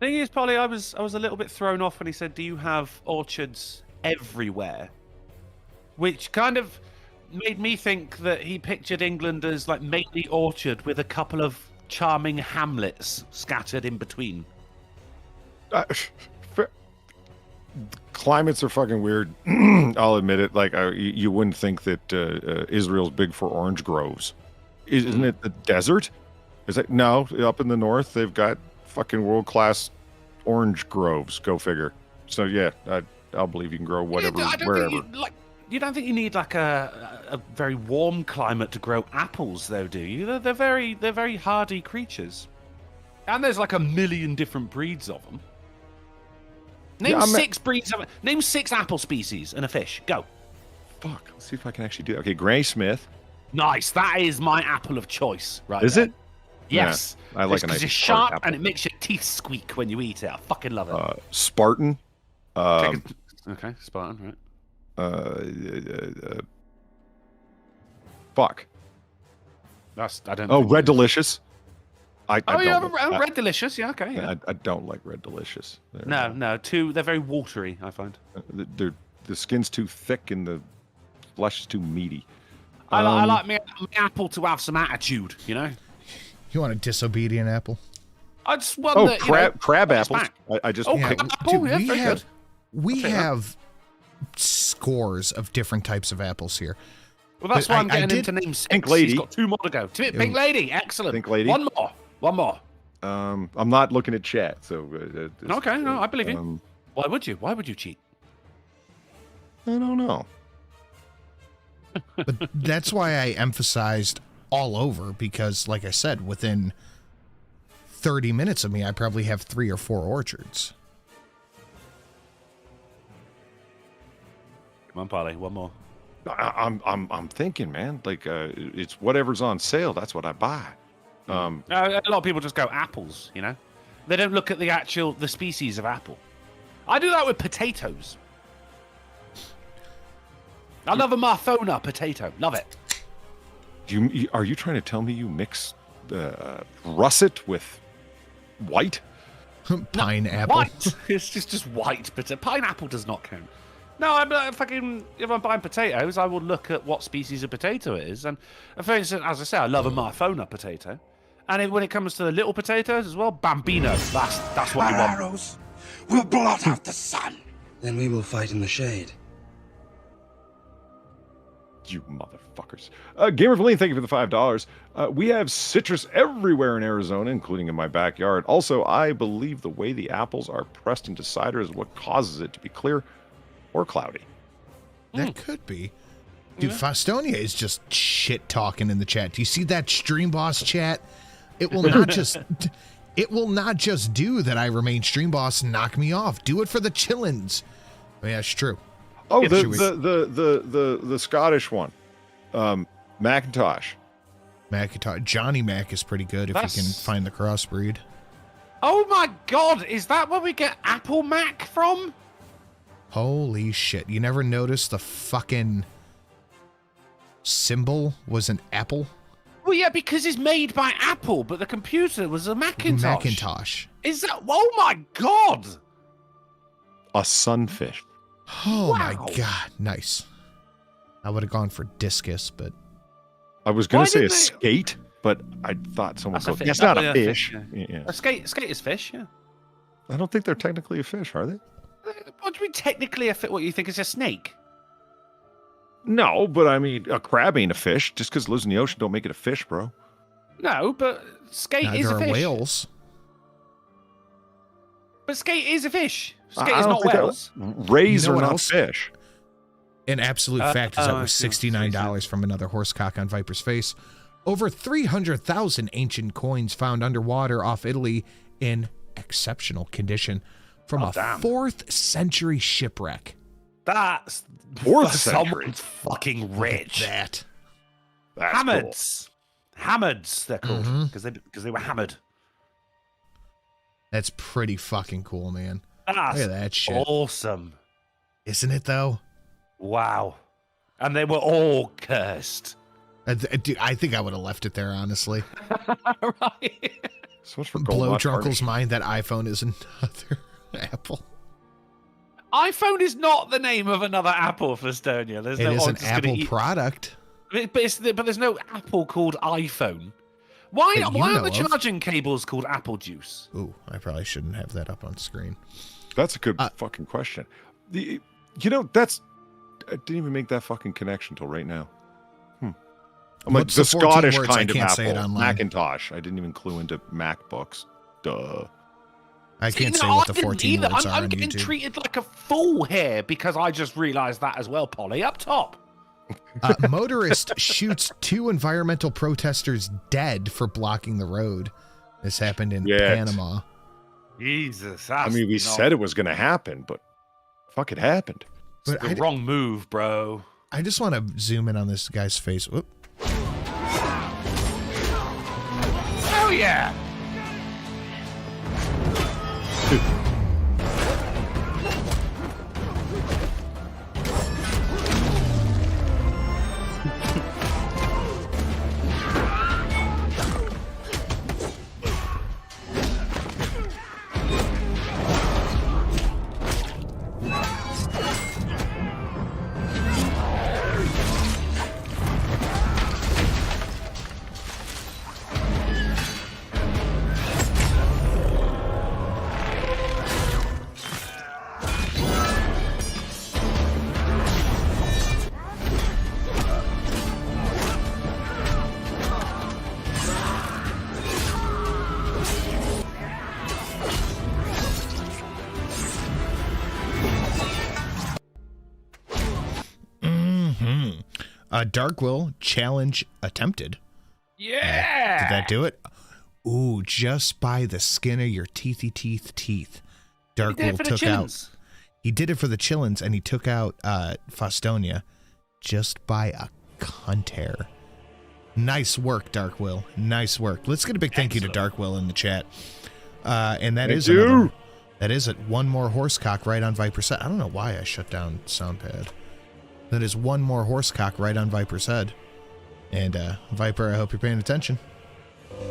[SPEAKER 2] Thing is, Polly, I was a little bit thrown off when he said, do you have orchards everywhere? Which kind of made me think that he pictured England as like mainly orchard with a couple of charming hamlets scattered in between.
[SPEAKER 3] Climates are fucking weird. I'll admit it. Like you wouldn't think that Israel's big for orange groves. Isn't it the desert? Is it? No, up in the north they've got fucking world-class orange groves. Go figure. So yeah, I'll believe you can grow whatever wherever.
[SPEAKER 2] You don't think you need like a very warm climate to grow apples, though, do you? They're very hardy creatures, and there's like 1 million different breeds of them. Name 6 breeds of. Name 6 apple species and a fish. Go.
[SPEAKER 3] Fuck. Let's see if I can actually do that. Okay, Granny Smith.
[SPEAKER 2] Nice. That is my apple of choice, right?
[SPEAKER 3] Is
[SPEAKER 2] there.
[SPEAKER 3] it?
[SPEAKER 2] Yes.
[SPEAKER 3] Yeah, I like a nice.
[SPEAKER 2] It's sharp apple. And it makes your teeth squeak when you eat it. I fucking love it.
[SPEAKER 3] Spartan.
[SPEAKER 2] Okay, Spartan, right?
[SPEAKER 3] Fuck.
[SPEAKER 2] I don't.
[SPEAKER 3] Oh, Red Delicious. I
[SPEAKER 2] Red Delicious. Yeah, okay. Yeah.
[SPEAKER 3] I don't like Red Delicious.
[SPEAKER 2] No. They're very watery. I find
[SPEAKER 3] the skin's too thick and the flesh is too meaty.
[SPEAKER 2] I like my apple to have some attitude, you know?
[SPEAKER 1] You want a disobedient apple?
[SPEAKER 2] I just want
[SPEAKER 3] crab apples. I just
[SPEAKER 2] crab apple.
[SPEAKER 1] Dude,
[SPEAKER 2] Yeah, very good.
[SPEAKER 1] We have scores of different types of apples here.
[SPEAKER 2] Well, that's why I'm getting him to name 6.
[SPEAKER 3] Pink Lady.
[SPEAKER 2] He's got 2 more to go. Pink Lady, excellent.
[SPEAKER 3] Pink Lady.
[SPEAKER 2] One more.
[SPEAKER 3] I'm not looking at chat, so.
[SPEAKER 2] Okay, no, I believe you. Why would you? Why would you cheat?
[SPEAKER 3] I don't know.
[SPEAKER 1] But that's why I emphasized all over, because, like I said, within 30 minutes of me, I probably have 3 or 4 orchards.
[SPEAKER 2] Come on, Polly, one more.
[SPEAKER 3] I'm thinking, man. Like, it's whatever's on sale. That's what I buy.
[SPEAKER 2] A lot of people just go apples. You know, they don't look at the species of apple. I do that with potatoes. I love a Marthona potato. Love it.
[SPEAKER 3] Are you trying to tell me you mix russet with white?
[SPEAKER 1] Pineapple.
[SPEAKER 2] White. It's just white, but pineapple does not count. No, I'm if I'm buying potatoes, I will look at what species of potato it is. And for instance, as I say, I love a Marthona potato. And when it comes to the little potatoes as well, Bambino. That's what you want.
[SPEAKER 7] Arrows will blot out the sun. Then we will fight in the shade.
[SPEAKER 3] You motherfuckers. Gamer Valine, thank you for the $5. We have citrus everywhere in Arizona, including in my backyard. Also, I believe the way the apples are pressed into cider is what causes it to be clear or cloudy.
[SPEAKER 1] That could be. Dude, Faustonia is just shit talking in the chat. Do you see that Stream Boss chat? It will not just do that I remain Stream Boss and knock me off. Do it for the chillins. I mean, that's true.
[SPEAKER 3] Oh, the Scottish one. Macintosh.
[SPEAKER 1] Johnny Mac is pretty good if you can find the crossbreed.
[SPEAKER 2] Oh my god, is that where we get Apple Mac from?
[SPEAKER 1] Holy shit. You never noticed the fucking symbol was an apple?
[SPEAKER 2] Well, yeah, because it's made by Apple, but the computer was a Macintosh. Is that... Oh my god!
[SPEAKER 3] A sunfish.
[SPEAKER 1] Oh my god, nice. I would have gone for discus, but...
[SPEAKER 3] I was going to say a skate, but I thought someone would go, that's not a fish. Yeah.
[SPEAKER 2] A skate is fish, yeah.
[SPEAKER 3] I don't think they're technically a fish, are they?
[SPEAKER 2] What do you mean technically a fish? What, you think it's a snake?
[SPEAKER 3] No, but I mean, a crab ain't a fish. Just because it lives in the ocean don't make it a fish, bro.
[SPEAKER 2] No, but skate is a fish.
[SPEAKER 1] Whales.
[SPEAKER 2] But skate is a fish. Skate is not whales.
[SPEAKER 3] Rays are not fish.
[SPEAKER 1] An absolute fact is that was $69 from another horsecock on Viper's Face. Over 300,000 ancient coins found underwater off Italy in exceptional condition from a 4th century shipwreck.
[SPEAKER 2] That's
[SPEAKER 3] 4th century.
[SPEAKER 2] Someone's fucking rich.
[SPEAKER 1] That's
[SPEAKER 2] Hammeds. Cool. Hammeds, they're called because they were hammered.
[SPEAKER 1] That's pretty fucking cool, man.
[SPEAKER 2] That's
[SPEAKER 1] look at that shit.
[SPEAKER 2] Awesome.
[SPEAKER 1] Isn't it, though?
[SPEAKER 2] Wow. And they were all cursed.
[SPEAKER 1] Dude, I think I would have left it there, honestly.
[SPEAKER 2] Right.
[SPEAKER 3] So much for
[SPEAKER 1] Blow Drunkle's mind that iPhone is another Apple.
[SPEAKER 2] iPhone is not the name of another Apple for Estonia. There's
[SPEAKER 1] it is an Apple product.
[SPEAKER 2] But there's no Apple called iPhone. Why aren't the charging cables called Apple Juice?
[SPEAKER 1] Ooh, I probably shouldn't have that up on screen.
[SPEAKER 3] That's a good fucking question. I didn't even make that fucking connection till right now. I'm like the Scottish kind of Apple, Macintosh. I didn't even clue into MacBooks. Duh.
[SPEAKER 1] I can't say what the 14 words are on
[SPEAKER 2] I'm getting
[SPEAKER 1] YouTube.
[SPEAKER 2] treated like a fool here because I just realized that as well, Polly, up top.
[SPEAKER 1] Motorist shoots 2 environmental protesters dead for blocking the road. This happened in Panama.
[SPEAKER 2] Jesus.
[SPEAKER 3] I mean, we said it was going to happen, but fuck, it happened.
[SPEAKER 2] It's the wrong move, bro.
[SPEAKER 1] I just want to zoom in on this guy's face. Whoop.
[SPEAKER 2] Oh, yeah.
[SPEAKER 1] Darkwill challenge attempted.
[SPEAKER 2] Yeah.
[SPEAKER 1] Did that do it? Ooh, just by the skin of your teeth. Darkwill took out. He did it for the chillins, and he took out Fostonia just by a cunt hair. Nice work, Darkwill. Nice work. Let's get a big thank you to Darkwill in the chat. And that is another. That is it. One more horsecock right on Viper's head. I don't know why I shut down Soundpad. That is one more horsecock right on Viper's head. And Viper, I hope you're paying attention.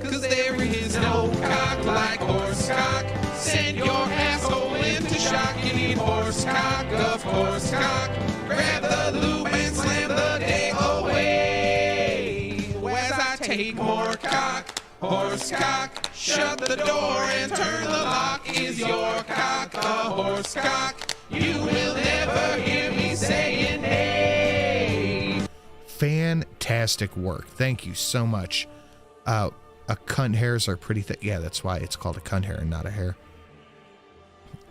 [SPEAKER 17] Cause there is no cock like horsecock. Send your asshole into shock. You need horsecock, of course, cock. Grab the lube and slam the day away. As I take more cock, horsecock. Shut the door and turn the lock. Is your cock a horsecock? You will never hear me saying hey.
[SPEAKER 1] Fantastic work. Thank you so much. A cunt hairs are pretty thick. Yeah, that's why it's called a cunt hair and not a hair.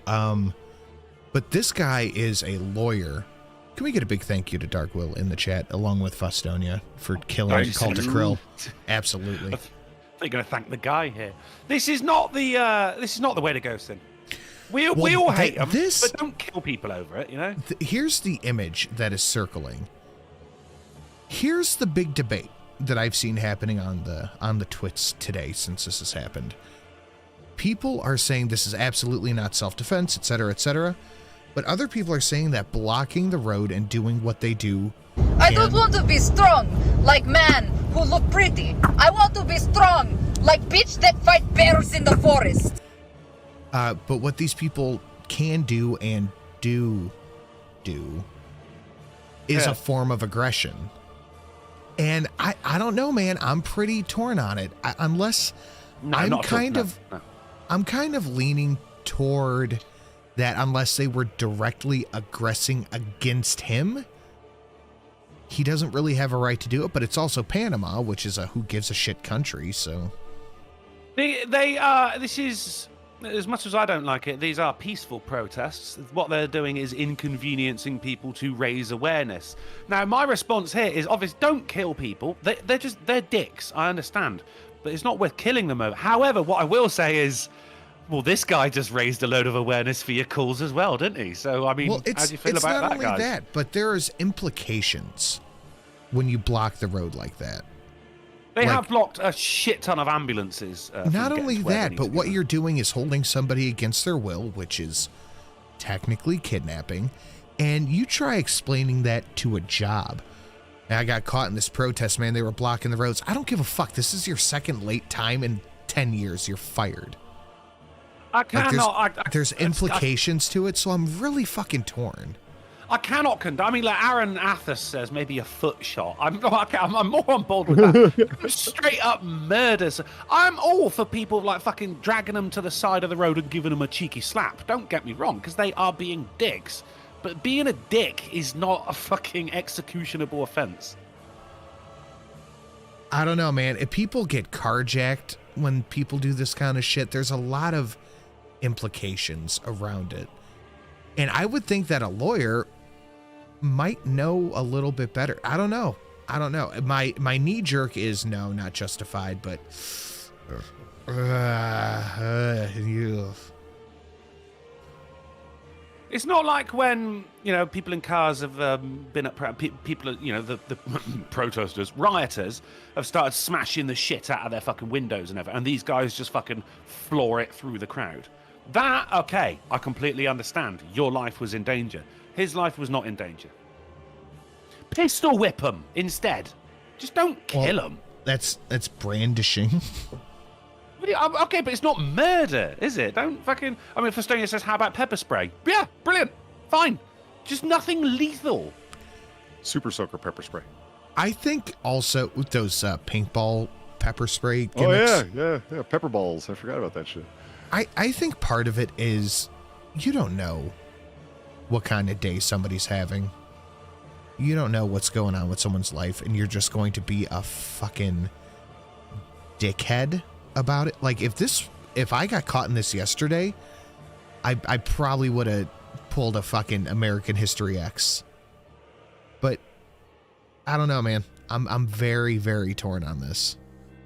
[SPEAKER 1] But this guy is a lawyer. Can we get a big thank you to Darkwill in the chat, along with Fostonia, for killing Cult of Krill? Absolutely.
[SPEAKER 2] You're going to thank the guy here. This is not the way to go, Sin. We all hate them, but don't kill people over it, you know?
[SPEAKER 1] Here's the image that is circling. Here's the big debate that I've seen happening on the twits today since this has happened. People are saying this is absolutely not self-defense, etc., etc., but other people are saying that blocking the road and doing what they do.
[SPEAKER 19] I don't want to be strong like man who look pretty. I want to be strong like bitch that fight bears in the forest.
[SPEAKER 1] But what these people can do and do is a form of aggression. And I don't know, man. I'm pretty torn on it. I'm kind of leaning toward that unless they were directly aggressing against him, he doesn't really have a right to do it. But it's also Panama, which is a who gives a shit country. So
[SPEAKER 2] this is, as much as I don't like it, these are peaceful protests. What they're doing is inconveniencing people to raise awareness. Now, my response here is obvious: don't kill people. They're dicks. I understand, but it's not worth killing them over. However, what I will say is, well, this guy just raised a load of awareness for your calls as well, didn't he? So, I mean, how do you feel about that, guys? It's not only that,
[SPEAKER 1] but there's implications when you block the road like that.
[SPEAKER 2] They have blocked a shit ton of ambulances.
[SPEAKER 1] Not only that, but what you're doing is holding somebody against their will, which is technically kidnapping, and you try explaining that to a job. And I got caught in this protest, man. They were blocking the roads. I don't give a fuck. This is your second late time in 10 years. You're fired. There's implications to it, so I'm really fucking torn.
[SPEAKER 2] I cannot condone. I mean, like Aaron Athos says, maybe a foot shot. I'm more on board with that. Straight up murders. I'm all for people like fucking dragging them to the side of the road and giving them a cheeky slap. Don't get me wrong, because they are being dicks. But being a dick is not a fucking executionable offense.
[SPEAKER 1] I don't know, man. If people get carjacked when people do this kind of shit, there's a lot of implications around it. And I would think that a lawyer might know a little bit better. I don't know. My knee jerk is no, not justified, but
[SPEAKER 2] it's not like when, you know, people in cars have been at people, you know, the protesters, rioters have started smashing the shit out of their fucking windows and everything, and these guys just fucking floor it through the crowd. That, okay, I completely understand. Your life was in danger. His life was not in danger. Pistol whip him instead. Just don't kill him.
[SPEAKER 1] That's brandishing.
[SPEAKER 2] Okay, but it's not murder, is it? Don't fucking... I mean, Fostonia says, how about pepper spray? Yeah, brilliant. Fine. Just nothing lethal.
[SPEAKER 3] Super soaker pepper spray.
[SPEAKER 1] I think also with those paintball pepper spray gimmicks.
[SPEAKER 3] Oh, yeah. Pepper balls. I forgot about that shit.
[SPEAKER 1] I think part of it is you don't know what kind of day somebody's having. You don't know what's going on with someone's life, and you're just going to be a fucking dickhead about it. Like, if I got caught in this yesterday, I probably would have pulled a fucking American History X. But I don't know, man. I'm very, very torn on this.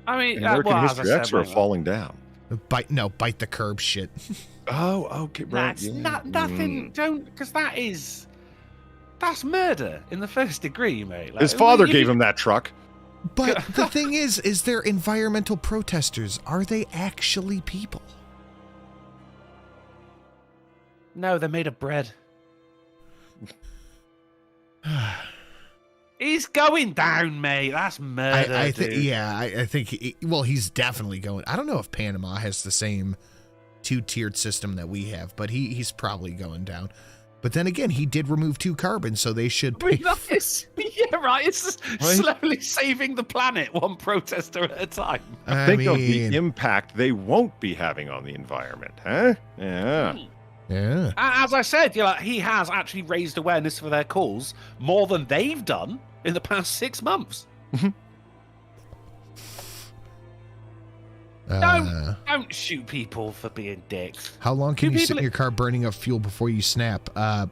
[SPEAKER 2] I mean,
[SPEAKER 3] American History X are falling down.
[SPEAKER 1] Bite the curb shit.
[SPEAKER 3] Oh, okay, right.
[SPEAKER 2] That's nothing. Don't, because that's murder in the first degree, mate. Like,
[SPEAKER 3] His father gave him that truck.
[SPEAKER 1] But the thing is they're environmental protesters. Are they actually people?
[SPEAKER 2] No, they're made of bread. He's going down, mate. That's murder.
[SPEAKER 1] I think. He's definitely going. I don't know if Panama has the same two-tiered system that we have, but he's probably going down. But then again, he did remove 2 carbon, so they should pay.
[SPEAKER 2] Yeah, right. It's slowly saving the planet, one protester at a time.
[SPEAKER 3] Think of the impact they won't be having on the environment, huh? Yeah.
[SPEAKER 1] Yeah.
[SPEAKER 2] As I said, he has actually raised awareness for their cause more than they've done in the past 6 months. Don't shoot people for being dicks.
[SPEAKER 1] How long can you sit in your car burning up fuel before you snap? 10.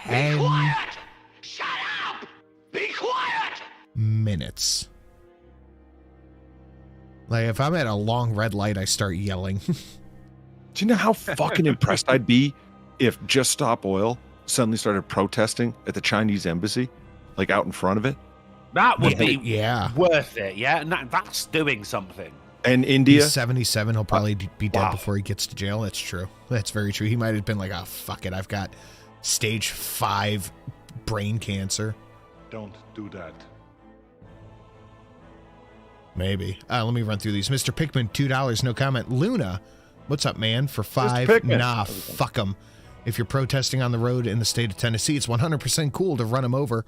[SPEAKER 6] Be quiet! Shut up! Be quiet!
[SPEAKER 1] Minutes. Like, if I'm at a long red light, I start yelling.
[SPEAKER 3] Do you know how fucking impressed I'd be if Just Stop Oil suddenly started protesting at the Chinese embassy, like out in front of it?
[SPEAKER 2] That would be worth it, yeah? And that's doing something.
[SPEAKER 3] And India?
[SPEAKER 1] He's 77. He'll probably be dead before he gets to jail. That's true. That's very true. He might have been like, oh, fuck it. I've got stage 5 brain cancer.
[SPEAKER 18] Don't do that.
[SPEAKER 1] Maybe. Let me run through these. Mr. Pickman, $2, no comment. Luna, what's up, man? For 5. Nah, fuck him. If you're protesting on the road in the state of Tennessee, it's 100% cool to run him over.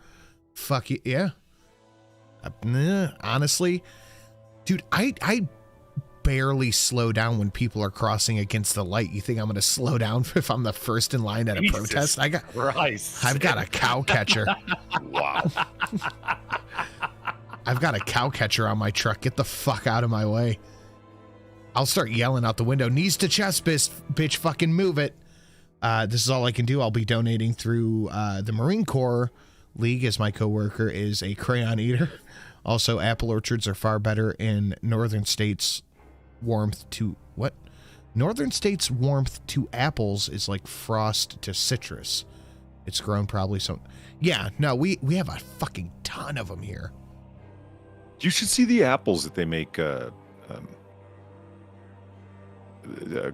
[SPEAKER 1] Fuck you. Yeah. Honestly, dude, I barely slow down when people are crossing against the light. You think I'm going to slow down if I'm the first in line at a protest? I've got a cow catcher.
[SPEAKER 3] Wow.
[SPEAKER 1] I've got a cow catcher on my truck. Get the fuck out of my way. I'll start yelling out the window. Knees to chest, bitch, fucking move it. This is all I can do. I'll be donating through the Marine Corps League, as my coworker is a crayon eater. Also, apple orchards are far better in northern states. Warmth to what? Northern states' warmth to apples is like frost to citrus. It's grown probably so. Yeah, no, we have a fucking ton of them here.
[SPEAKER 3] You should see the apples that they make,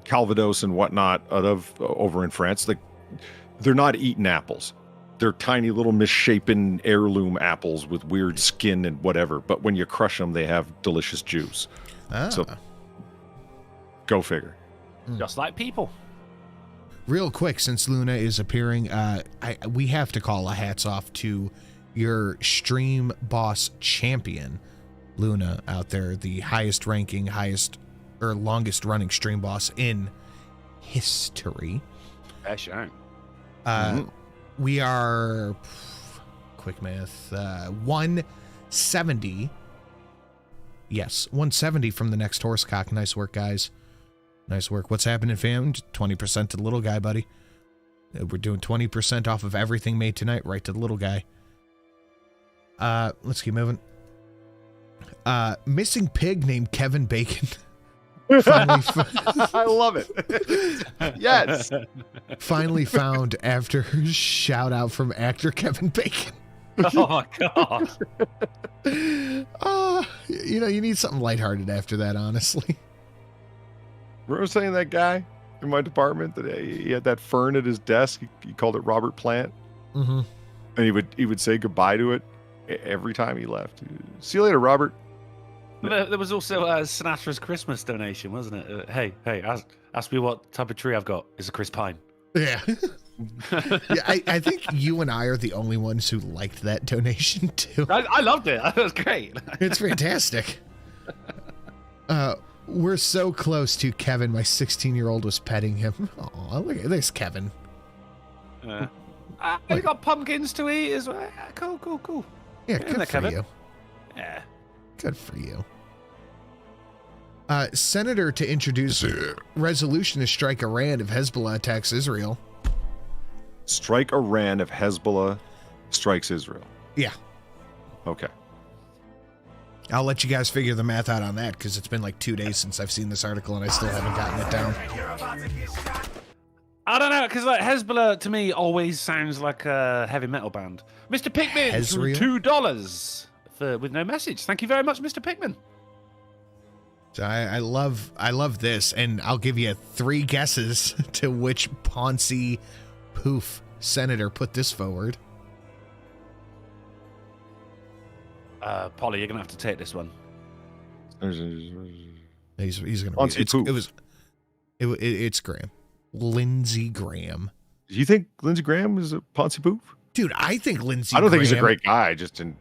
[SPEAKER 3] Calvados and whatnot out of over in France. Like, they're not eaten apples. They're tiny little misshapen heirloom apples with weird skin and whatever. But when you crush them, they have delicious juice. So, go figure.
[SPEAKER 2] Just like people.
[SPEAKER 1] Real quick, since Luna is appearing, we have to call a hats off to your stream boss champion, Luna, out there, the highest ranking, longest running stream boss in history.
[SPEAKER 2] Sure.
[SPEAKER 1] We are, quick math, 170. Yes, 170 from the next horsecock. Nice work, guys. Nice work. What's happening, fam? 20% to the little guy, buddy. We're doing 20% off of everything made tonight, right to the little guy. Let's keep moving. Missing pig named Kevin Bacon.
[SPEAKER 3] I love it. Yes.
[SPEAKER 1] Finally found after shout out from actor Kevin Bacon.
[SPEAKER 2] Oh my god.
[SPEAKER 1] You need something lighthearted after that, honestly.
[SPEAKER 3] Remember saying that guy in my department that he had that fern at his desk? He called it Robert Plant.
[SPEAKER 1] Mm-hmm.
[SPEAKER 3] And he would say goodbye to it every time he left. See you later, Robert.
[SPEAKER 2] There was also Sinatra's Christmas donation, wasn't it? Hey, ask me what type of tree I've got. It's a Chris Pine.
[SPEAKER 1] Yeah. I think you and I are the only ones who liked that donation, too.
[SPEAKER 2] I loved it. That was great.
[SPEAKER 1] It's fantastic. We're so close to Kevin. My 16-year-old was petting him. Oh, look at this, Kevin.
[SPEAKER 2] You got pumpkins to eat as well. Cool.
[SPEAKER 1] Yeah, good for
[SPEAKER 2] Kevin?
[SPEAKER 1] you.
[SPEAKER 2] Yeah.
[SPEAKER 1] Good for you. Senator to introduce resolution to strike Iran if Hezbollah attacks Israel.
[SPEAKER 3] Strike Iran if Hezbollah strikes Israel.
[SPEAKER 1] Yeah.
[SPEAKER 3] Okay.
[SPEAKER 1] I'll let you guys figure the math out on that because it's been like 2 days since I've seen this article and I still haven't gotten it down.
[SPEAKER 2] I don't know, because like Hezbollah to me always sounds like a heavy metal band. Mr. Pickman, $2 with no message. Thank you very much, Mr. Pickman.
[SPEAKER 1] So I love this, and I'll give you 3 guesses to which Ponzi poof senator put this forward.
[SPEAKER 2] Polly, you're gonna have to take this one.
[SPEAKER 1] He's gonna. It's Graham, Lindsey Graham.
[SPEAKER 3] Do you think Lindsey Graham is a Ponzi poof?
[SPEAKER 1] Dude, I think Lindsey.
[SPEAKER 3] I don't think
[SPEAKER 1] Graham,
[SPEAKER 3] he's a great guy. Just in.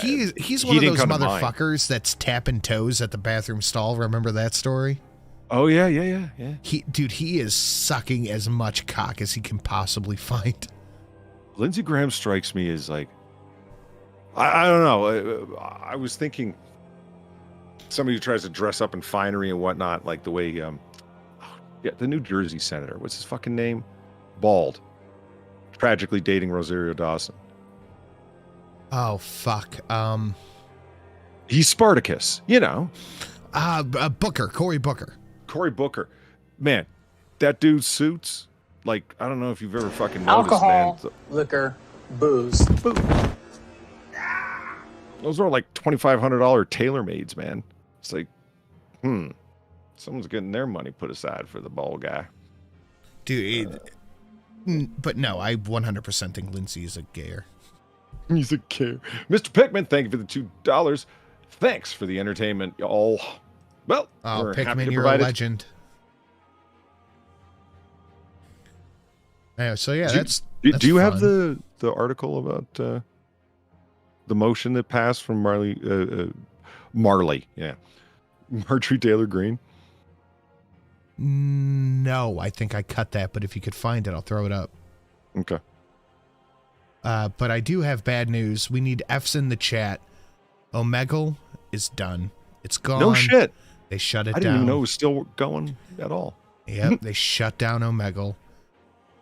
[SPEAKER 1] He's one of those motherfuckers that's tapping toes at the bathroom stall. Remember that story?
[SPEAKER 3] Oh yeah.
[SPEAKER 1] He is sucking as much cock as he can possibly find.
[SPEAKER 3] Lindsey Graham strikes me as like, I don't know. I was thinking somebody who tries to dress up in finery and whatnot, like the way, the New Jersey senator. What's his fucking name? Bald. Tragically dating Rosario Dawson.
[SPEAKER 1] Oh fuck.
[SPEAKER 3] He's Spartacus, you know.
[SPEAKER 1] Booker, Cory Booker.
[SPEAKER 3] Cory Booker. Man, that dude's suits, like, I don't know if you've ever fucking noticed,
[SPEAKER 11] Alcohol,
[SPEAKER 3] man.
[SPEAKER 11] liquor, booze.
[SPEAKER 3] Those are like $2,500 tailor-mades, man. It's like, someone's getting their money put aside for the bald guy.
[SPEAKER 1] Dude, but no, I 100% think Lindsay is a gayer.
[SPEAKER 3] He's a gayer. Mr. Pickman, thank you for the $2. Thanks for the entertainment, y'all. Well, we're happy
[SPEAKER 1] Pickman,
[SPEAKER 3] to
[SPEAKER 1] you're
[SPEAKER 3] provide
[SPEAKER 1] a
[SPEAKER 3] it.
[SPEAKER 1] legend. Yeah, so yeah,
[SPEAKER 3] do you have the article about the motion that passed from Marley? Yeah, Marjorie Taylor Greene.
[SPEAKER 1] No, I think I cut that, but if you could find it, I'll throw it up.
[SPEAKER 3] Okay.
[SPEAKER 1] But I do have bad news. We need F's in the chat. Omegle is done. It's gone.
[SPEAKER 3] No shit.
[SPEAKER 1] They shut it down.
[SPEAKER 3] I didn't even know it was still going at all.
[SPEAKER 1] Yep, they shut down Omegle.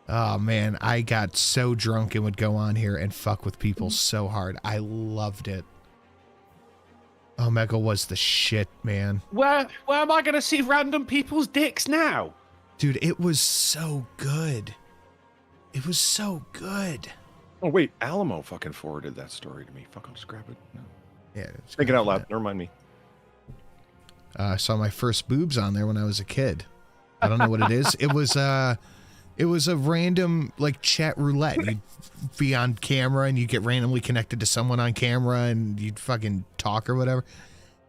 [SPEAKER 1] Oh man, I got so drunk and would go on here and fuck with people so hard. I loved it. Omegle was the shit, man.
[SPEAKER 2] Where am I going to see random people's dicks now?
[SPEAKER 1] Dude, it was so good. It was so good.
[SPEAKER 3] Oh wait, Alamo fucking forwarded that story to me. Fuck, I'll just grab it. No.
[SPEAKER 1] Yeah.
[SPEAKER 3] Thinking out loud. Never mind me.
[SPEAKER 1] I saw my first boobs on there when I was a kid. I don't know what it is. It was a random like chat roulette. You'd be on camera and you get randomly connected to someone on camera and you'd fucking talk or whatever.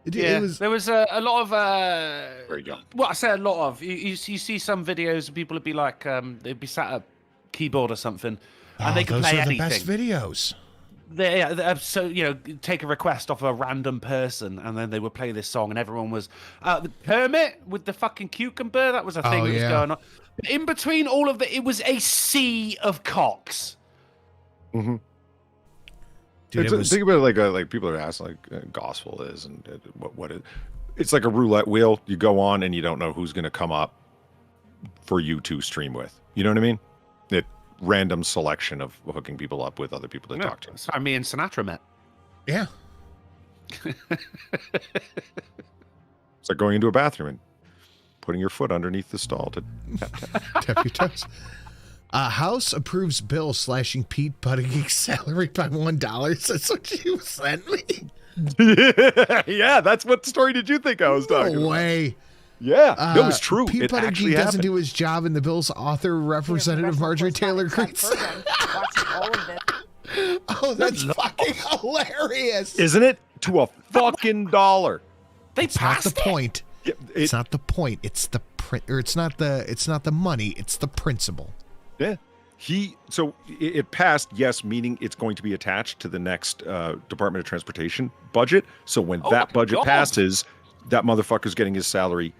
[SPEAKER 2] There was a lot of
[SPEAKER 3] There you go.
[SPEAKER 2] Well, I say a lot of. You see some videos and people would be like they'd be sat at a keyboard or something and they could play anything.
[SPEAKER 1] Those are the best videos.
[SPEAKER 2] So take a request off a random person and then they would play this song and everyone was the Kermit with the fucking cucumber. That was a thing that was going on. In between all of it was a sea of cocks.
[SPEAKER 3] Mm-hmm.
[SPEAKER 1] Dude,
[SPEAKER 3] think about it like people are asking like gospel is and what it. It's like a roulette wheel. You go on and you don't know who's going to come up for you to stream with. You know what I mean? Random selection of hooking people up with other people to talk to.
[SPEAKER 2] That's how me and Sinatra met.
[SPEAKER 1] Yeah.
[SPEAKER 3] It's like going into a bathroom and putting your foot underneath the stall to
[SPEAKER 1] tap your toes. House approves bill slashing Pete Buttigieg's salary by $1. That's what you sent me.
[SPEAKER 3] Yeah, that's what story did you think I was talking about?
[SPEAKER 1] No way.
[SPEAKER 3] Yeah, no, it's true.
[SPEAKER 1] Pete Buttigieg doesn't do his job, and the bill's author, Representative Marjorie Taylor Greene. Oh, that's fucking hilarious.
[SPEAKER 3] Isn't it? To a fucking dollar.
[SPEAKER 1] It's not the point. It's not the point. It's the print, or it's not the money. It's the principle.
[SPEAKER 3] Yeah. It passed, yes, meaning it's going to be attached to the next Department of Transportation budget. So when that budget passes, that motherfucker's getting his salary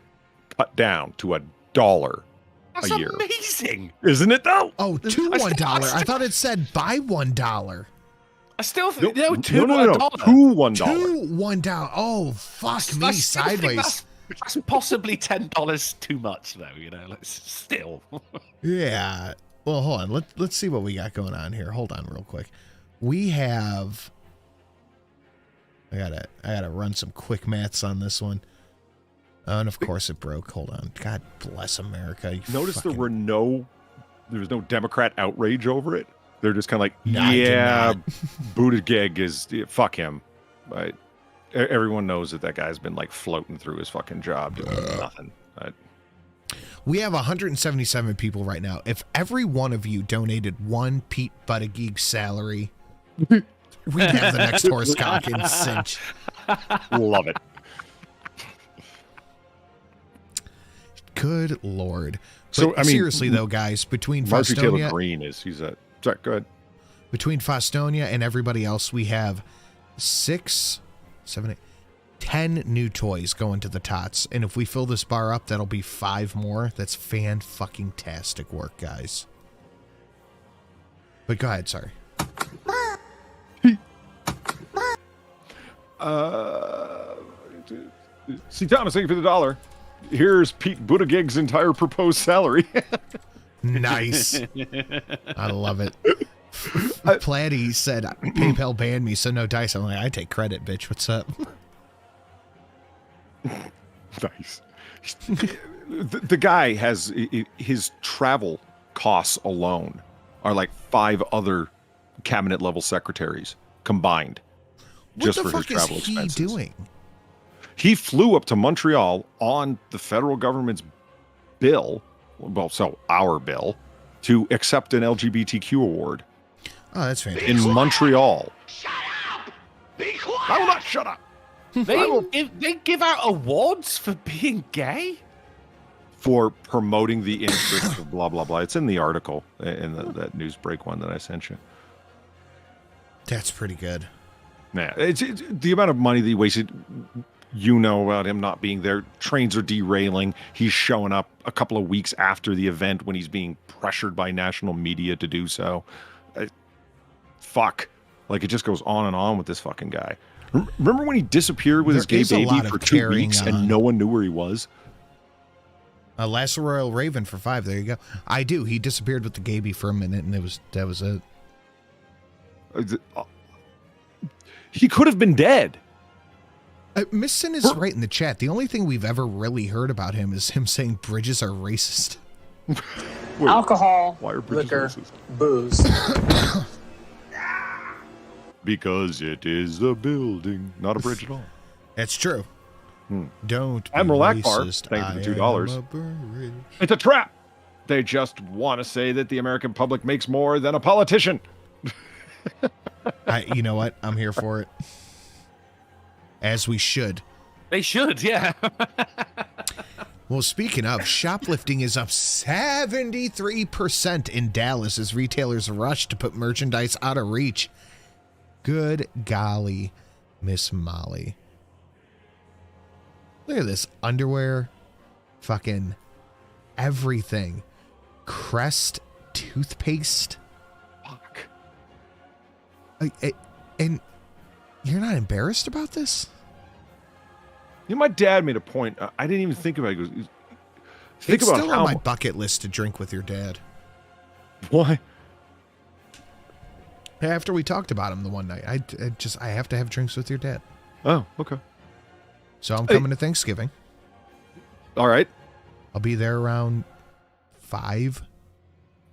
[SPEAKER 3] cut down to $1 a year.
[SPEAKER 2] That's amazing.
[SPEAKER 3] Isn't it though?
[SPEAKER 1] Oh, to $1. I thought it said by $1.
[SPEAKER 2] I still think
[SPEAKER 3] no,
[SPEAKER 2] $2.
[SPEAKER 3] To $1.
[SPEAKER 1] To $1. Oh, fuck me sideways.
[SPEAKER 2] That's possibly $10 too much, though. Still.
[SPEAKER 1] Yeah. Well, hold on. Let's see what we got going on here. Hold on, real quick. We have I gotta run some quick maths on this one. Oh, and of course it broke. Hold on. God bless America.
[SPEAKER 3] Notice there was no Democrat outrage over it. They're just kind of like,
[SPEAKER 1] No,
[SPEAKER 3] yeah, Buttigieg is, fuck him. Right? Everyone knows that guy's been like floating through his fucking job doing nothing.
[SPEAKER 1] We have 177 people right now. If every one of you donated one Pete Buttigieg salary, we'd have the next horsecock in cinch.
[SPEAKER 3] Love it.
[SPEAKER 1] Good Lord.
[SPEAKER 3] So,
[SPEAKER 1] But
[SPEAKER 3] I mean,
[SPEAKER 1] seriously though, guys, between
[SPEAKER 3] Marjorie Taylor
[SPEAKER 1] Fostonia,
[SPEAKER 3] Greene he's a, sorry, go ahead.
[SPEAKER 1] Between Fostonia and everybody else, we have 6, 7, 8, 10 new toys going to the Tots. And if we fill this bar up, that'll be 5 more. That's fan-fucking-tastic work, guys. But go ahead, sorry.
[SPEAKER 3] See, Thomas, thank you for the $1. Here's Pete Buttigieg's entire proposed salary.
[SPEAKER 1] Nice. I love it. Platy said, PayPal banned me, so no dice. I'm like, I take credit, bitch. What's up?
[SPEAKER 3] Nice. The guy has his travel costs alone are like 5 other cabinet level secretaries combined just for his travel expenses.
[SPEAKER 1] What the fuck is he doing?
[SPEAKER 3] He flew up to Montreal on the federal government's bill, well, so our bill, to accept an LGBTQ award.
[SPEAKER 1] Oh, that's fantastic.
[SPEAKER 3] In Montreal.
[SPEAKER 6] Shut up! Be quiet!
[SPEAKER 3] I will not shut up.
[SPEAKER 2] They give out awards for being gay?
[SPEAKER 3] For promoting the interests of blah, blah, blah. It's in the article, in that news break one that I sent you.
[SPEAKER 1] That's pretty good.
[SPEAKER 3] Yeah, it's the amount of money that he wasted. You know about him not being there. Trains are derailing. He's showing up a couple of weeks after the event when he's being pressured by national media to do so. Fuck. Like, it just goes on and on with this fucking guy. Remember when he disappeared with his gay baby for 2 weeks and no one knew where he was?
[SPEAKER 1] Last Royal Raven for 5. There you go. I do. He disappeared with the gaby for a minute, and that was it.
[SPEAKER 3] He could have been dead.
[SPEAKER 1] Missle is right in the chat. The only thing we've ever really heard about him is him saying bridges are racist.
[SPEAKER 3] Wait,
[SPEAKER 11] alcohol,
[SPEAKER 3] why are bridges
[SPEAKER 11] liquor,
[SPEAKER 3] racist?
[SPEAKER 11] booze.
[SPEAKER 3] Because it is a building, not a bridge at all.
[SPEAKER 1] That's true. Don't be
[SPEAKER 3] Admiral Akbar,
[SPEAKER 1] racist.
[SPEAKER 3] thank you for the
[SPEAKER 1] I am
[SPEAKER 3] $2.
[SPEAKER 1] a bridge.
[SPEAKER 3] It's a trap. They just want to say that the American public makes more than a politician.
[SPEAKER 1] You know what? I'm here for it. As we should.
[SPEAKER 2] They should, yeah.
[SPEAKER 1] Well, speaking of, shoplifting is up 73% in Dallas as retailers rush to put merchandise out of reach. Good golly, Miss Molly. Look at this. Underwear, fucking everything. Crest toothpaste.
[SPEAKER 3] Fuck.
[SPEAKER 1] And you're not embarrassed about this?
[SPEAKER 3] You know, my dad made a point. I didn't even think about it. He goes, think
[SPEAKER 1] It's
[SPEAKER 3] about
[SPEAKER 1] still
[SPEAKER 3] how
[SPEAKER 1] on my bucket list to drink with your dad.
[SPEAKER 3] Why?
[SPEAKER 1] After we talked about him the one night, I have to have drinks with your dad.
[SPEAKER 3] Oh, okay.
[SPEAKER 1] So I'm coming to Thanksgiving.
[SPEAKER 3] All right.
[SPEAKER 1] I'll be there around 5.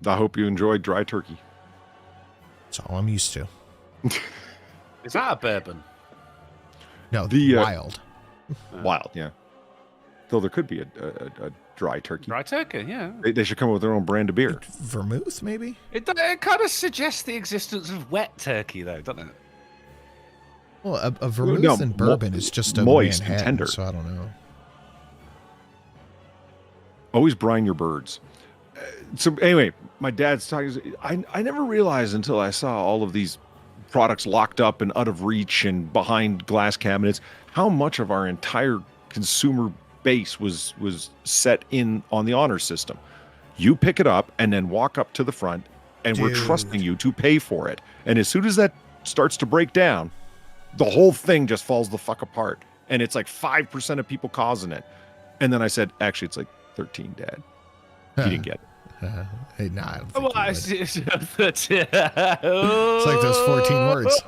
[SPEAKER 3] I hope you enjoyed dry turkey.
[SPEAKER 1] That's all I'm used to.
[SPEAKER 2] Is that a bourbon?
[SPEAKER 1] No,
[SPEAKER 3] the
[SPEAKER 1] wild.
[SPEAKER 3] Wild, yeah. Though there could be a dry turkey.
[SPEAKER 2] Dry turkey, yeah.
[SPEAKER 3] They should come up with their own brand of beer.
[SPEAKER 1] Vermouth, maybe?
[SPEAKER 2] It kind of suggests the existence of wet turkey, though, doesn't it?
[SPEAKER 1] Well, a vermouth and bourbon is just a
[SPEAKER 3] moist and
[SPEAKER 1] Manhattan,
[SPEAKER 3] tender.
[SPEAKER 1] so I don't know.
[SPEAKER 3] Always brine your birds. So anyway, my dad's talking. I never realized until I saw all of these products locked up and out of reach and behind glass cabinets how much of our entire consumer base was set in on the honor system. You pick it up and then walk up to the front, and we're trusting you to pay for it. And as soon as that starts to break down, the whole thing just falls the fuck apart. And it's like 5% of people causing it. And then I said, actually, it's like 13, Dad. He didn't get it.
[SPEAKER 1] Hey, nah, I don't think
[SPEAKER 2] Well,
[SPEAKER 1] it's like those 14 words.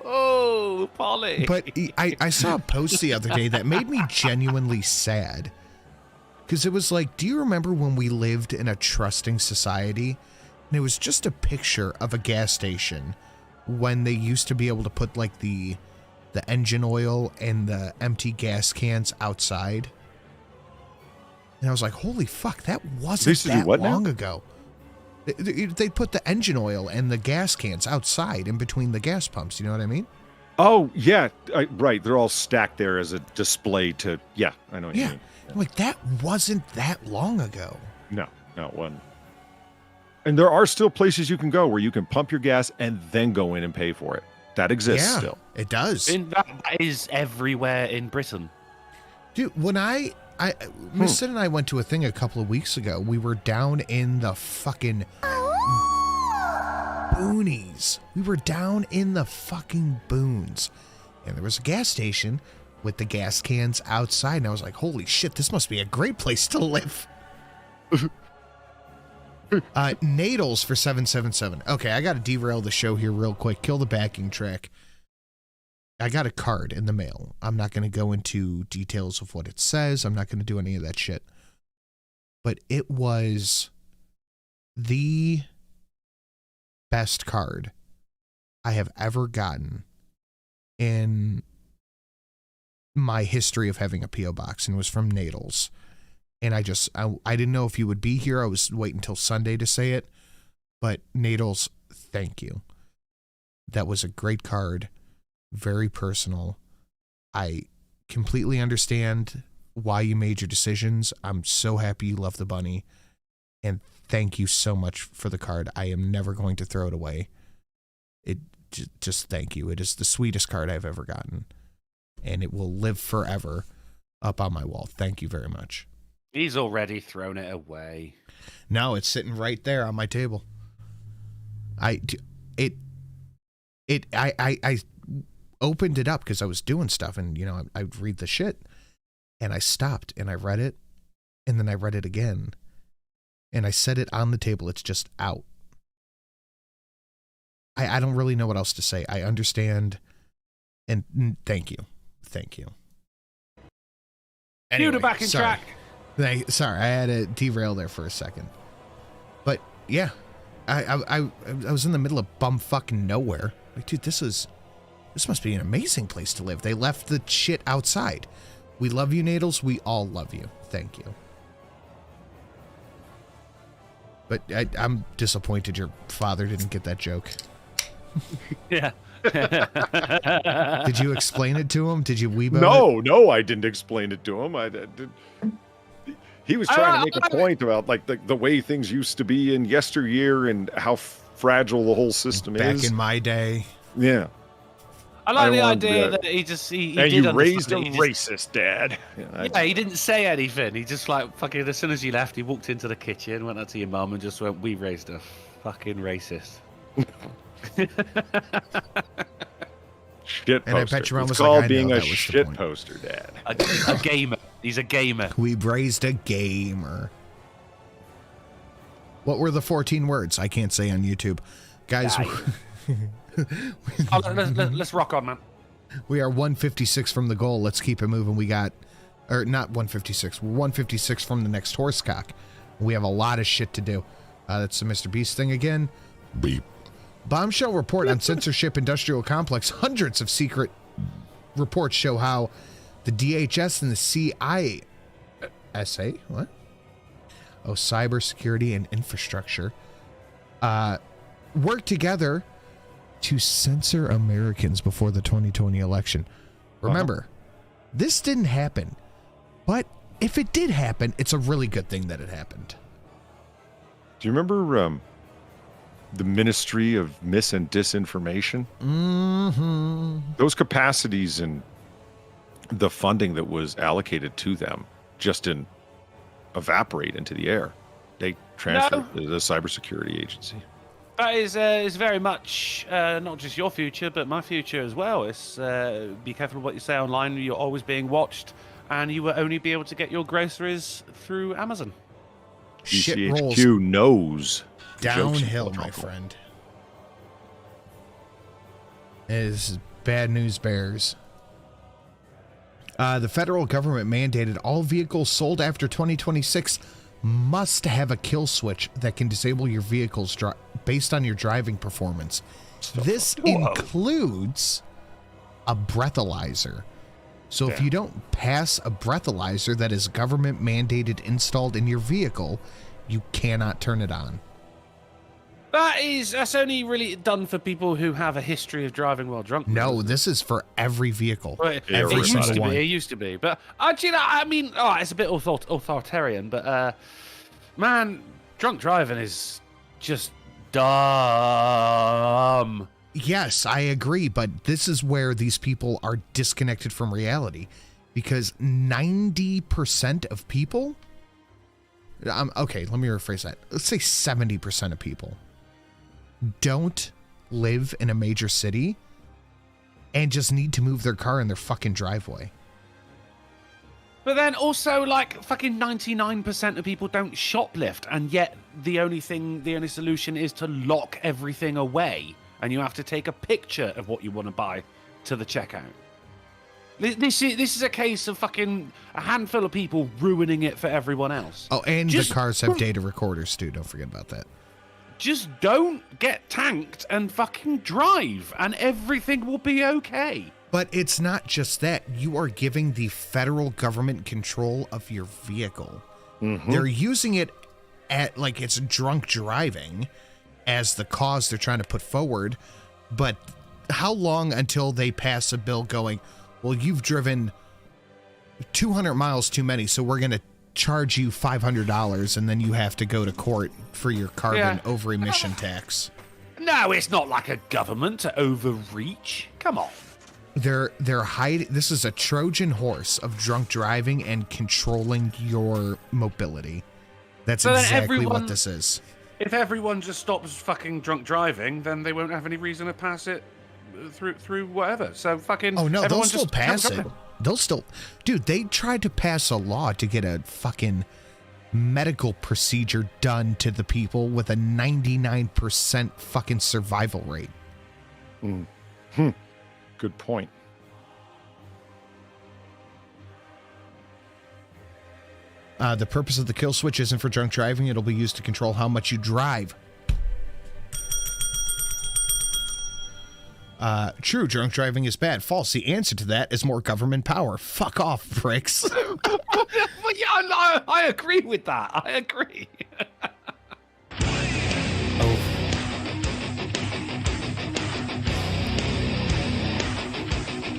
[SPEAKER 2] Oh, Polly.
[SPEAKER 1] But I saw a post the other day that made me genuinely sad. Because it was like, do you remember when we lived in a trusting society? And it was just a picture of a gas station when they used to be able to put like the engine oil and the empty gas cans outside. And I was like, holy fuck, that wasn't that long ago. They put the engine oil and the gas cans outside in between the gas pumps. You know what I mean?
[SPEAKER 3] Oh, yeah. Right. They're all stacked there as a display to, yeah, I know what you mean.
[SPEAKER 1] I'm like, that wasn't that long ago.
[SPEAKER 3] No, it wasn't. And there are still places you can go where you can pump your gas and then go in and pay for it. That exists still.
[SPEAKER 1] It does.
[SPEAKER 2] That is everywhere in Britain.
[SPEAKER 1] Dude, when Missle and I went to a thing a couple of weeks ago. We were down in the fucking boonies. We were down in the fucking boons. And there was a gas station with the gas cans outside. And I was like, holy shit, this must be a great place to live. Nadles for 777. Okay, I got to derail the show here real quick. Kill the backing track. I got a card in the mail. I'm not going to go into details of what it says. I'm not going to do any of that shit. But it was the best card I have ever gotten in my history of having a P.O. box, and it was from Nadles. And I didn't know if you would be here. I was waiting until Sunday to say it. But Nadles, thank you. That was a great card. Very personal. I completely understand why you made your decisions. I'm so happy you love the bunny. And thank you so much for the card. I am never going to throw it away. Just thank you. It is the sweetest card I've ever gotten. And it will live forever up on my wall. Thank you very much.
[SPEAKER 2] He's already thrown it away.
[SPEAKER 1] No, it's sitting right there on my table. I opened it up because I was doing stuff, and I'd read the shit, and I stopped and I read it, and then I read it again, and I set it on the table. It's just out. I don't really know what else to say. I understand, and thank you. Anyway,
[SPEAKER 2] Cue the backing track.
[SPEAKER 1] Sorry, I had to derail there for a second, but yeah, I was in the middle of bumfucking nowhere. Like, dude, this must be an amazing place to live. They left the shit outside. We love you, Nadles. We all love you. Thank you. But I'm disappointed your father didn't get that joke.
[SPEAKER 2] Yeah.
[SPEAKER 1] Did you explain it to him? Did you weeb it?
[SPEAKER 3] No, I didn't explain it to him. He was trying to make a point about like the way things used to be in yesteryear and how fragile the whole system is.
[SPEAKER 1] Back in my day.
[SPEAKER 3] Yeah.
[SPEAKER 2] I like the idea that he
[SPEAKER 3] and you raised a racist, Dad.
[SPEAKER 2] Yeah, he didn't say anything. He just like fucking as soon as you left, he walked into the kitchen, went up to your mum, and just went, "We raised a fucking racist."
[SPEAKER 3] Shit poster.
[SPEAKER 1] And I bet your mom
[SPEAKER 3] it's
[SPEAKER 1] was
[SPEAKER 3] called
[SPEAKER 1] like,
[SPEAKER 3] being a shit poster, Dad.
[SPEAKER 2] A gamer. He's a gamer.
[SPEAKER 1] We raised a gamer. What were the 14 words? I can't say on YouTube, guys.
[SPEAKER 2] Let's rock on, man.
[SPEAKER 1] We are 156 from the goal. Let's keep it moving. We got, or not 156. We're 156 from the next horse cock. We have a lot of shit to do. That's the MrBeast thing again. Beep. Bombshell report on censorship industrial complex. Hundreds of secret reports show how the DHS and the CIA, what? Oh, cybersecurity and infrastructure, work together to censor Americans before the 2020 election. Remember, this didn't happen, but if it did happen, it's a really good thing that it happened.
[SPEAKER 3] Do you remember the Ministry of Mis and Disinformation?
[SPEAKER 1] Mm-hmm.
[SPEAKER 3] Those capacities and the funding that was allocated to them just didn't evaporate into the air. They transferred to the cybersecurity agency.
[SPEAKER 2] That is very much not just your future, but my future as well. It's be careful of what you say online. You're always being watched, and you will only be able to get your groceries through Amazon.
[SPEAKER 1] Shit rolls
[SPEAKER 3] DCHQ knows.
[SPEAKER 1] downhill, my friend. It is bad news bears. The federal government mandated all vehicles sold after 2026 must have a kill switch that can disable your vehicles based on your driving performance. This includes a breathalyzer. So if you don't pass a breathalyzer that is government mandated installed in your vehicle, you cannot turn it on.
[SPEAKER 2] That's only really done for people who have a history of driving while drunk.
[SPEAKER 1] No, this is for every vehicle.
[SPEAKER 2] Every single one. It used to be. But actually, I mean, it's a bit authoritarian, but man, drunk driving is just dumb.
[SPEAKER 1] Yes, I agree, but this is where these people are disconnected from reality, because 90% of people, okay, let me rephrase that. Let's say 70% of people don't live in a major city and just need to move their car in their fucking driveway.
[SPEAKER 2] But then also, like, fucking 99% of people don't shoplift, and yet the only solution is to lock everything away, and you have to take a picture of what you want to buy to the checkout. This is a case of fucking a handful of people ruining it for everyone else.
[SPEAKER 1] Oh, and the cars have data recorders too. Don't forget about that.
[SPEAKER 2] Just don't get tanked and fucking drive, and everything will be okay.
[SPEAKER 1] But it's not just that. You are giving the federal government control of your vehicle.
[SPEAKER 3] Mm-hmm.
[SPEAKER 1] They're using it at like it's drunk driving as the cause they're trying to put forward. But how long until they pass a bill going, well, you've driven 200 miles too many, so we're going to charge you $500, and then you have to go to court for your carbon over emission tax.
[SPEAKER 2] No, it's not like a government to overreach. Come on.
[SPEAKER 1] They're hiding. This is a Trojan horse of drunk driving and controlling your mobility. That's exactly what this is.
[SPEAKER 2] If everyone just stops fucking drunk driving, then they won't have any reason to pass it through whatever. So fucking.
[SPEAKER 1] Oh no, they'll still pass it. They'll still, dude. They tried to pass a law to get a fucking medical procedure done to the people with a 99% fucking survival rate.
[SPEAKER 3] Good point.
[SPEAKER 1] The purpose of the kill switch isn't for drunk driving. It'll be used to control how much you drive. True, drunk driving is bad. False. The answer to that is more government power. Fuck off, pricks.
[SPEAKER 2] Yeah, I agree with that. I agree.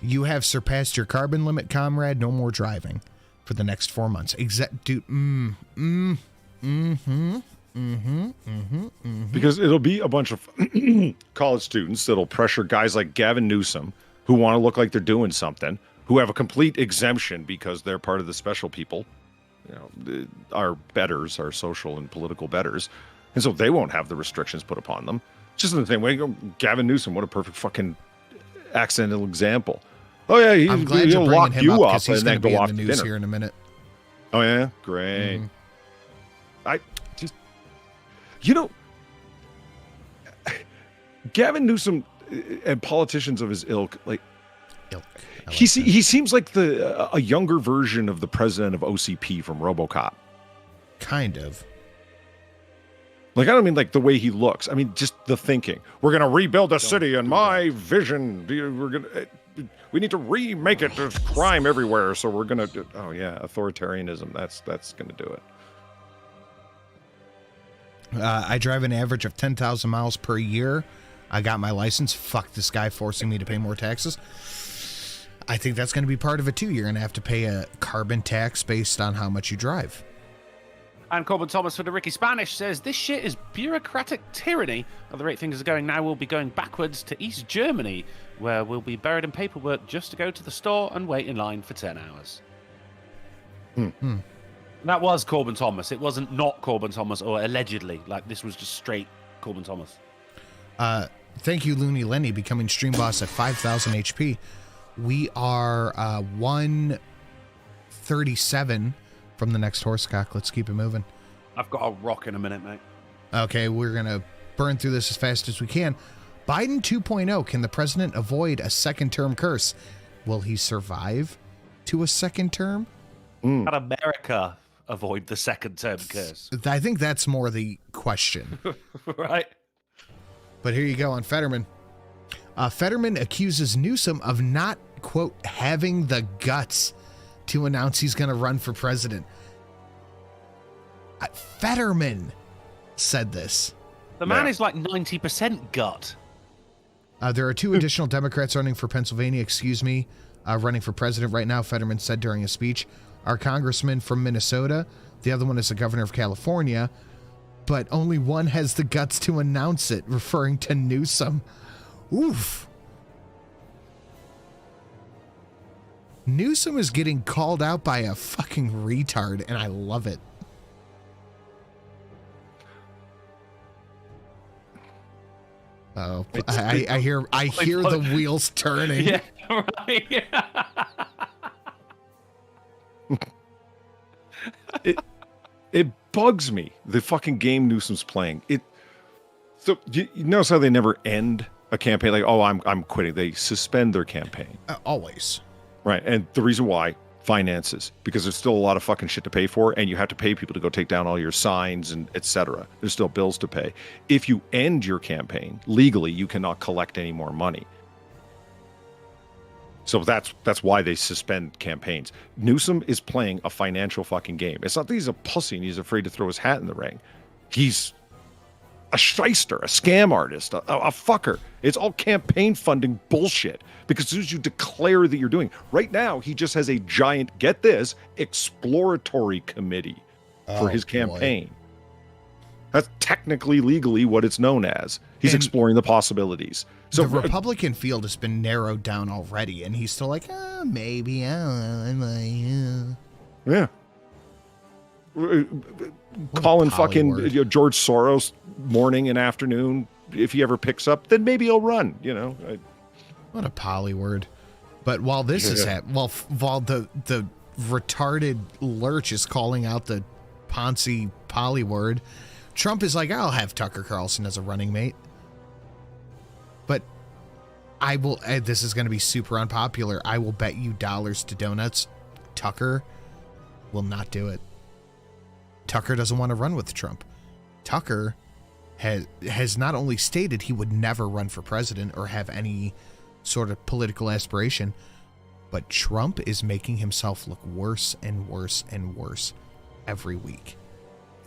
[SPEAKER 1] You have surpassed your carbon limit, comrade. No more driving for the next 4 months. Dude.
[SPEAKER 3] Because it'll be a bunch of college students that'll pressure guys like Gavin Newsom, who want to look like they're doing something, who have a complete exemption because they're part of the special people, our betters, our social and political betters, and so they won't have the restrictions put upon them. Just in the same way, Gavin Newsom, what a perfect fucking accidental example. Oh yeah,
[SPEAKER 1] I'm glad
[SPEAKER 3] he'll
[SPEAKER 1] you're
[SPEAKER 3] lock
[SPEAKER 1] bringing him
[SPEAKER 3] you
[SPEAKER 1] up
[SPEAKER 3] up
[SPEAKER 1] because he's
[SPEAKER 3] and
[SPEAKER 1] going
[SPEAKER 3] then
[SPEAKER 1] to be
[SPEAKER 3] go
[SPEAKER 1] in
[SPEAKER 3] off
[SPEAKER 1] the
[SPEAKER 3] to
[SPEAKER 1] news
[SPEAKER 3] dinner.
[SPEAKER 1] here in a minute.
[SPEAKER 3] Oh yeah, great. Gavin Newsom and politicians of his ilk, he seems like a younger version of the president of OCP from RoboCop.
[SPEAKER 1] Kind of.
[SPEAKER 3] Like, I don't mean like the way he looks. I mean, just the thinking. We're going to rebuild the city and my vision. We need to remake it. There's crime everywhere. So we're going to, authoritarianism. That's going to do it.
[SPEAKER 1] I drive an average of 10,000 miles per year. I got my license. Fuck this guy forcing me to pay more taxes. I think that's going to be part of it too. You're going to have to pay a carbon tax based on how much you drive.
[SPEAKER 2] And Corbin Thomas for the Ricky Spanish says, this shit is bureaucratic tyranny. At the rate things are going now, we'll be going backwards to East Germany, where we'll be buried in paperwork just to go to the store and wait in line for 10 hours. That was Corbin Thomas. It wasn't not Corbin Thomas or allegedly. Like, this was just straight Corbin Thomas.
[SPEAKER 1] Thank you, Looney Lenny, becoming stream boss at 5,000 HP. We are 137 from the next horsecock. Let's keep it moving.
[SPEAKER 2] I've got a rock in a minute, mate.
[SPEAKER 1] Okay, we're going to burn through this as fast as we can. Biden 2.0, can the president avoid a second-term curse? Will he survive to a second term?
[SPEAKER 2] Can America avoid the second-term curse?
[SPEAKER 1] I think that's more the question.
[SPEAKER 2] Right.
[SPEAKER 1] But here you go on Fetterman. Fetterman accuses Newsom of not, quote, having the guts to announce he's going to run for president. Fetterman said this.
[SPEAKER 2] The man is like 90% gut.
[SPEAKER 1] There are 2 additional Democrats running for Pennsylvania, running for president right now, Fetterman said during a speech. Our congressman from Minnesota, the other one is the governor of California, but only one has the guts to announce it, referring to Newsom. Oof. Newsom is getting called out by a fucking retard, and I love it. Oh, I hear the wheels turning.
[SPEAKER 2] Yeah, right.
[SPEAKER 3] It bugs me, the fucking game Newsom's playing. So you notice how they never end a campaign like, oh, I'm quitting. They suspend their campaign.
[SPEAKER 1] Always.
[SPEAKER 3] Right. And the reason why, finances, because there's still a lot of fucking shit to pay for, and you have to pay people to go take down all your signs and etc. There's still bills to pay. If you end your campaign legally, you cannot collect any more money. So that's why they suspend campaigns. Newsom is playing a financial fucking game. It's not that he's a pussy and he's afraid to throw his hat in the ring. He's a shyster, a scam artist, a fucker. It's all campaign funding bullshit. Because as soon as you declare that you're doing, right now, he just has a giant, get this, exploratory committee for his campaign. Boy. That's technically legally what it's known as. He's exploring the possibilities. So
[SPEAKER 1] the Republican field has been narrowed down already, and he's still like, maybe, I don't know.
[SPEAKER 3] Yeah. Calling fucking George Soros morning and afternoon. If he ever picks up, then maybe he'll run,
[SPEAKER 1] What a poly word. But while this is happening, while the retarded lurch is calling out the Ponzi poly word, Trump is like, I'll have Tucker Carlson as a running mate. But I will, this is going to be super unpopular. I will bet you dollars to donuts. Tucker will not do it. Tucker doesn't want to run with Trump. Tucker has not only stated he would never run for president or have any sort of political aspiration, but Trump is making himself look worse and worse and worse every week.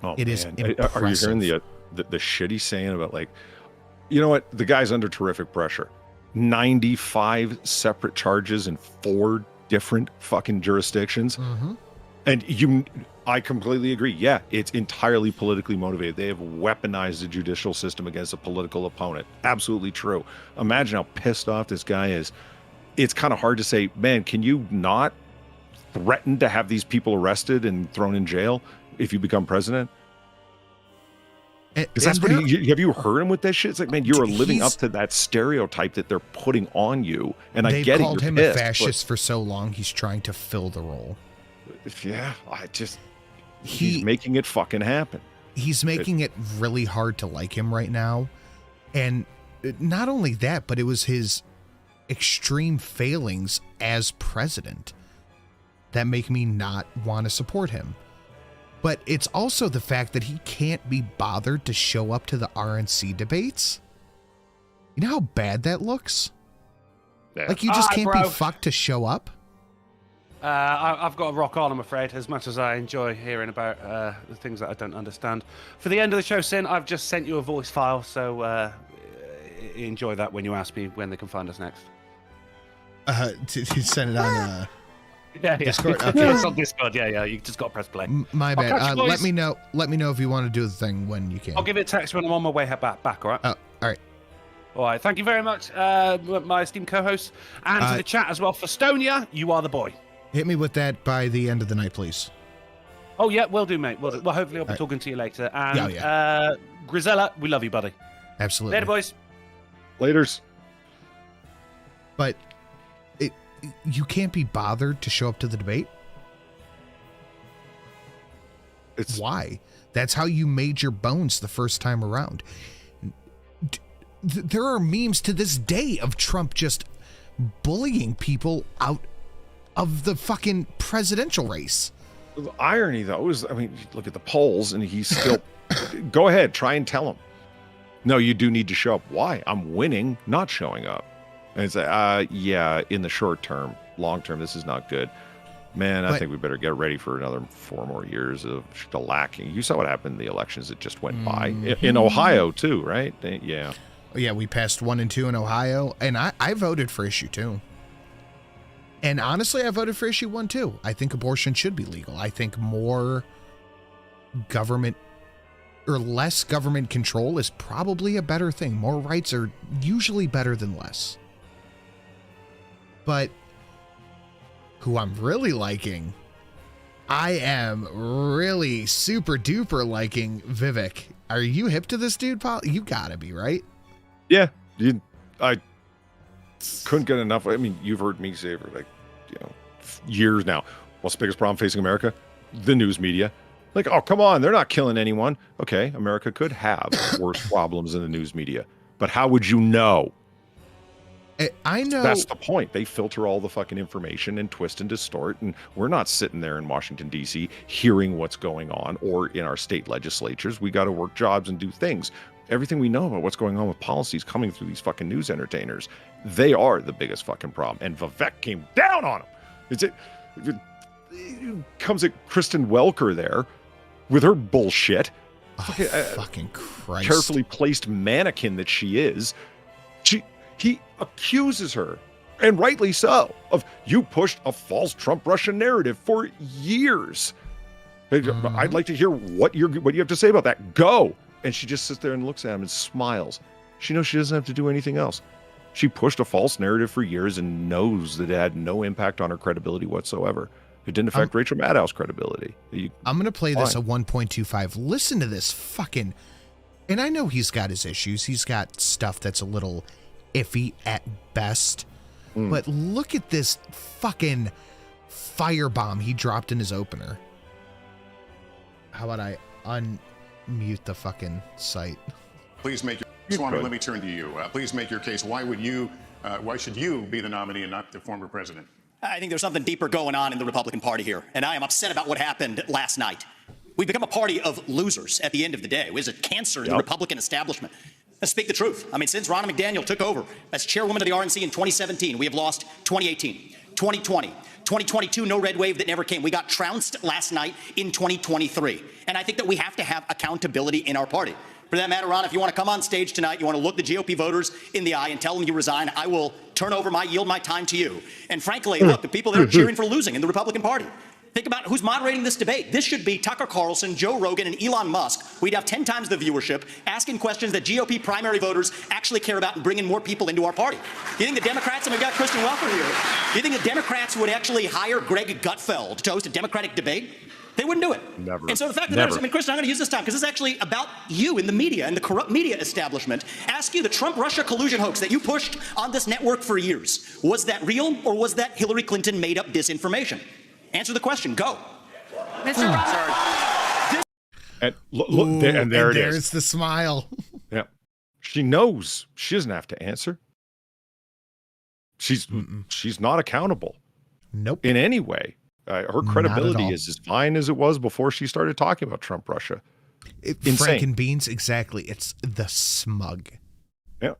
[SPEAKER 3] Oh,
[SPEAKER 1] it is impressive.
[SPEAKER 3] Are you hearing the shit he's saying about, like, you know what? The guy's under terrific pressure. 95 separate charges in 4 different fucking jurisdictions.
[SPEAKER 1] Mm-hmm.
[SPEAKER 3] And I completely agree. Yeah, it's entirely politically motivated. They have weaponized the judicial system against a political opponent. Absolutely true. Imagine how pissed off this guy is. It's kind of hard to say, man, can you not threaten to have these people arrested and thrown in jail if you become president? Because that's what have you heard him with that shit? It's like, man, you're living up to that stereotype that they're putting on you. And I get it. They've called him a
[SPEAKER 1] fascist for so long. He's trying to fill the role.
[SPEAKER 3] Yeah, he's making it fucking happen.
[SPEAKER 1] He's making it really hard to like him right now. And not only that, but it was his extreme failings as president that make me not want to support him. But it's also the fact that he can't be bothered to show up to the RNC debates. You know how bad that looks? Yeah. Like, you just can't be fucked to show up?
[SPEAKER 2] I've got to rock on, I'm afraid, as much as I enjoy hearing about the things that I don't understand. For the end of the show, Sin, I've just sent you a voice file, so enjoy that when you ask me when they can find us next.
[SPEAKER 1] To send it on
[SPEAKER 2] Discord?
[SPEAKER 1] Okay.
[SPEAKER 2] It's on Discord, yeah. You just got to press play.
[SPEAKER 1] My bad. Let me know if you want to do the thing when you can.
[SPEAKER 2] I'll give it a text when I'm on my way back, all right?
[SPEAKER 1] All right.
[SPEAKER 2] All right, thank you very much, my esteemed co-hosts, and to the chat as well. For Stonia, you are the boy.
[SPEAKER 1] Hit me with that by the end of the night, please.
[SPEAKER 2] Oh, yeah, will do, mate. Well, hopefully I'll be talking to you later. And Grisella, we love you, buddy.
[SPEAKER 1] Absolutely.
[SPEAKER 2] Later, boys.
[SPEAKER 3] Laters.
[SPEAKER 1] But you can't be bothered to show up to the debate? Why? That's how you made your bones the first time around. There are memes to this day of Trump just bullying people out of the fucking presidential race.
[SPEAKER 3] The irony, though, is, I mean, look at the polls, and he's still... Go ahead, try and tell him. No, you do need to show up. Why? I'm winning, not showing up. And it's like, yeah, in the short term. Long term, this is not good. Man, I think we better get ready for another 4 more years of shellacking. You saw what happened in the elections that just went by. In Ohio, too, right? Yeah.
[SPEAKER 1] Yeah, we passed 1 and 2 in Ohio, and I voted for issue 2. And honestly, I voted for issue 1 too. I think abortion should be legal. I think more government or less government control is probably a better thing. More rights are usually better than less. But who I'm really liking, I am really super duper liking Vivek. Are you hip to this dude, Paul? You gotta be, right?
[SPEAKER 3] Yeah, I couldn't get enough. I mean, you've heard me say for years now. What's the biggest problem facing America? The news media. Like, oh, come on, they're not killing anyone. Okay, America could have worse problems than the news media, but how would you know?
[SPEAKER 1] I know.
[SPEAKER 3] That's the point. They filter all the fucking information and twist and distort, and we're not sitting there in Washington, D.C. hearing what's going on, or in our state legislatures. We got to work jobs and do things. Everything we know about what's going on with policies coming through these fucking news entertainers, they are the biggest fucking problem. And Vivek came down on them. It comes at Kristen Welker there with her bullshit.
[SPEAKER 1] Oh, fucking Christ.
[SPEAKER 3] Carefully placed mannequin that she is. He accuses her, and rightly so, of you pushed a false Trump-Russia narrative for years. I'd like to hear what you have to say about that. Go. And she just sits there and looks at him and smiles. She knows she doesn't have to do anything else. She pushed a false narrative for years and knows that it had no impact on her credibility whatsoever. It didn't affect Rachel Maddow's credibility.
[SPEAKER 1] I'm going to play this at 1.25. Listen to this fucking... And I know he's got his issues. He's got stuff that's a little iffy at best. But look at this fucking firebomb he dropped in his opener. How about I unmute the fucking site?
[SPEAKER 20] Please make your... Swami, let me turn to you. Please make your case. Why should you be the nominee and not the former president?
[SPEAKER 21] I think there's something deeper going on in the Republican Party here, and I am upset about what happened last night. We've become a party of losers at the end of the day. It was a cancer in the Republican establishment. Let's speak the truth. I mean, since Ronna McDaniel took over as chairwoman of the RNC in 2017, we have lost 2018, 2020, 2022, no red wave that never came. We got trounced last night in 2023. And I think that we have to have accountability in our party. For that matter, Ron, if you want to come on stage tonight, you want to look the GOP voters in the eye and tell them you resign, I will yield my time to you. And frankly, look, the people that are cheering for losing in the Republican Party, think about who's moderating this debate. This should be Tucker Carlson, Joe Rogan, and Elon Musk. We'd have 10 times the viewership, asking questions that GOP primary voters actually care about and bringing more people into our party. You think the Democrats, and we've got Kristen Welker here, you think the Democrats would actually hire Greg Gutfeld to host a Democratic debate? They wouldn't do it.
[SPEAKER 3] Never.
[SPEAKER 21] And so the fact that I mean, Kristen, I'm going to use this time because this is actually about you in the media and the corrupt media establishment. Ask you, the Trump-Russia collusion hoax that you pushed on this network for years, was that real or was that Hillary Clinton made up disinformation? Answer the question. Go.
[SPEAKER 19] Mr. Ross.
[SPEAKER 3] And look, and there it is.
[SPEAKER 1] There's the smile.
[SPEAKER 3] Yeah. She knows she doesn't have to answer. She's not accountable.
[SPEAKER 1] Nope.
[SPEAKER 3] In any way. Her credibility is as fine as it was before she started talking about Trump-Russia.
[SPEAKER 1] Frank and Beans, exactly. It's the smug.
[SPEAKER 3] Yeah.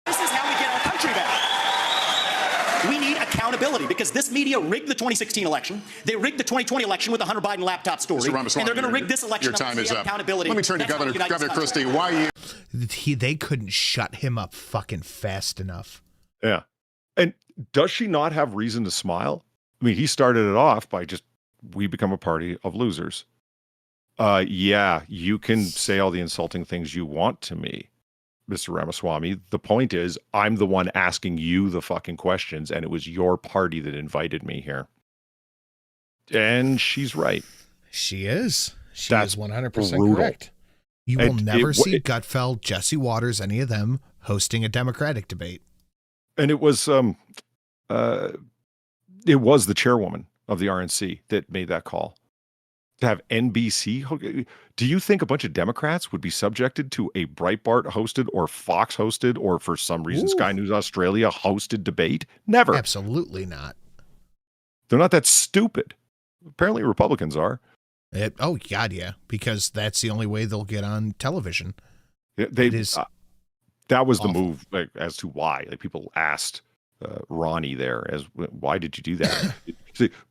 [SPEAKER 21] This is how we get our country back. We need accountability because this media rigged the 2016 election. They rigged the 2020 election with the Hunter Biden laptop story. And they're going to rig this election.
[SPEAKER 20] Your time is up.
[SPEAKER 21] Accountability.
[SPEAKER 20] Let me turn to Governor Christie. Why you...
[SPEAKER 1] They couldn't shut him up fucking fast enough.
[SPEAKER 3] Yeah. And does she not have reason to smile? I mean, he started it off by we become a party of losers. Yeah, you can say all the insulting things you want to me, Mr. Ramaswamy. The point is, I'm the one asking you the fucking questions, and it was your party that invited me here. And she's right.
[SPEAKER 1] She is.
[SPEAKER 3] That's
[SPEAKER 1] is 100%
[SPEAKER 3] brutal.
[SPEAKER 1] correct. You will never see Gutfeld, Jesse Waters, any of them hosting a Democratic debate.
[SPEAKER 3] And it was the chairwoman of the RNC that made that call to have NBC. Do you think a bunch of Democrats would be subjected to a Breitbart hosted or Fox hosted or for some reason Sky News Australia hosted debate? Never.
[SPEAKER 1] Absolutely not.
[SPEAKER 3] They're not that stupid. Apparently Republicans are.
[SPEAKER 1] Oh, God, yeah, because that's the only way they'll get on television.
[SPEAKER 3] It is. That was awful. The move, like, as to why. Like, people asked Ronnie there, why did you do that?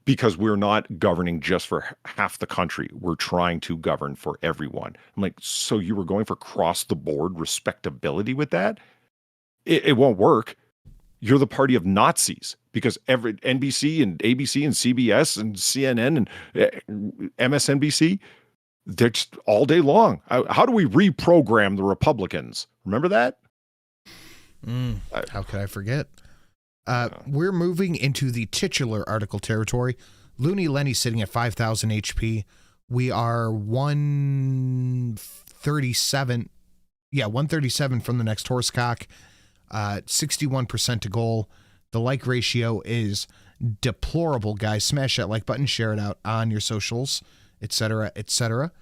[SPEAKER 3] Because we're not governing just for half the country. We're trying to govern for everyone. I'm like, so you were going for cross the board respectability with that? It won't work. You're the party of Nazis because every NBC and ABC and CBS and CNN and MSNBC, they're just all day long. How do we reprogram the Republicans? Remember that?
[SPEAKER 1] How could I forget? We're moving into the titular article territory. Looney Lenny sitting at 5,000 HP. We are 137. Yeah, 137 from the next horsecock. 61% to goal. The like ratio is deplorable, guys. Smash that like button, share it out on your socials, etc., etc.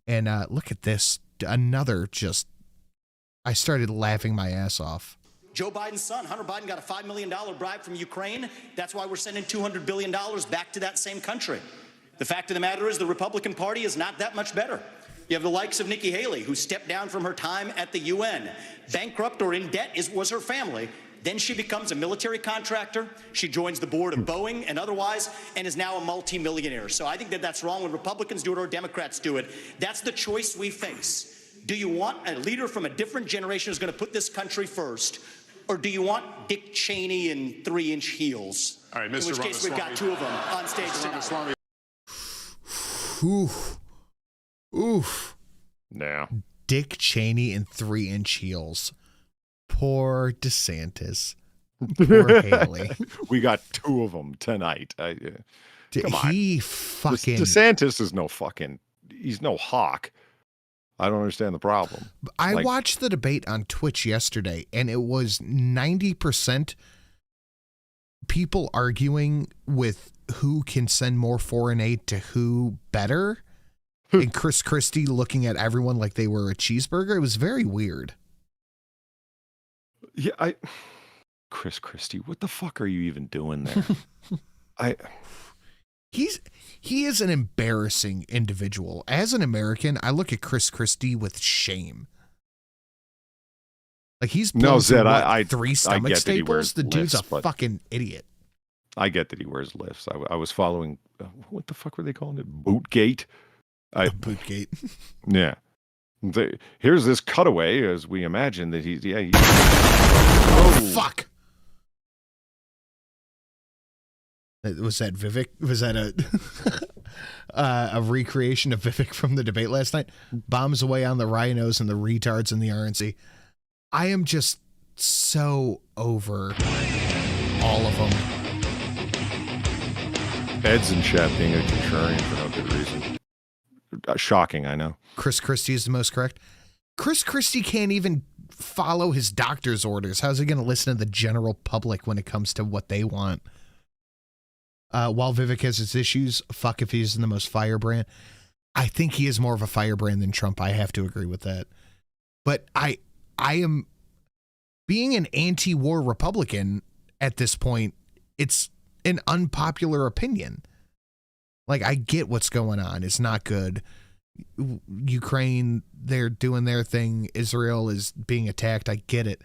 [SPEAKER 1] And look at this. Another just, I started laughing my ass off.
[SPEAKER 21] Joe Biden's son, Hunter Biden, got a $5 million bribe from Ukraine. That's why we're sending $200 billion back to that same country. The fact of the matter is the Republican Party is not that much better. You have the likes of Nikki Haley, who stepped down from her time at the UN. Bankrupt or in debt was her family. Then she becomes a military contractor. She joins the board of Boeing and otherwise, and is now a multimillionaire. So I think that that's wrong when Republicans do it or Democrats do it. That's the choice we face. Do you want a leader from a different generation who's going to put this country first? Or do you want Dick Cheney in 3-inch heels?
[SPEAKER 20] All right, Mr.
[SPEAKER 21] In which case we've got two of them on stage tonight.
[SPEAKER 1] Oof.
[SPEAKER 3] Now,
[SPEAKER 1] Dick Cheney in 3-inch heels. Poor DeSantis. Poor Haley.
[SPEAKER 3] We got two of them tonight. Come on.
[SPEAKER 1] He fucking...
[SPEAKER 3] DeSantis is no fucking... He's no hawk. I don't understand the problem.
[SPEAKER 1] I watched the debate on Twitch yesterday, and it was 90% people arguing with who can send more foreign aid to who better. And Chris Christie looking at everyone like they were a cheeseburger. It was very weird.
[SPEAKER 3] Yeah, Chris Christie, what the fuck are you even doing there?
[SPEAKER 1] He is an embarrassing individual. As an American, I look at Chris Christie with shame. Like he's
[SPEAKER 3] Zed,
[SPEAKER 1] three stomach staples. The dude's a fucking idiot.
[SPEAKER 3] I get that he wears lifts. I was following what the fuck were they calling it? Bootgate.
[SPEAKER 1] Bootgate.
[SPEAKER 3] Yeah. Here's this cutaway as we imagine that he's
[SPEAKER 1] oh fuck. Was that Vivek? Was that a recreation of Vivek from the debate last night? Bombs away on the rhinos and the retards in the RNC. I am just so over all of them.
[SPEAKER 3] Ed's in chat being a contrarian for no good reason. Shocking, I know.
[SPEAKER 1] Chris Christie is the most correct. Chris Christie can't even follow his doctor's orders. How's he going to listen to the general public when it comes to what they want? While Vivek has his issues, fuck if he's in the most firebrand. I think he is more of a firebrand than Trump. I have to agree with that. But I am being an anti-war Republican at this point. It's an unpopular opinion. Like, I get what's going on. It's not good. Ukraine, they're doing their thing. Israel is being attacked. I get it.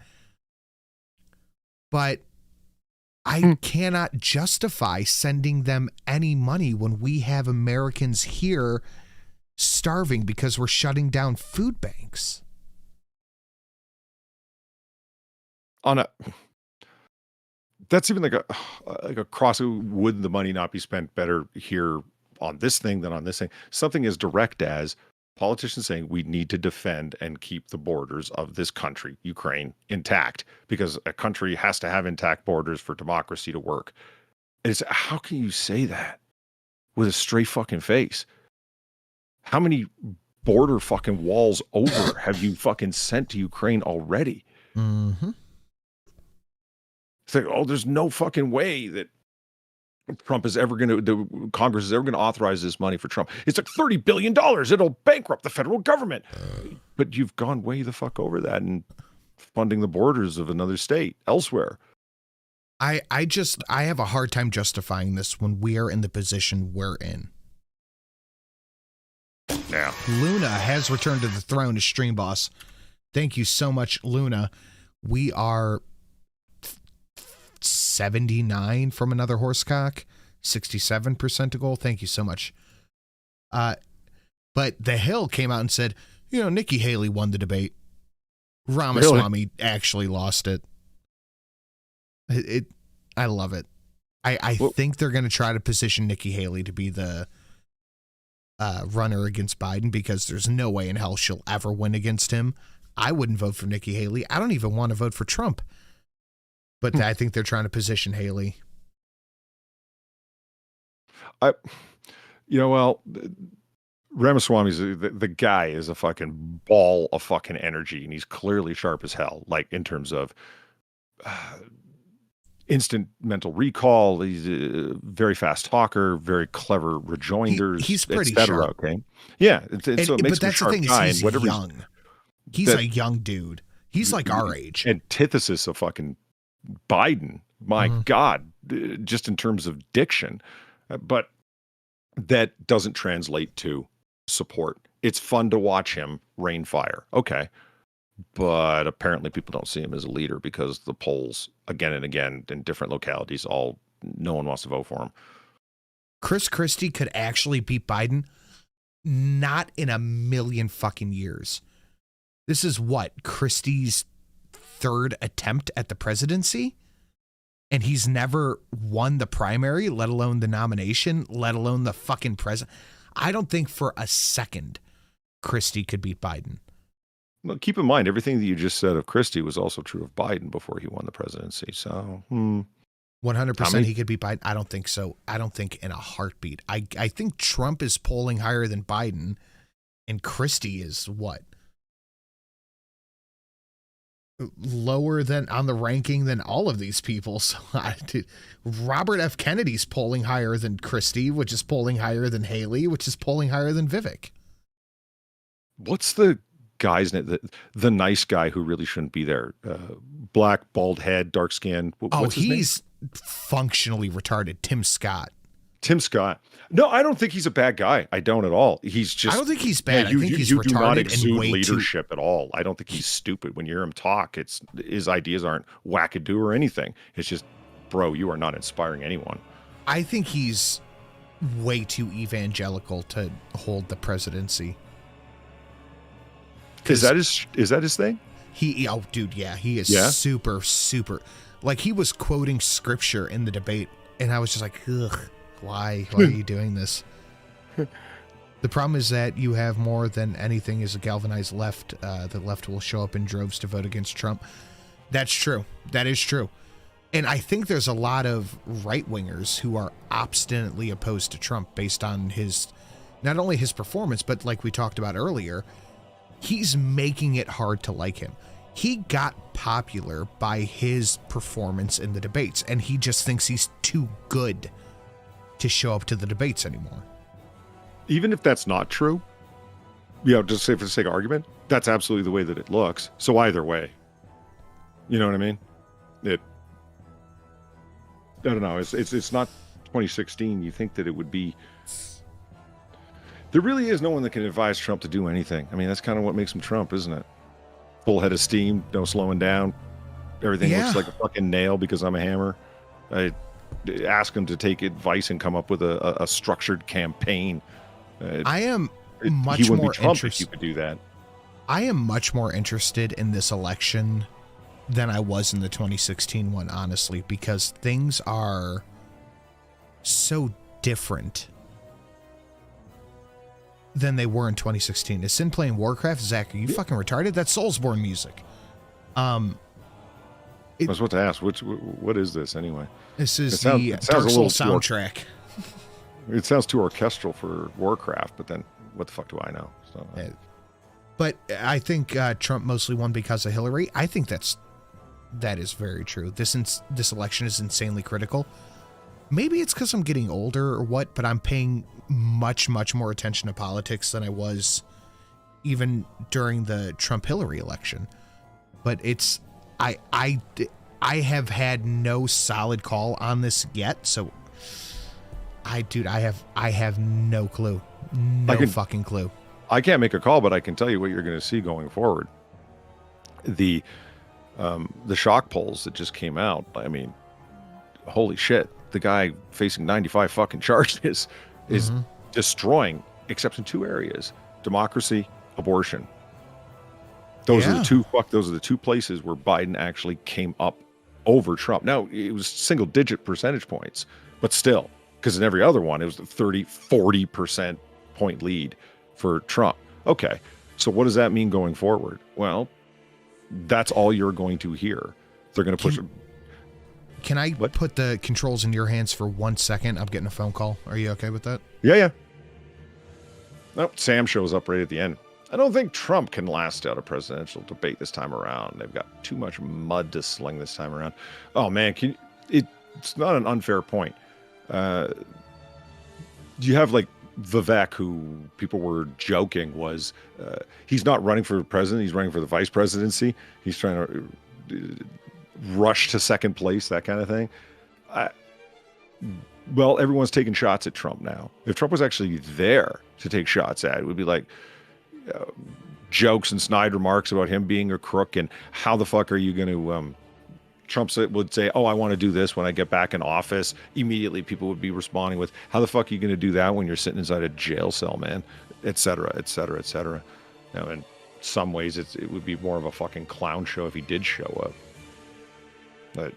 [SPEAKER 1] But I cannot justify sending them any money when we have Americans here starving because we're shutting down food banks.
[SPEAKER 3] That's even like a cross. Would the money not be spent better here on this thing than on this thing? Something as direct as politicians saying we need to defend and keep the borders of this country, Ukraine, intact, because a country has to have intact borders for democracy to work. How can you say that with a straight fucking face? How many border fucking walls over have you fucking sent to Ukraine already?
[SPEAKER 1] Mm-hmm.
[SPEAKER 3] It's like, oh, there's no fucking way that Congress is ever going to authorize this money for Trump. It's like $30 billion. It'll bankrupt the federal government. But you've gone way the fuck over that and funding the borders of another state elsewhere.
[SPEAKER 1] I have a hard time justifying this when we are in the position we're in.
[SPEAKER 3] Now,
[SPEAKER 1] Luna has returned to the throne as stream boss. Thank you so much, Luna. We are 79 from another horsecock, 67% to goal. Thank you so much. But The Hill came out and said, Nikki Haley won the debate. Ramaswamy actually lost it. I love it. I think they're going to try to position Nikki Haley to be the runner against Biden because there's no way in hell she'll ever win against him. I wouldn't vote for Nikki Haley. I don't even want to vote for Trump. But I think they're trying to position Haley.
[SPEAKER 3] Ramaswamy's the guy is a fucking ball of fucking energy, and he's clearly sharp as hell. Like in terms of instant mental recall, he's a very fast talker, very clever rejoinders.
[SPEAKER 1] He's pretty
[SPEAKER 3] sharp. Okay, yeah. So it makes him a sharp guy.
[SPEAKER 1] He's young. He's a young dude. He's like our age.
[SPEAKER 3] Antithesis of fucking Biden. My God, just in terms of diction, but that doesn't translate to support. It's fun to watch him rain fire. Okay. But apparently people don't see him as a leader because the polls again and again in different localities, no one wants to vote for him.
[SPEAKER 1] Chris Christie could actually beat Biden. Not in a million fucking years. This is what? Christie's third attempt at the presidency? And he's never won the primary, let alone the nomination, let alone the fucking president. I don't think for a second Christie could beat Biden.
[SPEAKER 3] Well, keep in mind, everything that you just said of Christie was also true of Biden before he won the presidency. So
[SPEAKER 1] 100% he could beat Biden. I don't think so. I don't think in a heartbeat. I think Trump is polling higher than Biden, and Christie is what? Lower than on the ranking than all of these people. So Robert F. Kennedy's polling higher than Christie, which is polling higher than Haley, which is polling higher than Vivek.
[SPEAKER 3] What's the guy's name? The nice guy who really shouldn't be there. Black, bald head, dark skin. What's his name?
[SPEAKER 1] Functionally retarded. Tim Scott.
[SPEAKER 3] No, I don't think he's a bad guy. I don't at all. He's just.
[SPEAKER 1] I don't think he's bad.
[SPEAKER 3] I
[SPEAKER 1] think he's
[SPEAKER 3] you
[SPEAKER 1] retarded
[SPEAKER 3] do not exude
[SPEAKER 1] and way
[SPEAKER 3] leadership at all. I don't think he's stupid. When you hear him talk, his ideas aren't wackadoo or anything. It's just, bro, you are not inspiring anyone.
[SPEAKER 1] I think he's way too evangelical to hold the presidency.
[SPEAKER 3] Is that his thing?
[SPEAKER 1] Dude, yeah, he is super. Like he was quoting scripture in the debate, and I was just like, ugh. Why are you doing this? The problem is that you have more than anything is a galvanized left. The left will show up in droves to vote against Trump. That's true. That is true. And I think there's a lot of right-wingers who are obstinately opposed to Trump based on not only his performance, but like we talked about earlier, he's making it hard to like him. He got popular by his performance in the debates, and he just thinks he's too good to show up to the debates anymore.
[SPEAKER 3] Even if that's not true, just say for the sake of argument, that's absolutely the way that it looks. So either way, you know what I mean? I don't know. It's not 2016. You think that it would be. There really is no one that can advise Trump to do anything. I mean, that's kind of what makes him Trump, isn't it? Full head of steam, no slowing down. Everything looks like a fucking nail because I'm a hammer. I ask him to take advice and come up with a structured campaign.
[SPEAKER 1] I am much
[SPEAKER 3] he wouldn't
[SPEAKER 1] more
[SPEAKER 3] be Trump
[SPEAKER 1] interested.
[SPEAKER 3] if you could do that.
[SPEAKER 1] I am much more interested in this election than I was in the 2016 one, honestly, because things are so different than they were in 2016. Is Sin playing Warcraft? Zach, are you fucking retarded? That's Soulsborne music.
[SPEAKER 3] I was about to ask, what is this anyway?
[SPEAKER 1] This is the Dark Souls soundtrack.
[SPEAKER 3] It sounds too orchestral for Warcraft, but then what the fuck do I know? So,
[SPEAKER 1] But I think Trump mostly won because of Hillary. I think that is very true. This election is insanely critical. maybe it's because I'm getting older or what, but I'm paying much more attention to politics than I was even during the Trump-Hillary election. But it's I have had no solid call on this yet, so I have no clue. No fucking clue.
[SPEAKER 3] I can't make a call, but I can tell you what you're going to see going forward. The shock polls that just came out, I mean, holy shit. The guy facing 95 fucking charges is destroying, except in 2 areas: democracy, abortion. Those are the two places where Biden actually came up over Trump. Now, it was single-digit percentage points, but still, because in every other one, it was a 30, 40% point lead for Trump. Okay, so what does that mean going forward? Well, that's all you're going to hear. They're going to push.
[SPEAKER 1] Can I put the controls in your hands for 1 second? I'm getting a phone call. Are you okay with that?
[SPEAKER 3] Yeah. Nope, Sam shows up right at the end. I don't think Trump can last out a presidential debate this time around. They've got too much mud to sling this time around. Oh, man, it's not an unfair point. You have, like, Vivek, who people were joking was he's not running for president, he's running for the vice presidency. He's trying to rush to second place, that kind of thing. Well, everyone's taking shots at Trump now. If Trump was actually there to take shots at, it would be like jokes and snide remarks about him being a crook and how the fuck are you going to Trump would say, oh, I want to do this when I get back in office. Immediately people would be responding with, how the fuck are you going to do that when you're sitting inside a jail cell, man, et cetera, et cetera, et cetera. Now, in some ways it would be more of a fucking clown show if he did show up. But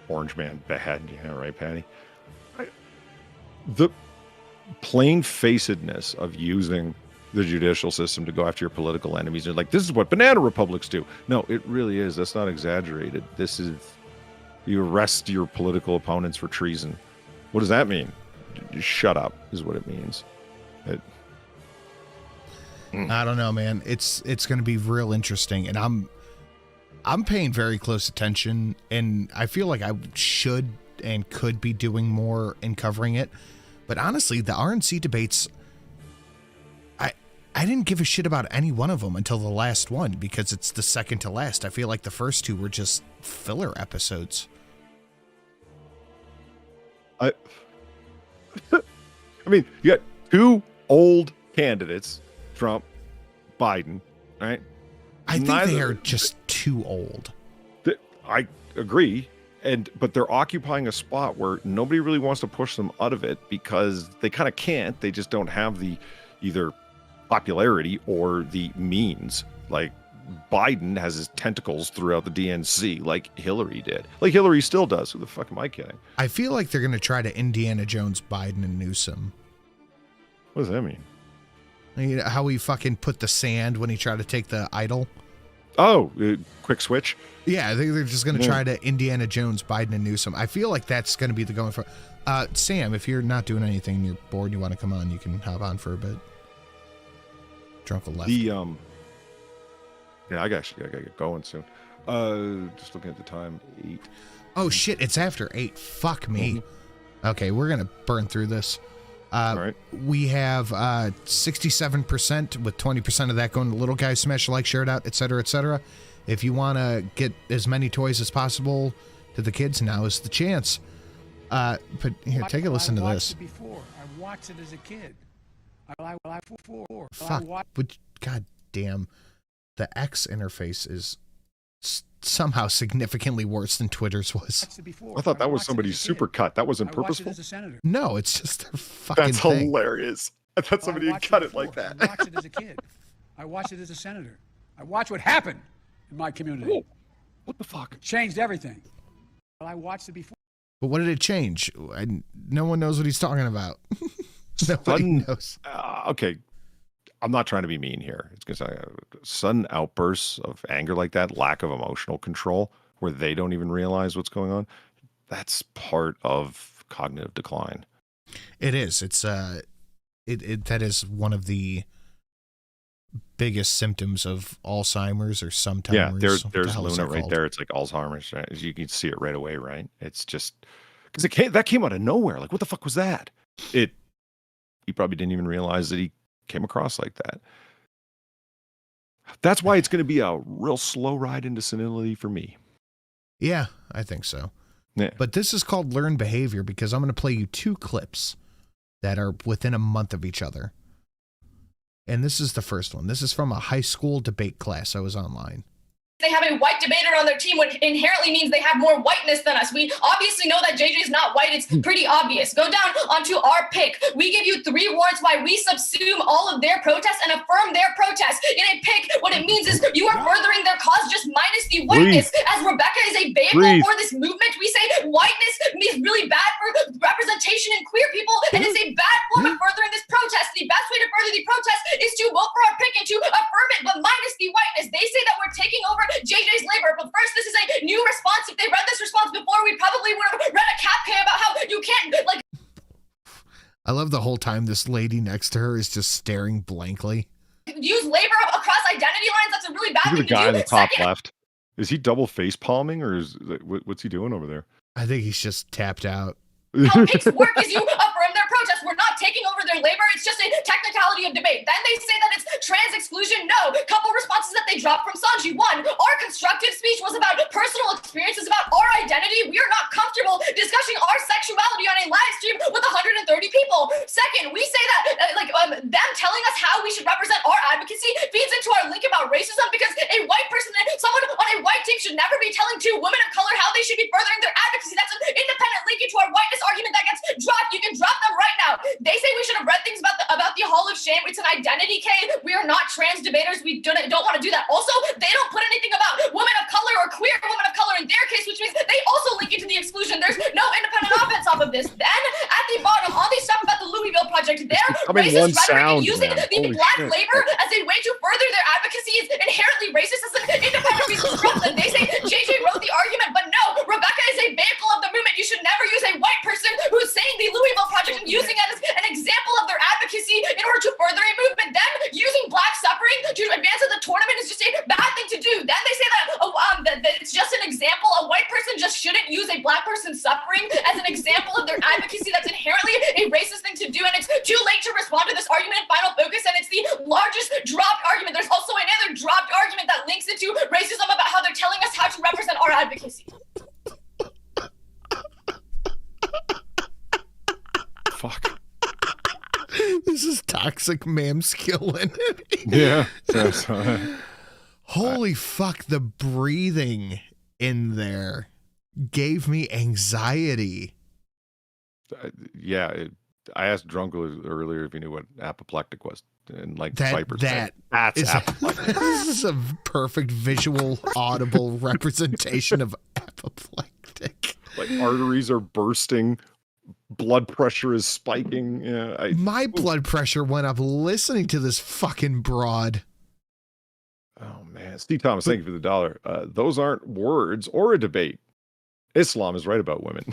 [SPEAKER 3] Orange Man bad, yeah, right, Patty? The plain-facedness of using the judicial system to go after your political enemies. They're like, this is what banana republics do. No, it really is. That's not exaggerated. This is, you arrest your political opponents for treason. What does that mean? Shut up is what it means.
[SPEAKER 1] I don't know, man. It's going to be real interesting, and I'm paying very close attention, and I feel like I should and could be doing more in covering it. But honestly, the RNC debates, I didn't give a shit about any one of them until the last one, because it's the second to last. I feel like the first 2 were just filler episodes.
[SPEAKER 3] I mean, you got 2 old candidates, Trump, Biden, right?
[SPEAKER 1] I think they are just too old.
[SPEAKER 3] I agree. But they're occupying a spot where nobody really wants to push them out of it because they kind of can't. They just don't have the either popularity or the means. Like Biden has his tentacles throughout the DNC like Hillary did. Like Hillary still does. Who the fuck am I kidding?
[SPEAKER 1] I feel like they're going to try to Indiana Jones Biden and Newsom.
[SPEAKER 3] What does that mean?
[SPEAKER 1] You know, how he fucking put the sand when he tried to take the idol.
[SPEAKER 3] Oh, quick switch.
[SPEAKER 1] Yeah, I think they're just going to try to Indiana Jones Biden and Newsom. I feel like that's going to be the going for. Sam, if you're not doing anything, you're bored, you want to come on, you can hop on for a bit. Drunk left.
[SPEAKER 3] Yeah, I gotta get going soon. Just looking at the time, 8.
[SPEAKER 1] Oh shit, it's after 8. Fuck me. Okay, we're gonna burn through this.
[SPEAKER 3] All right.
[SPEAKER 1] We have 67%, with 20% of that going to little guys, smash like, share it out, etc., etc. If you want to get as many toys as possible to the kids, now is the chance. But here, take a listen to this.
[SPEAKER 8] I watched it as a kid.
[SPEAKER 1] Fuck, but god damn, the X interface is somehow significantly worse than Twitter's was.
[SPEAKER 3] I thought that was somebody's supercut. That wasn't purposeful.
[SPEAKER 1] No, it's just their fucking
[SPEAKER 3] That's
[SPEAKER 1] thing.
[SPEAKER 3] Hilarious. I thought somebody had cut it like that.
[SPEAKER 8] I watched it as a kid. I watched it as a senator. I watched what happened in my community.
[SPEAKER 3] Whoa. What the fuck?
[SPEAKER 8] It changed everything. Well, I watched it before.
[SPEAKER 1] But what did it change? No one knows what he's talking about. Nobody knows.
[SPEAKER 3] Okay, I'm not trying to be mean here. It's because sudden outbursts of anger like that, lack of emotional control, where they don't even realize what's going on. That's part of cognitive decline.
[SPEAKER 1] It is. It's that is one of the biggest symptoms of Alzheimer's or sometimes.
[SPEAKER 3] Yeah, there's Luna right there. It's like Alzheimer's. Right? You can see it right away, right? It's just because that came out of nowhere. Like, what the fuck was that? He probably didn't even realize that he came across like that. That's why it's going to be a real slow ride into senility for me.
[SPEAKER 1] Yeah, I think so.
[SPEAKER 3] Yeah.
[SPEAKER 1] But this is called Learn Behavior because I'm going to play you 2 clips that are within a month of each other. And this is the first one. This is from a high school debate class I was online.
[SPEAKER 5] They have a white debater on their team, which inherently means they have more whiteness than us. We obviously know that JJ's not white. It's pretty obvious. Go down onto our pick. We give you 3 warrants why we subsume all of their protests and affirm their protests. In a pick, what it means is you are furthering their cause just minus the whiteness. As Rebecca is a vehicle for this movement, we say whiteness is really bad for representation in queer people, and it's a bad form of furthering this protest. The best way to further the protest is to vote for our pick and to affirm it, but minus the whiteness. They say that we're taking over JJ's labor, but first, this is a new response. If they read this response before, we probably would have read a CapK about how you can't, like...
[SPEAKER 1] I love the whole time this lady next to her is just staring blankly.
[SPEAKER 5] Use labor across identity lines. That's a really bad thing to do.
[SPEAKER 3] The guy in the top left. Is he double face palming, or what's he doing over there?
[SPEAKER 1] I think he's just tapped out.
[SPEAKER 5] How pigs work is you affirm their protest. We're not taking over their labor. It's just a technicality of debate. Then they say that it's trans exclusion. No. Couple responses that they dropped from Sanji. 1, our constructive speech was about personal experiences, about our identity. We are not comfortable discussing our sexuality on a live stream with 130 people. 2nd, we say that them telling us how we should represent our advocacy feeds into our link about racism because a white person, someone on a white team should never be telling 2 women of color how they should be furthering their advocacy. That's an independent link into our whiteness argument that gets dropped. You can drop them right now. They say we should have read things about the Hall of Shame. It's an identity cave. We are not trans debaters. We don't want to do that. Also, they don't put anything about women of color or queer women of color in their case, which means they also link into the exclusion. There's no independent offense off of this. Then at the bottom, all these stuff about the Louisville Project, their racist rhetoric and using the black labor as a way to further their advocacy is inherently racist. As an independent reason to drop them. They say JJ wrote the argument, but no, Rebecca is a vehicle of the movement. You should never use a white person who's saying the Louisville Project and using it as an example of their advocacy in order to further a movement. Then using black suffering to advance in the tournament is just a bad thing to do. Then they say that it's just an example. A white person just shouldn't use a black person's suffering as an example of their advocacy. That's inherently a racist thing to do, and it's too late to respond to this argument in Final Focus, and it's the largest dropped argument. There's also another dropped argument that links into racism about how they're telling us how to represent our advocacy.
[SPEAKER 3] Fuck.
[SPEAKER 1] This is toxic ma'am skilling.
[SPEAKER 3] Yeah.
[SPEAKER 1] Holy fuck, the breathing in there gave me anxiety.
[SPEAKER 3] I asked Drunk earlier if he knew what apoplectic was. And
[SPEAKER 1] that's apoplectic. This is a perfect visual, audible representation of apoplectic.
[SPEAKER 3] Like arteries are bursting. Blood pressure is spiking.
[SPEAKER 1] My blood pressure went up listening to this fucking broad.
[SPEAKER 3] Oh man, Steve Thomas, thank you for the $1. Those aren't words or a debate. Islam is right about women.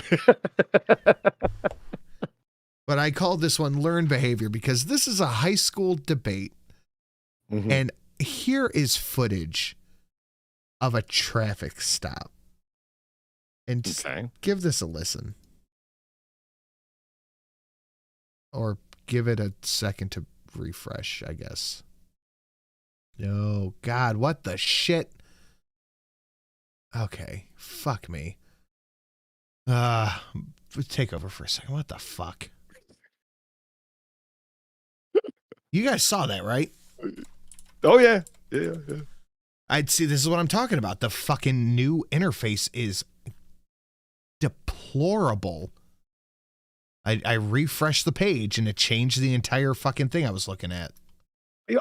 [SPEAKER 1] But I called this one Learn Behavior because this is a high school debate. Mm-hmm. And here is footage of a traffic stop. And just give this a listen. Or give it a second to refresh, I guess. No, God, what the shit? Okay, fuck me. Take over for a second. What the fuck? You guys saw that, right?
[SPEAKER 3] Oh, yeah. Yeah.
[SPEAKER 1] I'd see, this is what I'm talking about. The fucking new interface is deplorable. I refreshed the page and it changed the entire fucking thing I was looking at.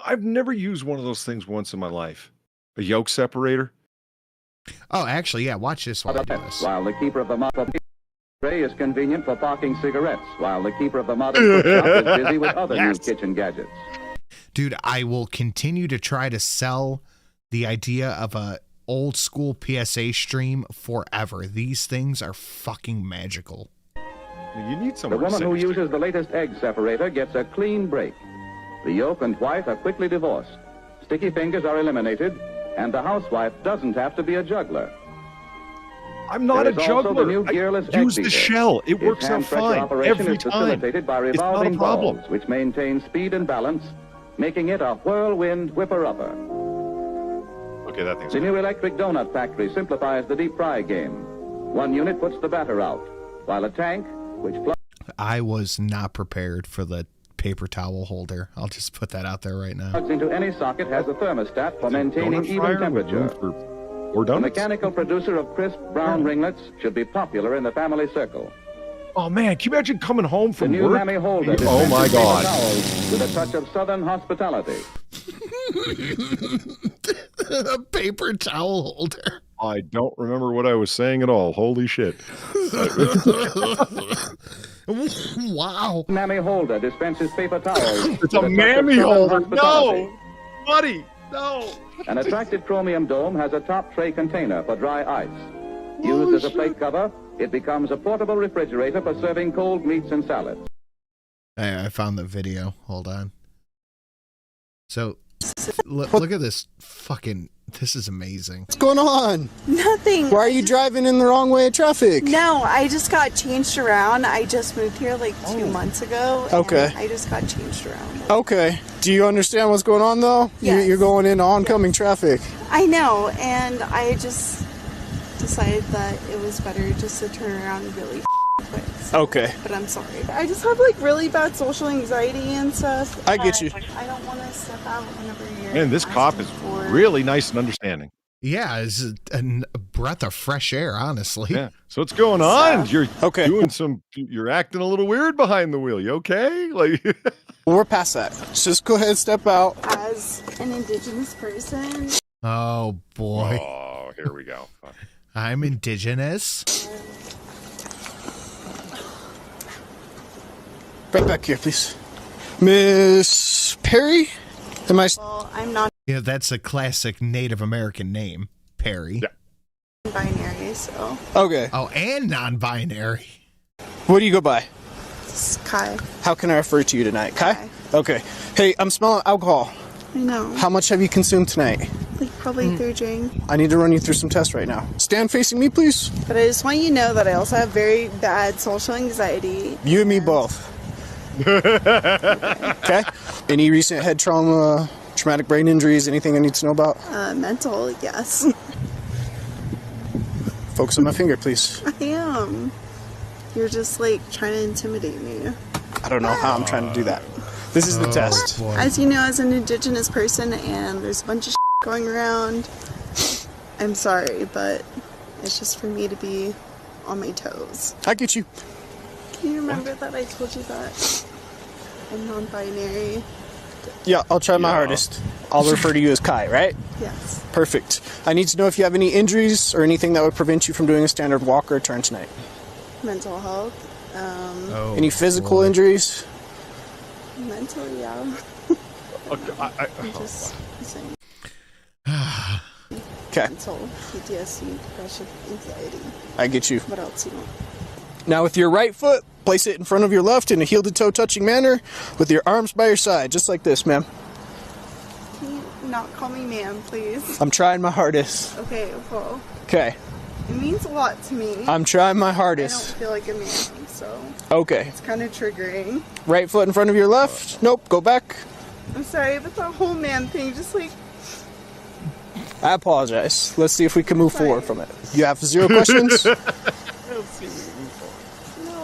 [SPEAKER 3] I've never used one of those things once in my life. A yoke separator.
[SPEAKER 1] Oh, actually, yeah, watch this while I do this.
[SPEAKER 22] While the keeper of the model tray is convenient for parking cigarettes, while the keeper of the model cookshop is busy with other new kitchen gadgets.
[SPEAKER 1] Dude, I will continue to try to sell the idea of a old school PSA stream forever. These things are fucking magical.
[SPEAKER 3] You need
[SPEAKER 22] The woman who uses the latest egg separator gets a clean break. The yolk and white are quickly divorced. Sticky fingers are eliminated, and the housewife doesn't have to be a juggler.
[SPEAKER 3] I'm not
[SPEAKER 22] There
[SPEAKER 3] a
[SPEAKER 22] is also the
[SPEAKER 3] juggler.
[SPEAKER 22] new
[SPEAKER 3] I
[SPEAKER 22] gearless egg
[SPEAKER 3] use the
[SPEAKER 22] beater.
[SPEAKER 3] shell. It
[SPEAKER 22] Its
[SPEAKER 3] works out
[SPEAKER 22] hand pressure
[SPEAKER 3] fine
[SPEAKER 22] operation
[SPEAKER 3] every
[SPEAKER 22] is
[SPEAKER 3] time.
[SPEAKER 22] facilitated by
[SPEAKER 3] It's not a
[SPEAKER 22] revolving
[SPEAKER 3] problem.
[SPEAKER 22] balls, which maintain speed and balance, making it a whirlwind whipper-upper.
[SPEAKER 3] Okay, that thing's
[SPEAKER 22] The new electric donut factory simplifies the deep fry game. One unit puts the batter out, while a tank, which
[SPEAKER 1] I was not prepared for the paper towel holder. I'll just put that out there right now.
[SPEAKER 22] plugs into any socket, has a thermostat for maintaining
[SPEAKER 3] Donut fryer
[SPEAKER 22] even
[SPEAKER 3] with room
[SPEAKER 22] temperature.
[SPEAKER 3] or
[SPEAKER 22] The
[SPEAKER 3] donuts?
[SPEAKER 22] mechanical producer of crisp brown ringlets should be popular in the family circle.
[SPEAKER 3] Oh man, can you imagine coming home
[SPEAKER 22] The
[SPEAKER 3] from
[SPEAKER 22] new
[SPEAKER 3] work?
[SPEAKER 22] mammy holder
[SPEAKER 3] Oh my
[SPEAKER 22] dispenses paper
[SPEAKER 3] God.
[SPEAKER 22] towels with a touch of southern hospitality.
[SPEAKER 1] A paper towel holder.
[SPEAKER 3] I don't remember what I was saying at all. Holy shit.
[SPEAKER 1] Wow.
[SPEAKER 22] Mammy holder dispenses paper towels.
[SPEAKER 3] It's
[SPEAKER 22] with
[SPEAKER 3] a
[SPEAKER 22] touch of
[SPEAKER 3] mammy
[SPEAKER 22] southern
[SPEAKER 3] holder.
[SPEAKER 22] hospitality.
[SPEAKER 3] No, buddy, no.
[SPEAKER 22] An attractive chromium dome has a top tray container for dry ice. Used as a plate cover, it becomes a portable refrigerator for serving cold meats and salads.
[SPEAKER 1] Hey, I found the video. Hold on. So, look at this fucking... This is amazing.
[SPEAKER 4] What's going on?
[SPEAKER 9] Nothing.
[SPEAKER 4] Why are you driving in the wrong way of traffic?
[SPEAKER 9] No, I just got changed around. I just moved here like 2 months ago. and
[SPEAKER 4] Okay.
[SPEAKER 9] I just got changed around.
[SPEAKER 4] Okay. Do you understand what's going on, though?
[SPEAKER 9] Yes.
[SPEAKER 4] You're going into oncoming traffic.
[SPEAKER 9] I know, and I just decided that it was better just to turn around really quick.
[SPEAKER 4] Okay.
[SPEAKER 9] But I'm sorry. I just have like really bad social anxiety and stuff.
[SPEAKER 4] I get you.
[SPEAKER 9] I don't want to step out whenever you're.
[SPEAKER 3] Man, this cop is really nice and understanding.
[SPEAKER 1] Yeah, it's a breath of fresh air, honestly.
[SPEAKER 3] Yeah. So what's going on? You're doing some. You're acting a little weird behind the wheel. You okay? Like.
[SPEAKER 4] Well, we're past that. Just go ahead and step out.
[SPEAKER 9] As an indigenous person.
[SPEAKER 1] Oh, boy.
[SPEAKER 3] Oh, here we go. Fuck.
[SPEAKER 1] I'm indigenous.
[SPEAKER 4] Right back here, please. Miss Perry? Am I...
[SPEAKER 9] Well, I'm not
[SPEAKER 1] Yeah, that's a classic Native American name, Perry.
[SPEAKER 3] Yeah.
[SPEAKER 9] binary, so.
[SPEAKER 4] Okay.
[SPEAKER 1] Oh, and non-binary.
[SPEAKER 4] What do you go by?
[SPEAKER 9] It's Kai.
[SPEAKER 4] How can I refer to you tonight? Kai? Okay. Hey, I'm smelling alcohol.
[SPEAKER 9] I know.
[SPEAKER 4] How much have you consumed tonight?
[SPEAKER 9] Like probably 3 drinks.
[SPEAKER 4] I need to run you through some tests right now. Stand facing me, please.
[SPEAKER 9] But I just want you to know that I also have very bad social anxiety.
[SPEAKER 4] You and me both. Okay. Any recent head trauma, traumatic brain injuries, anything I need to know about?
[SPEAKER 9] Mental, yes.
[SPEAKER 4] Focus on my finger, please.
[SPEAKER 9] I am. You're just like trying to intimidate me.
[SPEAKER 4] I don't know how I'm trying to do that. This is the test.
[SPEAKER 9] As you know, as an indigenous person, and there's a bunch of going around, I'm sorry, but it's just for me to be on my toes.
[SPEAKER 4] I get you.
[SPEAKER 9] Can you remember that I told you that I'm non-binary?
[SPEAKER 4] Yeah, I'll try my hardest. I'll refer to you as Kai, right?
[SPEAKER 9] Yes.
[SPEAKER 4] Perfect. I need to know if you have any injuries or anything that would prevent you from doing a standard walk or turn tonight.
[SPEAKER 9] Mental health.
[SPEAKER 4] Any physical injuries?
[SPEAKER 9] Mental, yeah. I'm just saying.
[SPEAKER 4] Okay.
[SPEAKER 9] Mental, PTSD, depression, anxiety.
[SPEAKER 4] I get you.
[SPEAKER 9] What else you want?
[SPEAKER 4] Now with your right foot, place it in front of your left in a heel-to-toe touching manner with your arms by your side, just like this, ma'am.
[SPEAKER 9] Can you not call me ma'am, please?
[SPEAKER 4] I'm trying my hardest.
[SPEAKER 9] Okay, well,
[SPEAKER 4] Okay.
[SPEAKER 9] it means a lot to me.
[SPEAKER 4] I'm trying my
[SPEAKER 9] I
[SPEAKER 4] hardest.
[SPEAKER 9] don't feel like a man, so
[SPEAKER 4] Okay.
[SPEAKER 9] it's kind of triggering.
[SPEAKER 4] Right foot in front of your left. Nope, go back.
[SPEAKER 9] I'm sorry, but the whole man thing just like...
[SPEAKER 4] I apologize. Let's see if we can move forward from it. You have 0 questions?
[SPEAKER 9] No,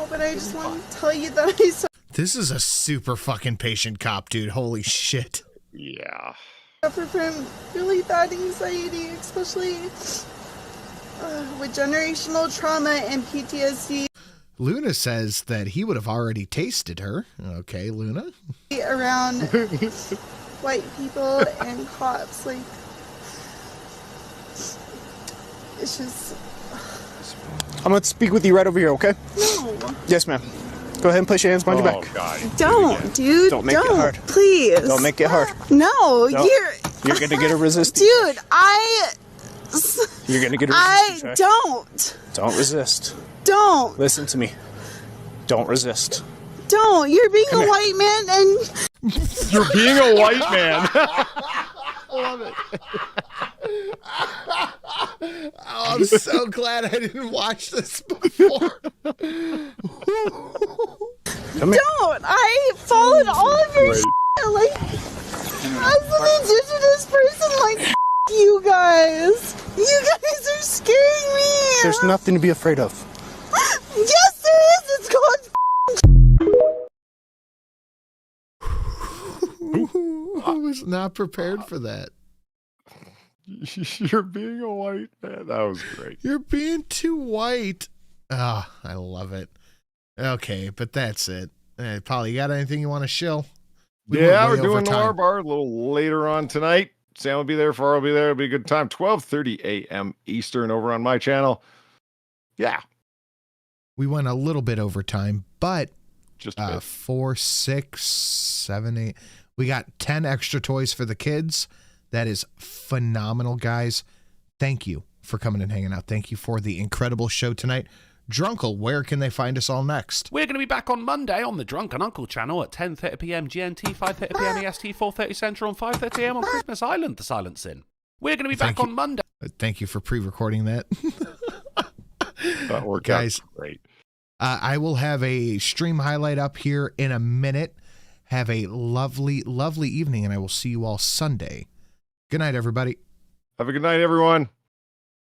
[SPEAKER 9] but I just want to tell you that I
[SPEAKER 1] This is a super fucking patient cop, dude. Holy shit.
[SPEAKER 3] Yeah.
[SPEAKER 9] suffer from really bad anxiety, especially with generational trauma and PTSD
[SPEAKER 1] Luna says that he would have already tasted her. Okay, Luna.
[SPEAKER 9] around white people and cops. Like, it's just...
[SPEAKER 4] I'm going to speak with you right over here, okay?
[SPEAKER 9] No.
[SPEAKER 4] Yes, ma'am. Go ahead and place your hands behind your back.
[SPEAKER 9] Don't, dude.
[SPEAKER 4] Don't make it hard.
[SPEAKER 9] Please.
[SPEAKER 4] Don't make it hard.
[SPEAKER 9] No,
[SPEAKER 4] No.
[SPEAKER 9] you're
[SPEAKER 4] going to get a resist.
[SPEAKER 9] Dude,
[SPEAKER 4] You're going to get a resist.
[SPEAKER 9] I don't.
[SPEAKER 4] Don't resist.
[SPEAKER 9] Don't.
[SPEAKER 4] Listen to me. Don't resist.
[SPEAKER 9] Don't. You're being
[SPEAKER 4] Come
[SPEAKER 9] a
[SPEAKER 4] here.
[SPEAKER 9] white man and...
[SPEAKER 3] You're being a white man.
[SPEAKER 1] I love it. Oh, I'm so glad I didn't watch this before.
[SPEAKER 9] Don't! I followed all of your shit. Like, as an indigenous person, like, you guys. You guys are scaring me.
[SPEAKER 4] There's nothing to be afraid of.
[SPEAKER 9] Yes, there is. It's called
[SPEAKER 1] I was not prepared for that.
[SPEAKER 3] You're being a white man. That was great.
[SPEAKER 1] You're being too white. Ah, I love it. Okay, but that's it. Hey, Paul, you got anything you want to shill?
[SPEAKER 3] Yeah, we're doing Noir Bar a little later on tonight. Sam will be there, Far will be there. It'll be a good time. 12:30 a.m. Eastern over on my channel. Yeah.
[SPEAKER 1] We went a little bit over time, but
[SPEAKER 3] just
[SPEAKER 1] 4, 6, 7, 8. We got 10 extra toys for the kids. That is phenomenal, guys. Thank you for coming and hanging out. Thank you for the incredible show tonight. Drunkle, where can they find us all next?
[SPEAKER 2] We're going to be back on Monday on the Drunken Uncle channel at 10:30 p.m. GMT, 5:30 p.m. EST, 4:30 Central, and 5:30 a.m. on Christmas Island, the Silence In. We're going to be back on Monday.
[SPEAKER 1] Thank you for pre-recording that.
[SPEAKER 3] That worked
[SPEAKER 1] guys,
[SPEAKER 3] out great.
[SPEAKER 1] I will have a stream highlight up here in a minute. Have a lovely, lovely evening, and I will see you all Sunday. Good night, everybody.
[SPEAKER 3] Have a good night, everyone.